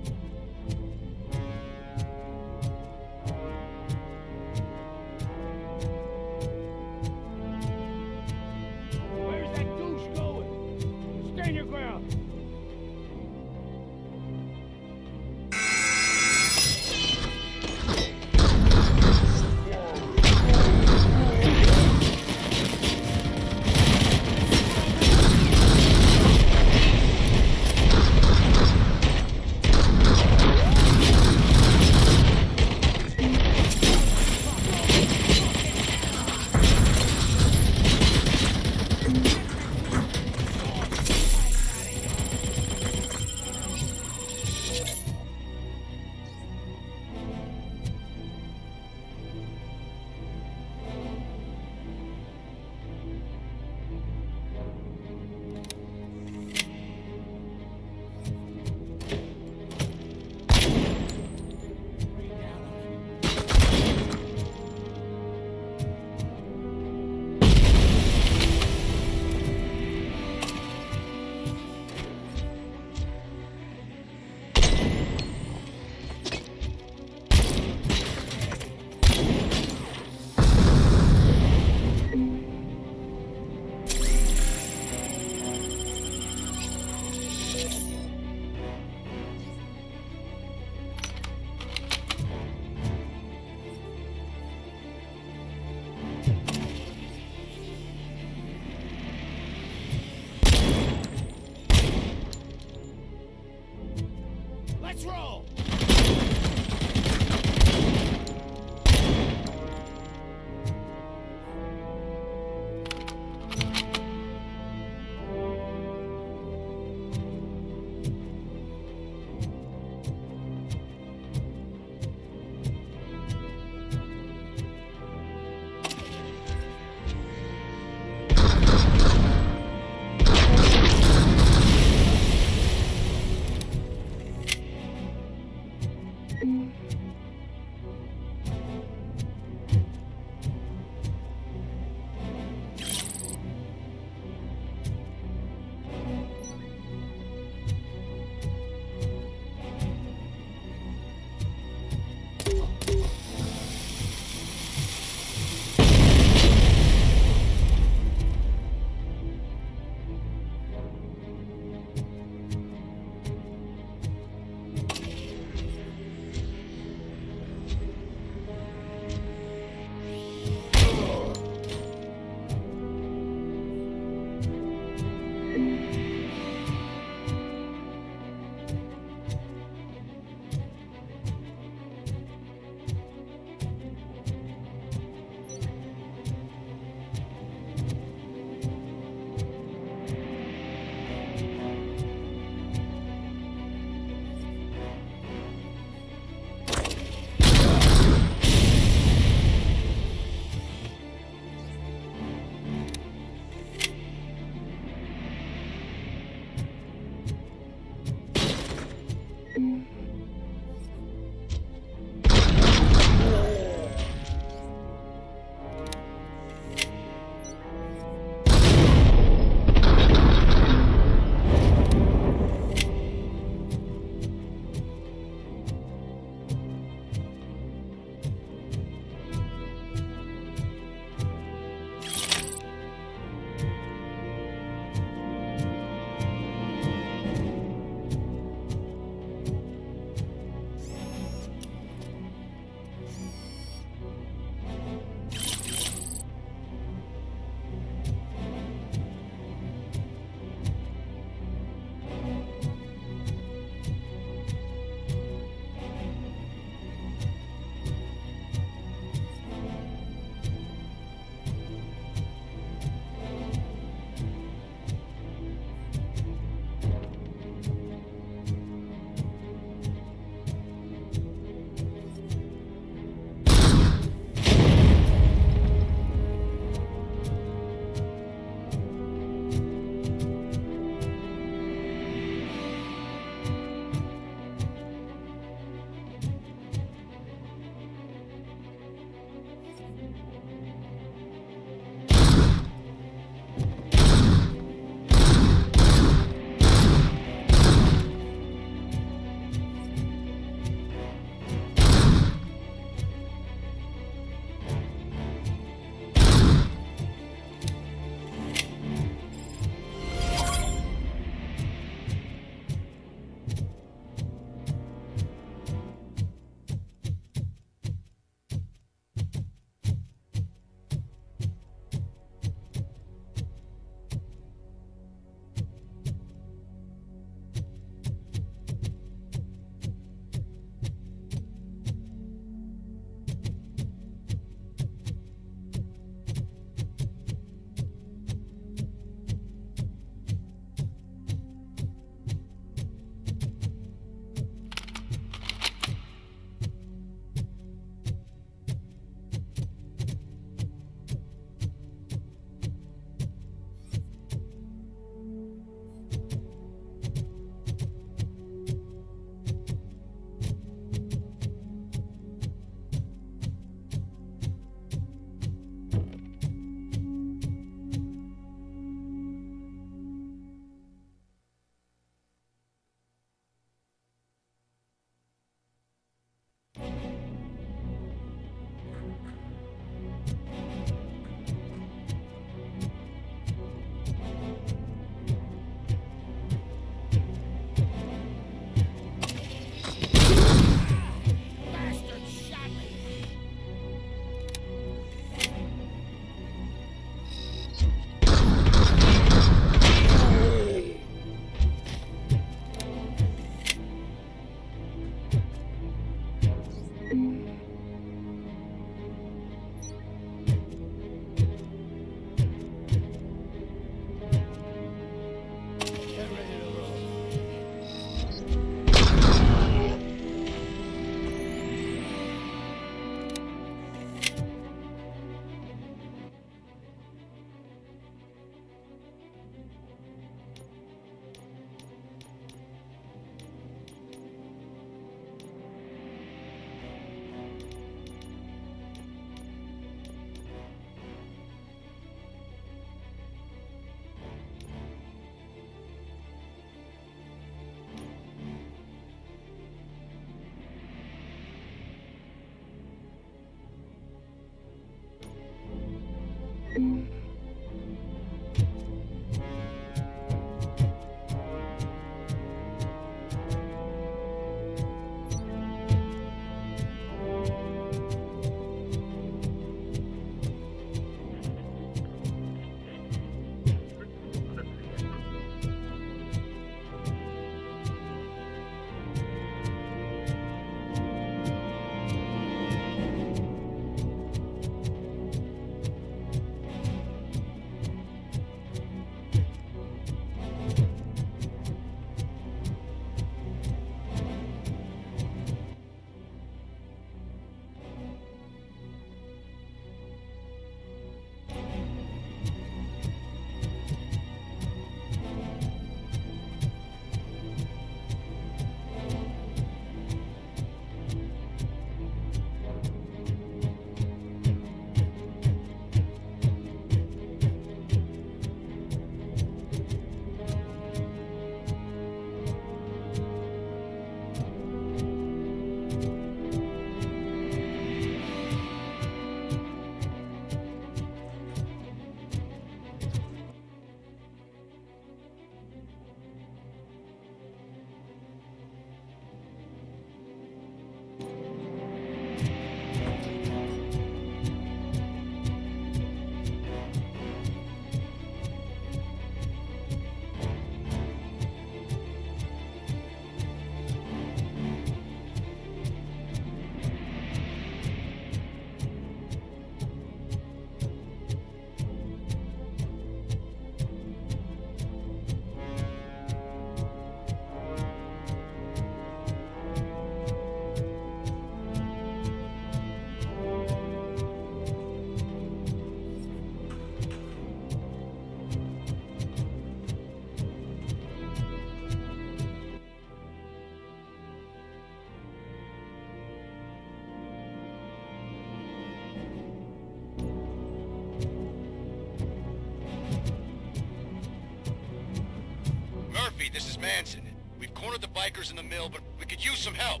This is Manson. We've cornered the bikers in the mill, but we could use some help.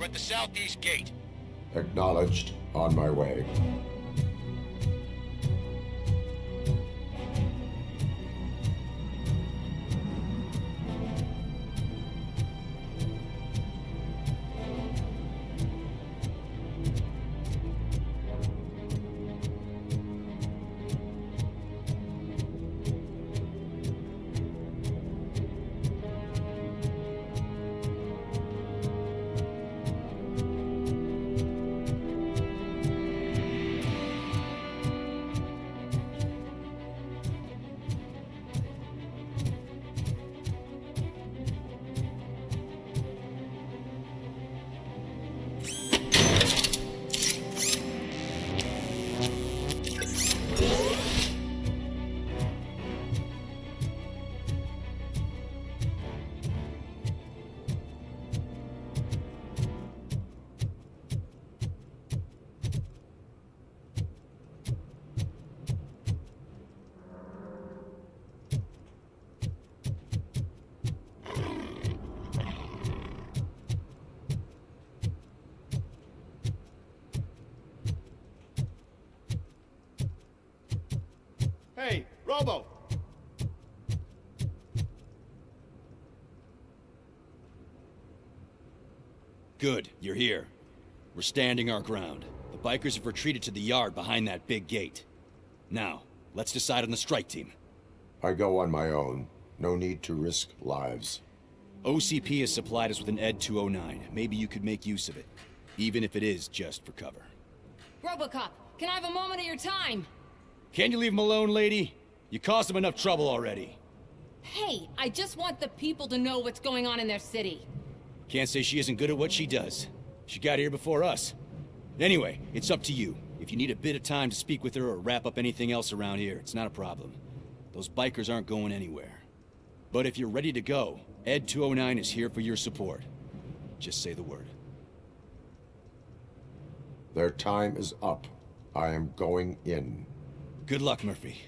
We're at the southeast gate. Acknowledged. On my way. Hey, Robo! Good, you're here. We're standing our ground. The bikers have retreated to the yard behind that big gate. Now, let's decide on the strike team. I go on my own. No need to risk lives. OCP has supplied us with an ED 209. Maybe you could make use of it, even if it is just for cover. Robocop, can I have a moment of your time? Can you leave him alone, lady? You caused him enough trouble already. Hey, I just want the people to know what's going on in their city. Can't say she isn't good at what she does. She got here before us. Anyway, it's up to you. If you need a bit of time to speak with her or wrap up anything else around here, it's not a problem. Those bikers aren't going anywhere. But if you're ready to go, ED 209 is here for your support. Just say the word. Their time is up. I am going in. Good luck, Murphy.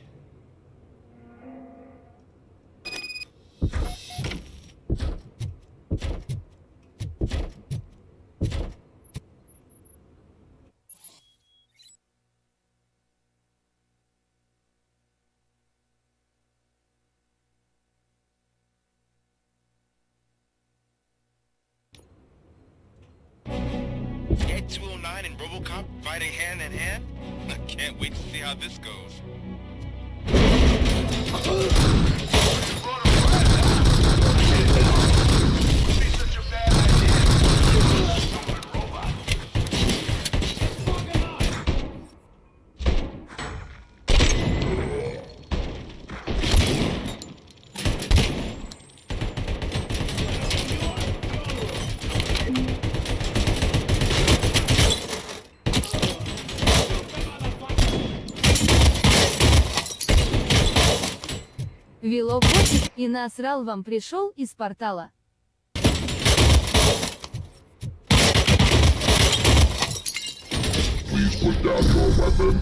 Ed 209 and Robocop fighting hand in hand? I can't wait to see how this goes. Велокотик и насрал вам пришел из портала. Please put down your weapon.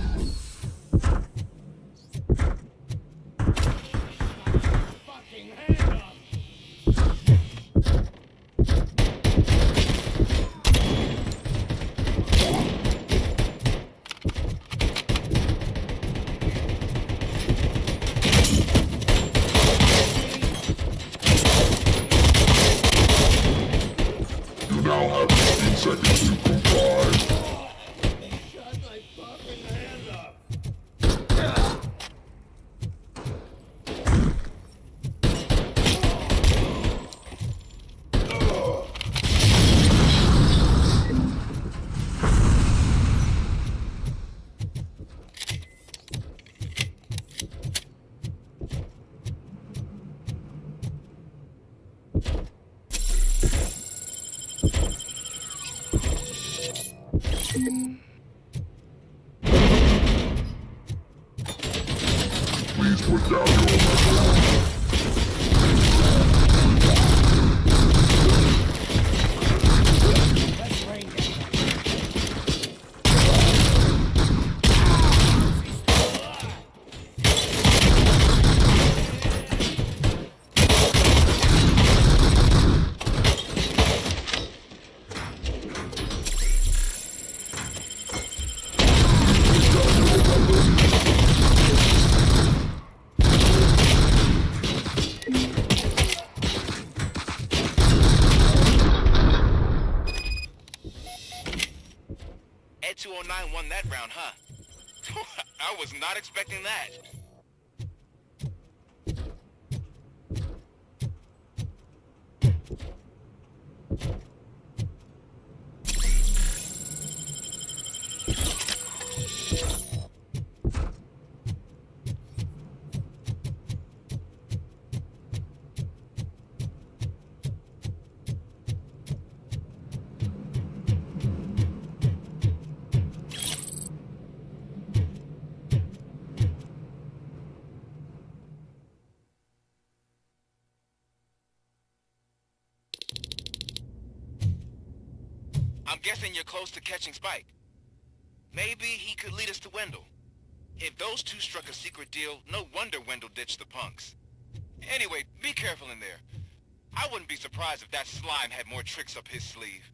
You now have 15 seconds to comply. Please put down your weapon. Ed 209 won that round, huh? I was not expecting that. I'm guessing you're close to catching Spike. Maybe he could lead us to Wendell. If those two struck a secret deal, no wonder Wendell ditched the punks. Anyway, be careful in there. I wouldn't be surprised if that slime had more tricks up his sleeve.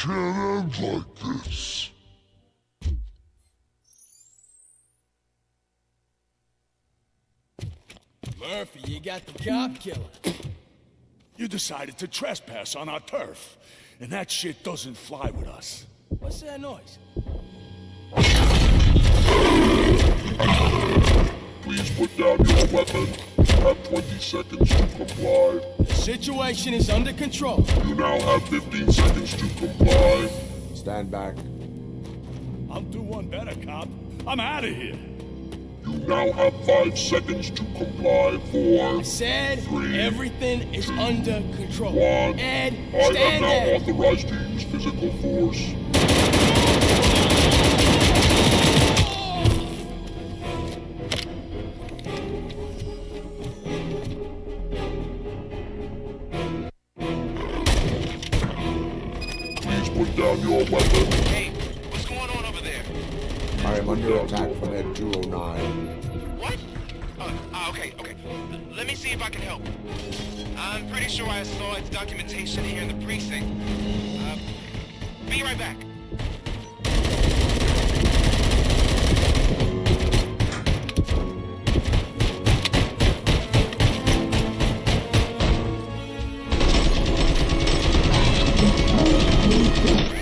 Can't end like this. Murphy, you got the cop killer. You decided to trespass on our turf, and that shit doesn't fly with us. What's that noise? Please put down your weapon. You have 20 seconds to comply. The situation is under control. You now have 15 seconds to comply. Stand back. I'll do one better, cop. I'm out of here. You now have 5 seconds to comply. 4, I said 3, everything is under control. 1. Ed, I stand am now there. authorized to use physical force. I am under attack from Ed 209. What? Okay. Let me see if I can help. I'm pretty sure I saw its documentation here in the precinct. Be right back.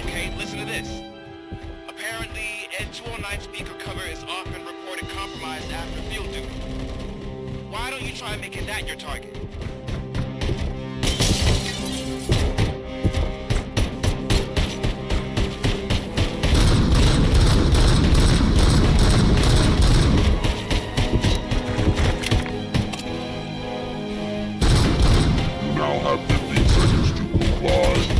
Okay, listen to this. Apparently, Ed 209 speaker cover is off and reported compromised after field duty. Why don't you try making that your target? Now have 15 seconds to comply.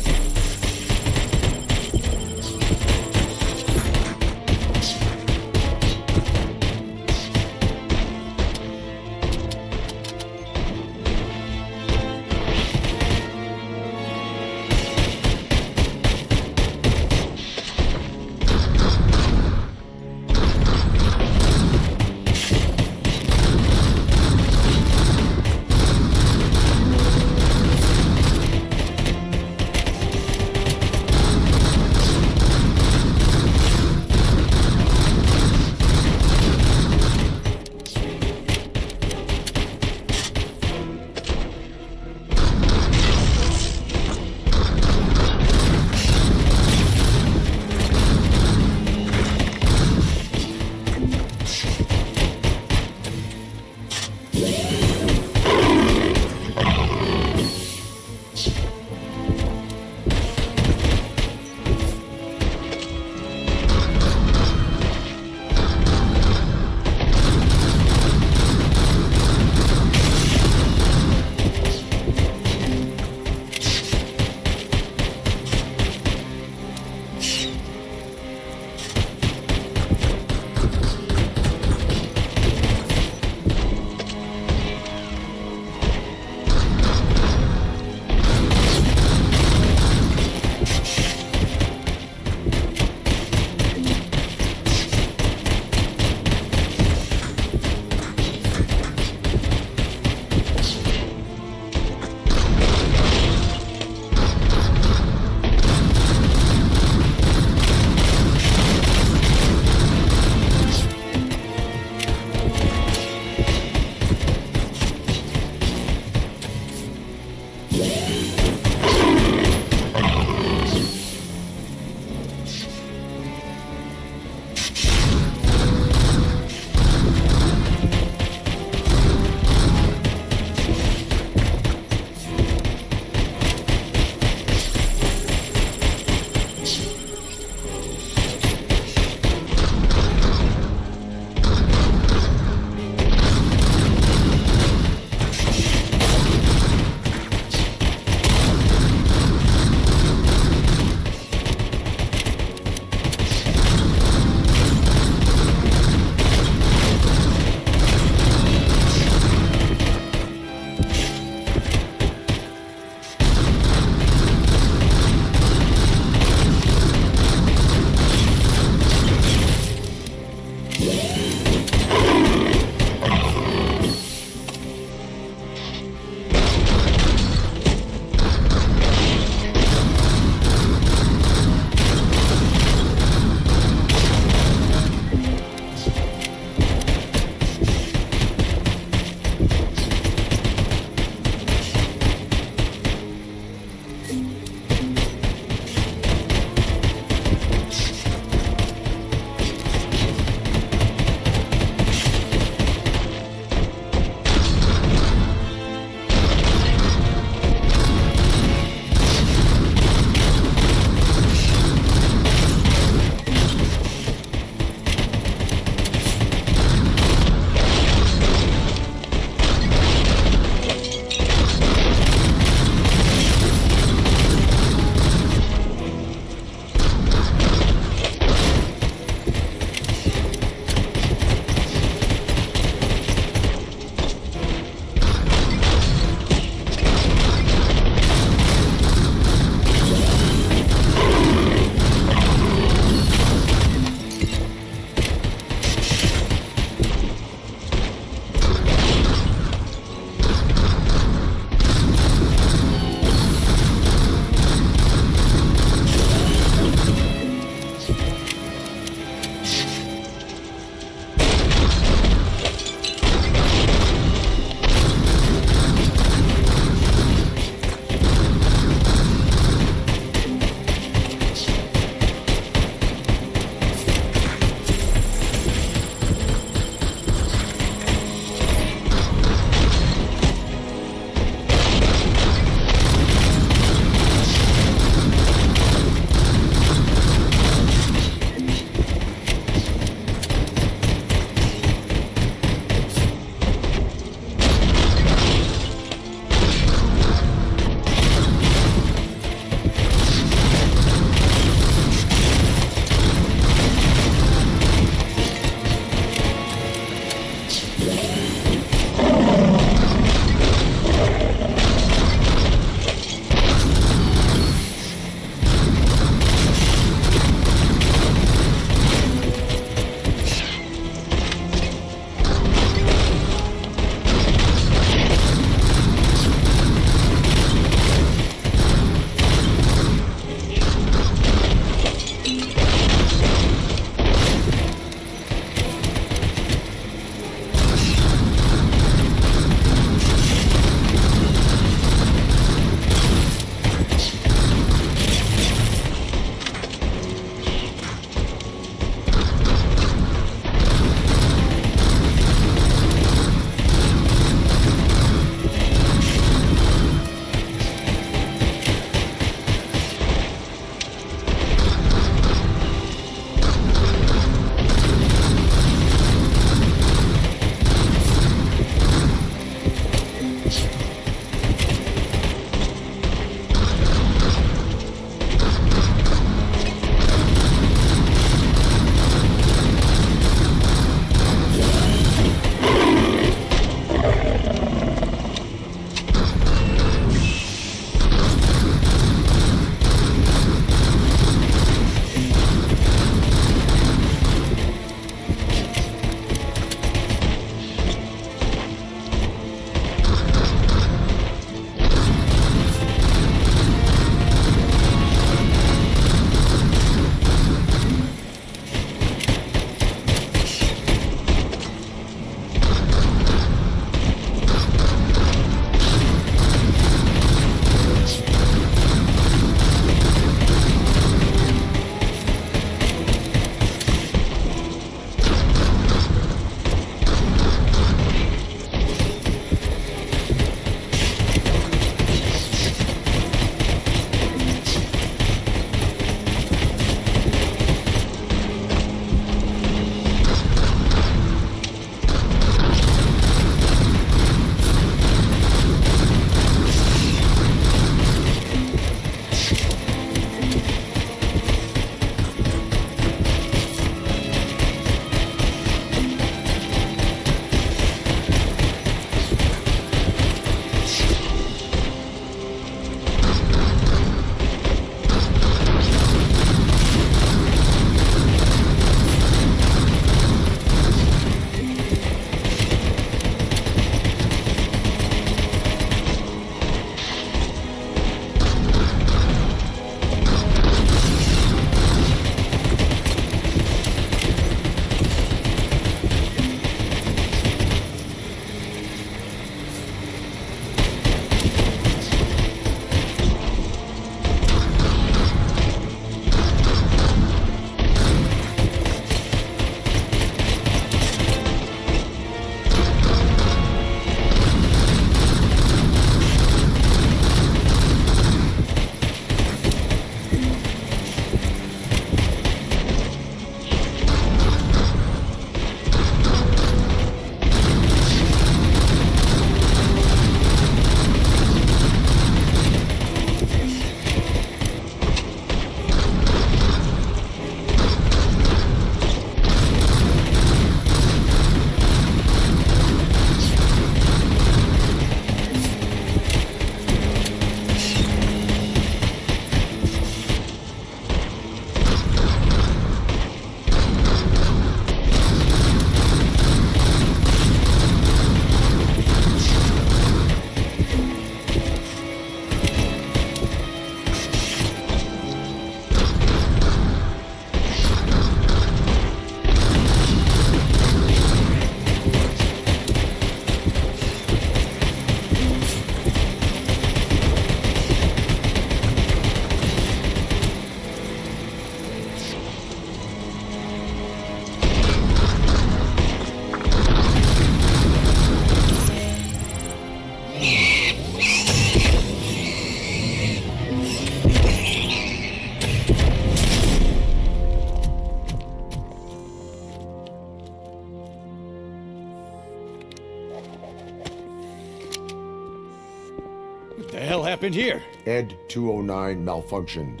happened here? Ed 209 malfunctioned.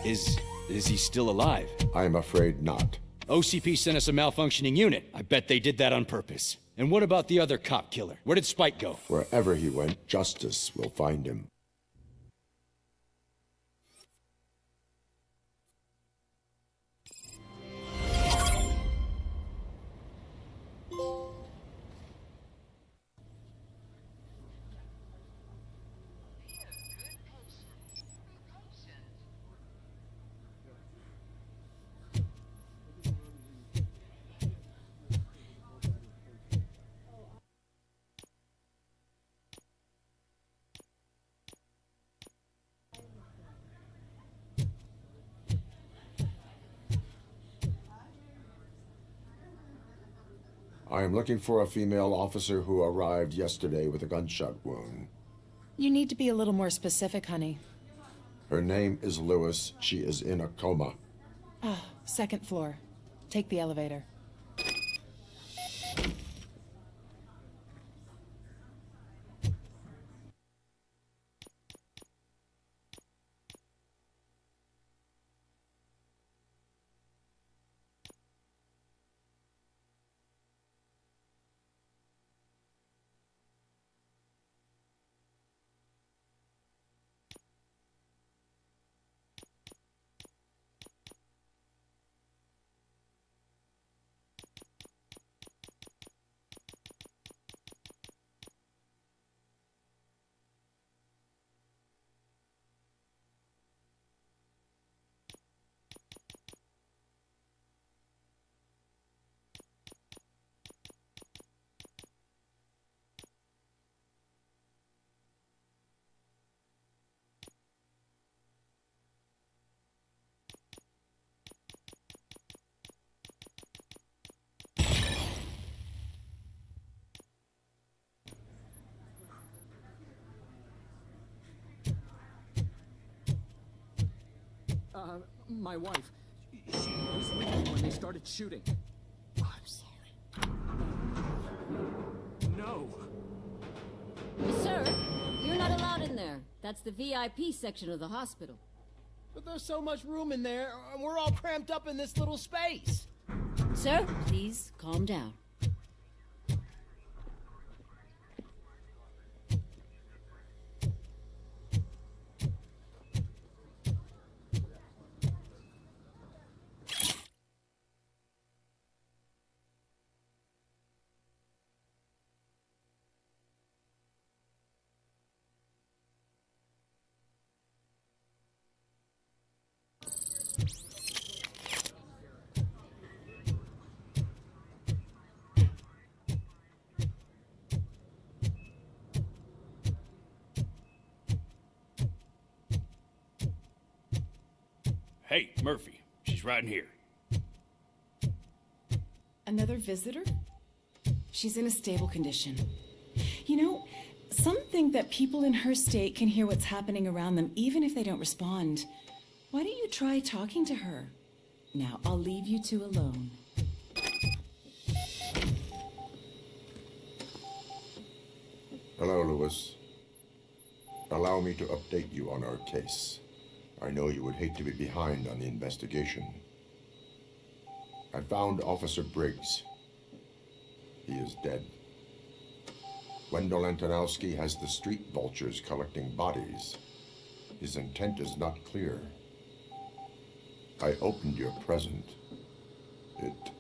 Is he still alive? I'm afraid not. OCP sent us a malfunctioning unit. I bet they did that on purpose. And what about the other cop killer? Where did Spike go? Wherever he went, justice will find him. I am looking for a female officer who arrived yesterday with a gunshot wound. You need to be a little more specific, honey. Her name is Lewis. She is in a coma. Ah, second floor. Take the elevator. My wife. She was with me when they started shooting. I'm sorry. No. Sir, you're not allowed in there. That's the VIP section of the hospital. But there's so much room in there, and we're all cramped up in this little space. Sir, please calm down. Hey, Murphy. She's right in here. Another visitor? She's in a stable condition. You know, some think that people in her state can hear what's happening around them even if they don't respond. Why don't you try talking to her? Now, I'll leave you two alone. Hello, Lewis. Allow me to update you on our case. I know you would hate to be behind on the investigation. I found Officer Briggs. He is dead. Wendell Antonowski has the street vultures collecting bodies. His intent is not clear. I opened your present. It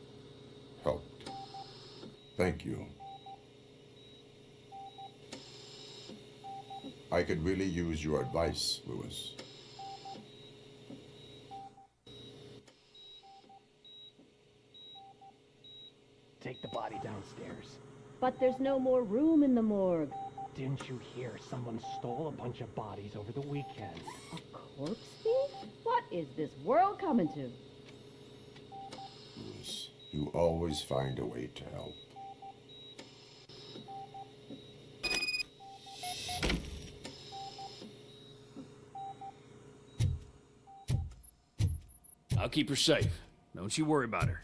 helped. Thank you. I could really use your advice, Lewis. Take the body downstairs. But there's no more room in the morgue. Didn't you hear someone stole a bunch of bodies over the weekend? A corpse thief? What is this world coming to? Lewis, you always find a way to help. I'll keep her safe. Don't you worry about her.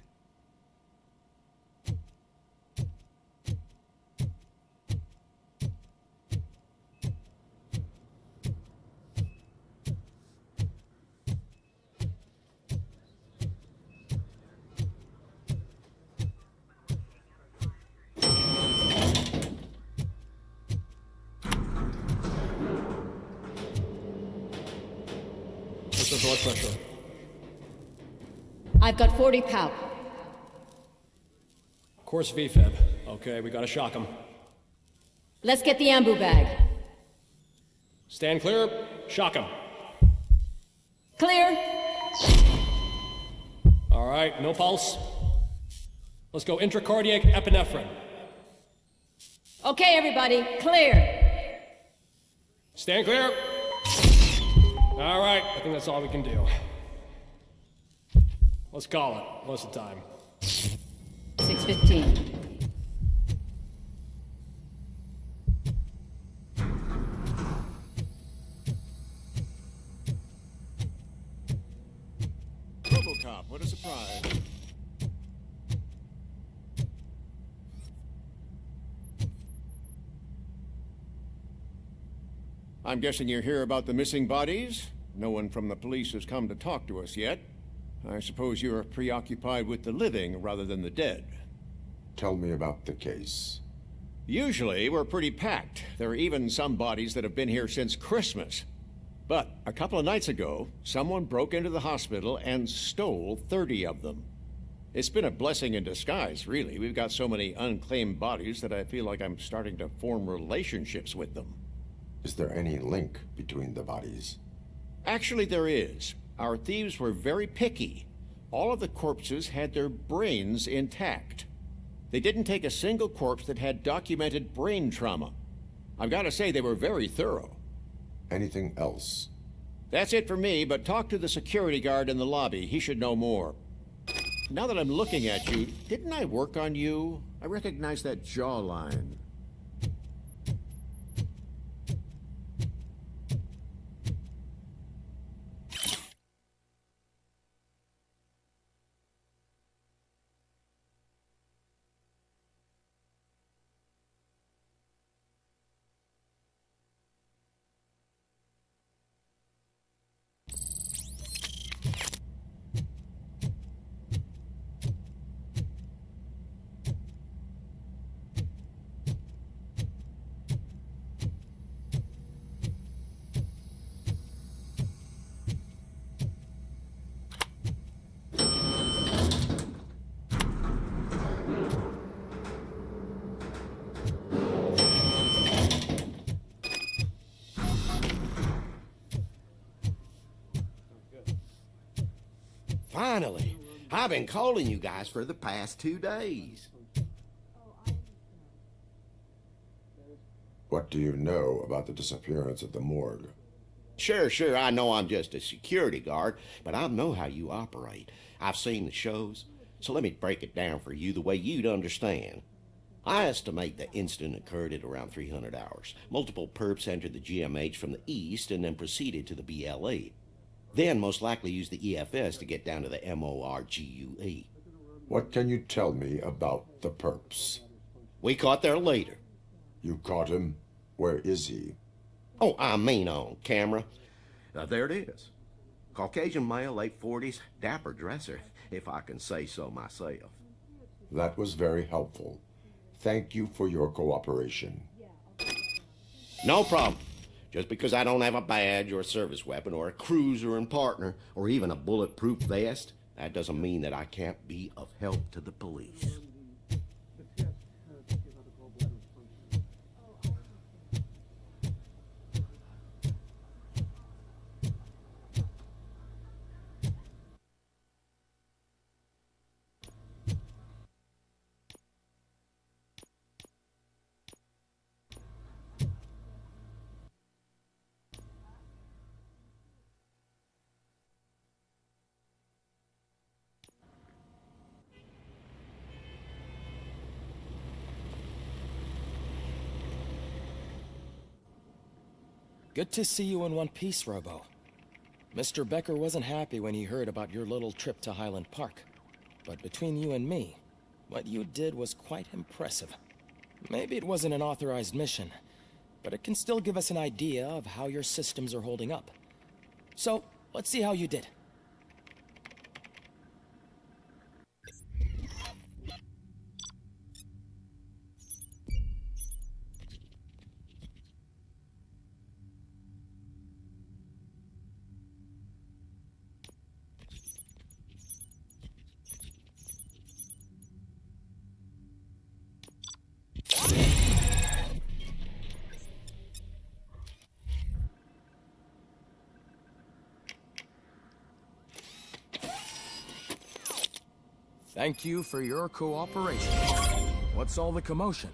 blood pressure. I've got 40 pow. Course VFib. Okay, we gotta shock him. Let's get the ambu bag. Stand clear. Shock him. Clear. All right, no pulse. Let's go intracardiac epinephrine. Okay, everybody, clear. Stand clear. All right, I think that's all we can do. Let's call it. What's the time? 6:15. Robocop, what a surprise. I'm guessing you're here about the missing bodies? No one from the police has come to talk to us yet. I suppose you're preoccupied with the living rather than the dead. Tell me about the case. Usually, we're pretty packed. There are even some bodies that have been here since Christmas. But a couple of nights ago, someone broke into the hospital and stole 30 of them. It's been a blessing in disguise, really. We've got so many unclaimed bodies that I feel like I'm starting to form relationships with them. Is there any link between the bodies? Actually, there is. Our thieves were very picky. All of the corpses had their brains intact. They didn't take a single corpse that had documented brain trauma. I've got to say, they were very thorough. Anything else? That's it for me, but talk to the security guard in the lobby. He should know more. Now that I'm looking at you, didn't I work on you? I recognize that jawline. Finally. I've been calling you guys for the past 2 days. What do you know about the disappearance at the morgue? Sure, I know I'm just a security guard, but I know how you operate. I've seen the shows, so let me break it down for you the way you'd understand. I estimate the incident occurred at around 300 hours. Multiple perps entered the GMH from the east and then proceeded to the BLE. Then most likely used the EFS to get down to the MORGUE. What can you tell me about the perps? We caught their leader. You caught him? Where is he? Oh, I mean on camera. There it is. Caucasian male, late 40s, dapper dresser, if I can say so myself. That was very helpful. Thank you for your cooperation. No problem. Just because I don't have a badge or a service weapon or a cruiser and partner or even a bulletproof vest, that doesn't mean that I can't be of help to the police. Good to see you in one piece, Robo. Mr. Becker wasn't happy when he heard about your little trip to Highland Park. But between you and me, what you did was quite impressive. Maybe it wasn't an authorized mission, but it can still give us an idea of how your systems are holding up. So, let's see how you did. Thank you for your cooperation. What's all the commotion?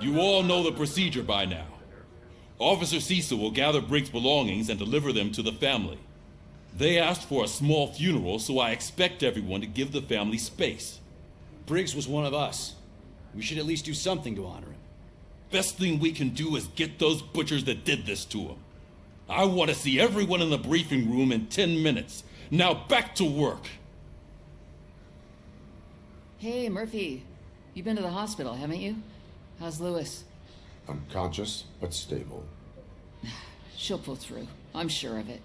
You all know the procedure by now. Officer Cecil will gather Briggs' belongings and deliver them to the family. They asked for a small funeral, so I expect everyone to give the family space. Briggs was one of us. We should at least do something to honor him. Best thing we can do is get those butchers that did this to him. I want to see everyone in the briefing room in 10 minutes. Now back to work. Hey, Murphy. You've been to the hospital, haven't you? How's Lewis? Unconscious, but stable. She'll pull through. I'm sure of it.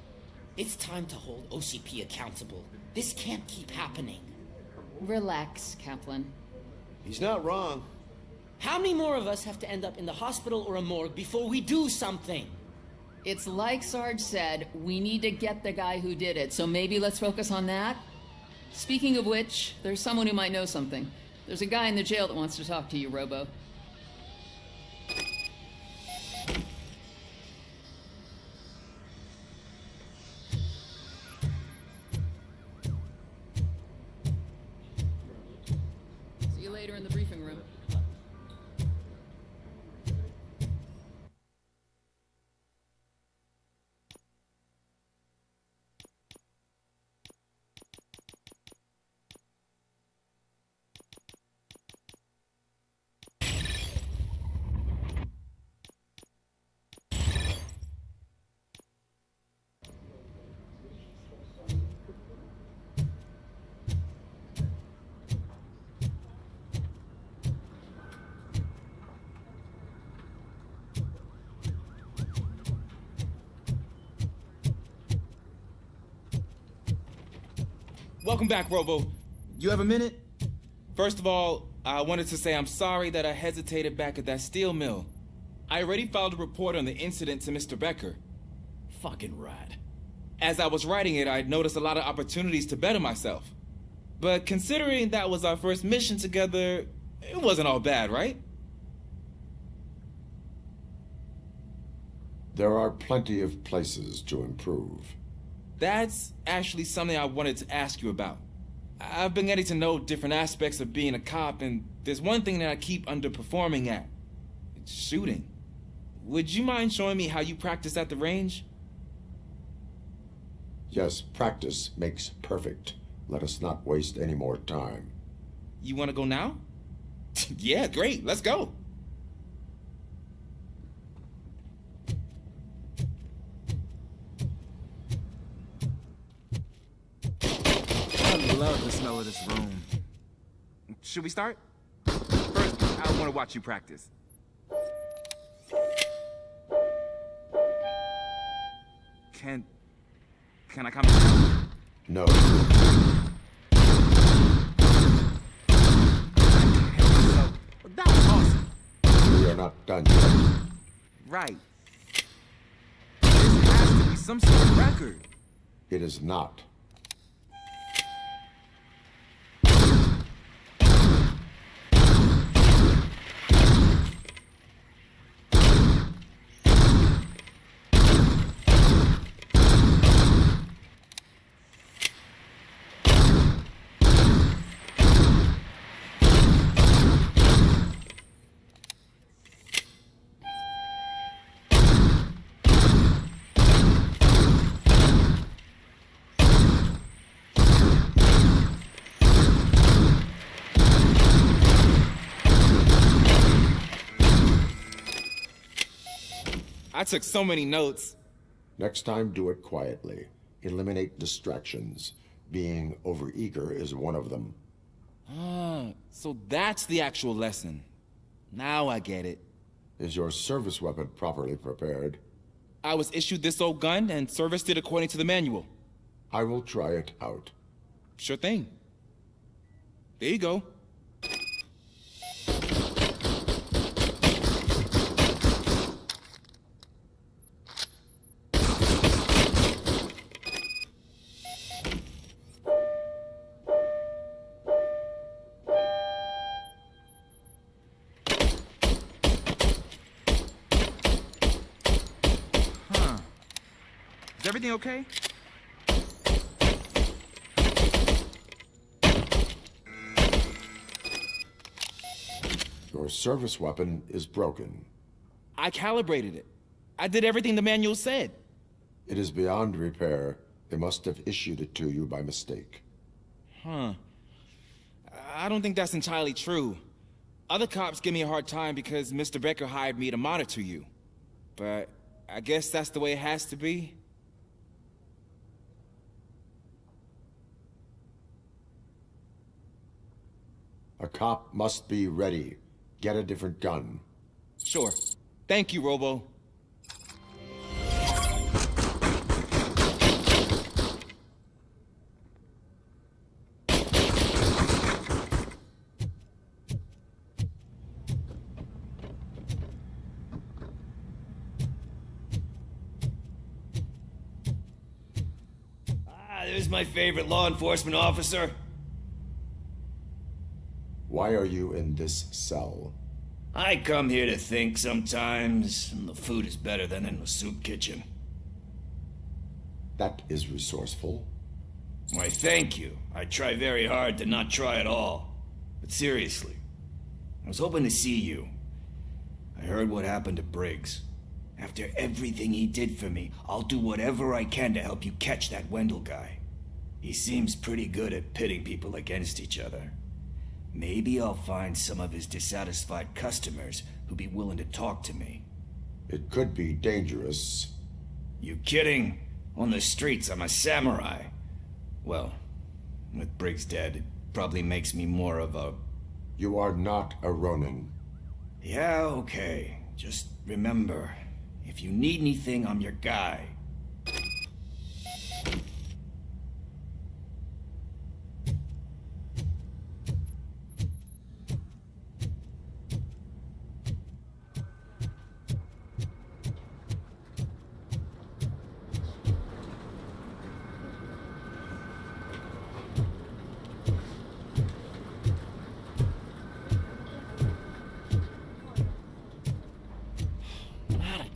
It's time to hold OCP accountable. This can't keep happening. Relax, Kaplan. He's not wrong. How many more of us have to end up in the hospital or a morgue before we do something? It's like Sarge said, we need to get the guy who did it, so maybe let's focus on that? Speaking of which, there's someone who might know something. There's a guy in the jail that wants to talk to you, Robo. See you later in the briefing room. Welcome back, Robo. You have a minute? First of all, I wanted to say I'm sorry that I hesitated back at that steel mill. I already filed a report on the incident to Mr. Becker. Fucking rat. As I was writing it, I noticed a lot of opportunities to better myself. But considering that was our first mission together, it wasn't all bad, right? There are plenty of places to improve. That's actually something I wanted to ask you about. I've been getting to know different aspects of being a cop, and there's one thing that I keep underperforming at. It's shooting. Would you mind showing me how you practice at the range? Yes, practice makes perfect. Let us not waste any more time. You want to go now? Yeah, great. Let's go. I love the smell of this room. Should we start? First, I want to watch you practice. Can I come? No. That was awesome. We are not done yet. Right. This has to be some sort of record. It is not. I took so many notes. Next time, do it quietly. Eliminate distractions. Being overeager is one of them. Ah, so that's the actual lesson. Now I get it. Is your service weapon properly prepared? I was issued this old gun and serviced it according to the manual. I will try it out. Sure thing. There you go. Is everything okay? Your service weapon is broken. I calibrated it. I did everything the manual said. It is beyond repair. They must have issued it to you by mistake. Huh. I don't think that's entirely true. Other cops give me a hard time because Mr. Becker hired me to monitor you. But I guess that's the way it has to be. A cop must be ready. Get a different gun. Sure. Thank you, Robo. There's my favorite law enforcement officer. Why are you in this cell? I come here to think sometimes, and the food is better than in the soup kitchen. That is resourceful. Why, thank you. I try very hard to not try at all. But seriously, I was hoping to see you. I heard what happened to Briggs. After everything he did for me, I'll do whatever I can to help you catch that Wendell guy. He seems pretty good at pitting people against each other. Maybe I'll find some of his dissatisfied customers who'd be willing to talk to me. It could be dangerous. You kidding? On the streets, I'm a samurai. Well, with Briggs dead, it probably makes me more of a... You are not a Ronin. Yeah, okay. Just remember, if you need anything, I'm your guy.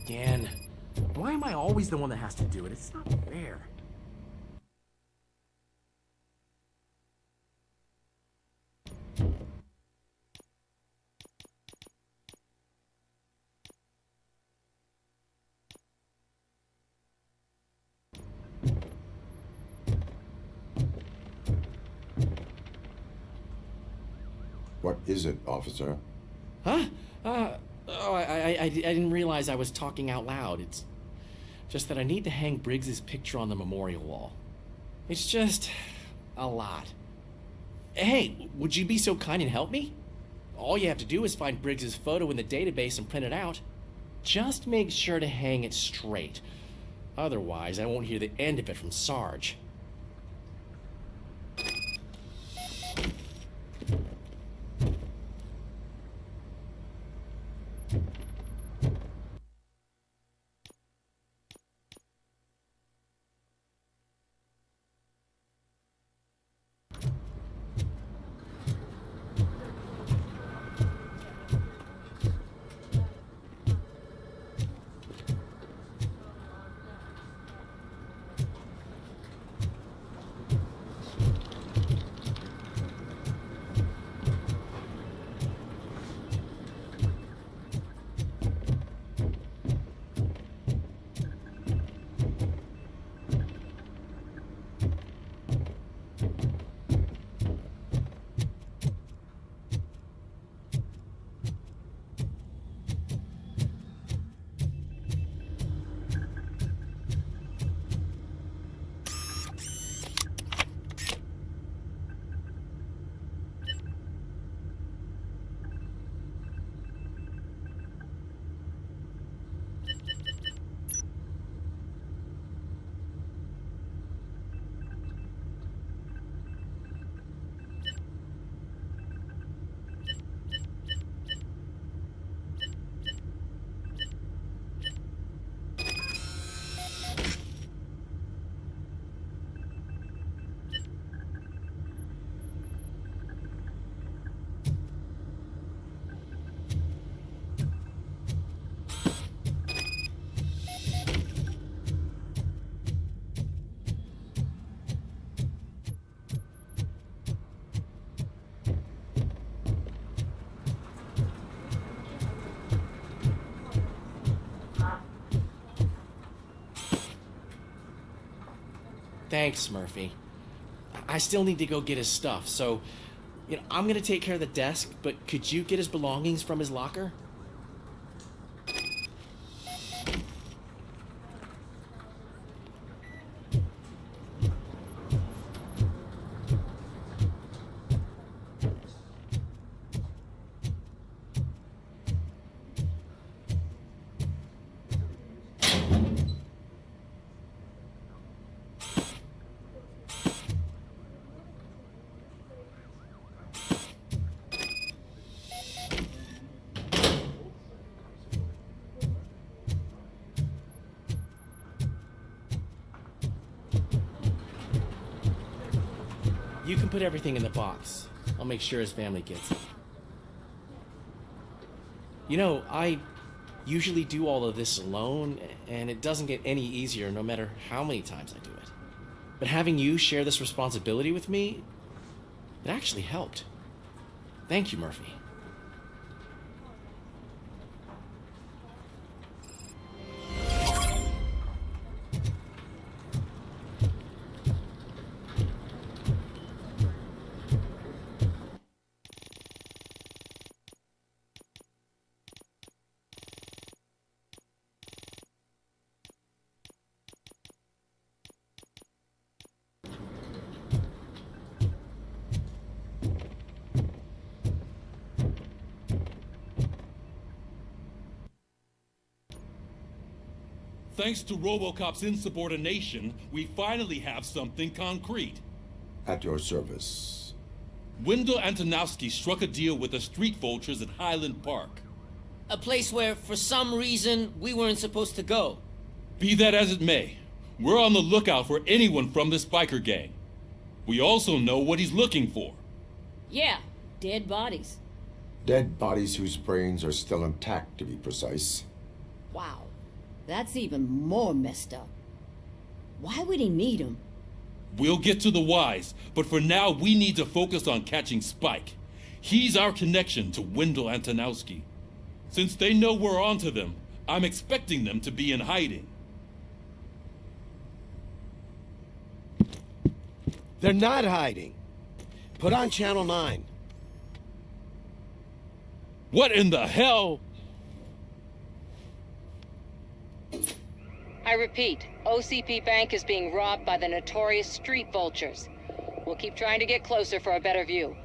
Again. Why am I always the one that has to do it? It's not fair. is it, officer? Huh? I didn't realize I was talking out loud. It's just that I need to hang Briggs's picture on the memorial wall. It's just a lot. Hey, would you be so kind and help me? All you have to do is find Briggs's photo in the database and print it out. Just make sure to hang it straight. Otherwise, I won't hear the end of it from Sarge. Thanks, Murphy. I still need to go get his stuff, so, I'm gonna take care of the desk, but could you get his belongings from his locker? You can put everything in the box. I'll make sure his family gets it. I usually do all of this alone, and it doesn't get any easier no matter how many times I do it. But having you share this responsibility with me, it actually helped. Thank you, Murphy. Thanks to Robocop's insubordination, we finally have something concrete. At your service. Wendell Antonowski struck a deal with the street vultures at Highland Park. A place where, for some reason, we weren't supposed to go. Be that as it may, we're on the lookout for anyone from this biker gang. We also know what he's looking for. Yeah, dead bodies. Dead bodies whose brains are still intact, to be precise. Wow. That's even more messed up. Why would he need him? We'll get to the whys, but for now we need to focus on catching Spike. He's our connection to Wendell Antonowski. Since they know we're onto them, I'm expecting them to be in hiding. They're not hiding. Put on Channel 9. What in the hell? I repeat, OCP Bank is being robbed by the notorious street vultures. We'll keep trying to get closer for a better view.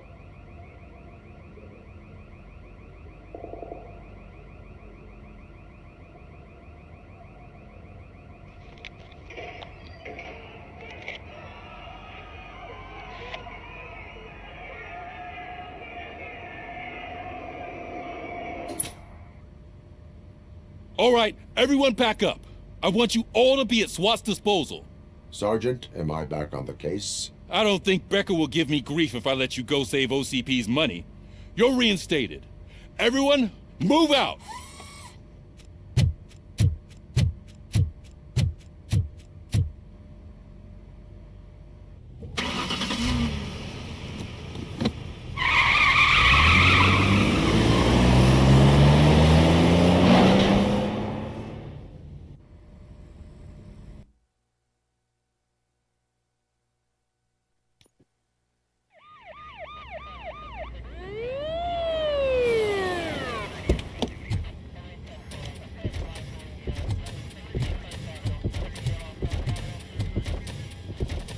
All right, everyone pack up. I want you all to be at SWAT's disposal. Sergeant, am I back on the case? I don't think Becker will give me grief if I let you go save OCP's money. You're reinstated. Everyone, move out!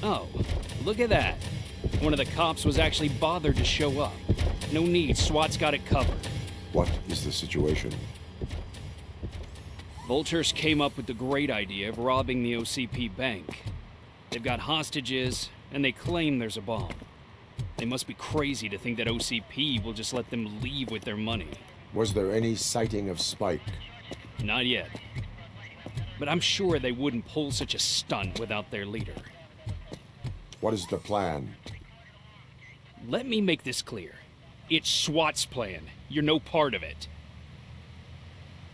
Oh, look at that. One of the cops was actually bothered to show up. No need, SWAT's got it covered. What is the situation? Vultures came up with the great idea of robbing the OCP bank. They've got hostages, and they claim there's a bomb. They must be crazy to think that OCP will just let them leave with their money. Was there any sighting of Spike? Not yet. But I'm sure they wouldn't pull such a stunt without their leader. What is the plan? Let me make this clear. It's SWAT's plan. You're no part of it.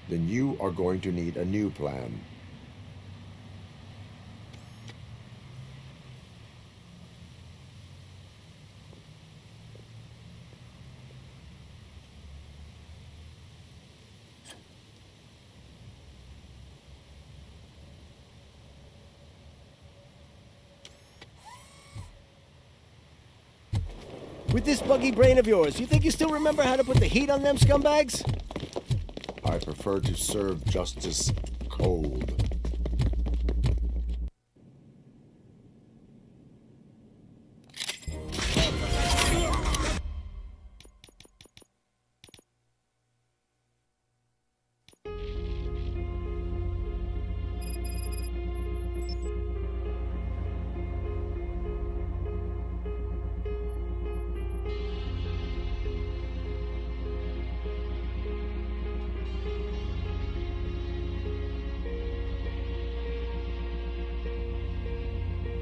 Then you are going to need a new plan. With this buggy brain of yours, you think you still remember how to put the heat on them scumbags? I prefer to serve justice cold.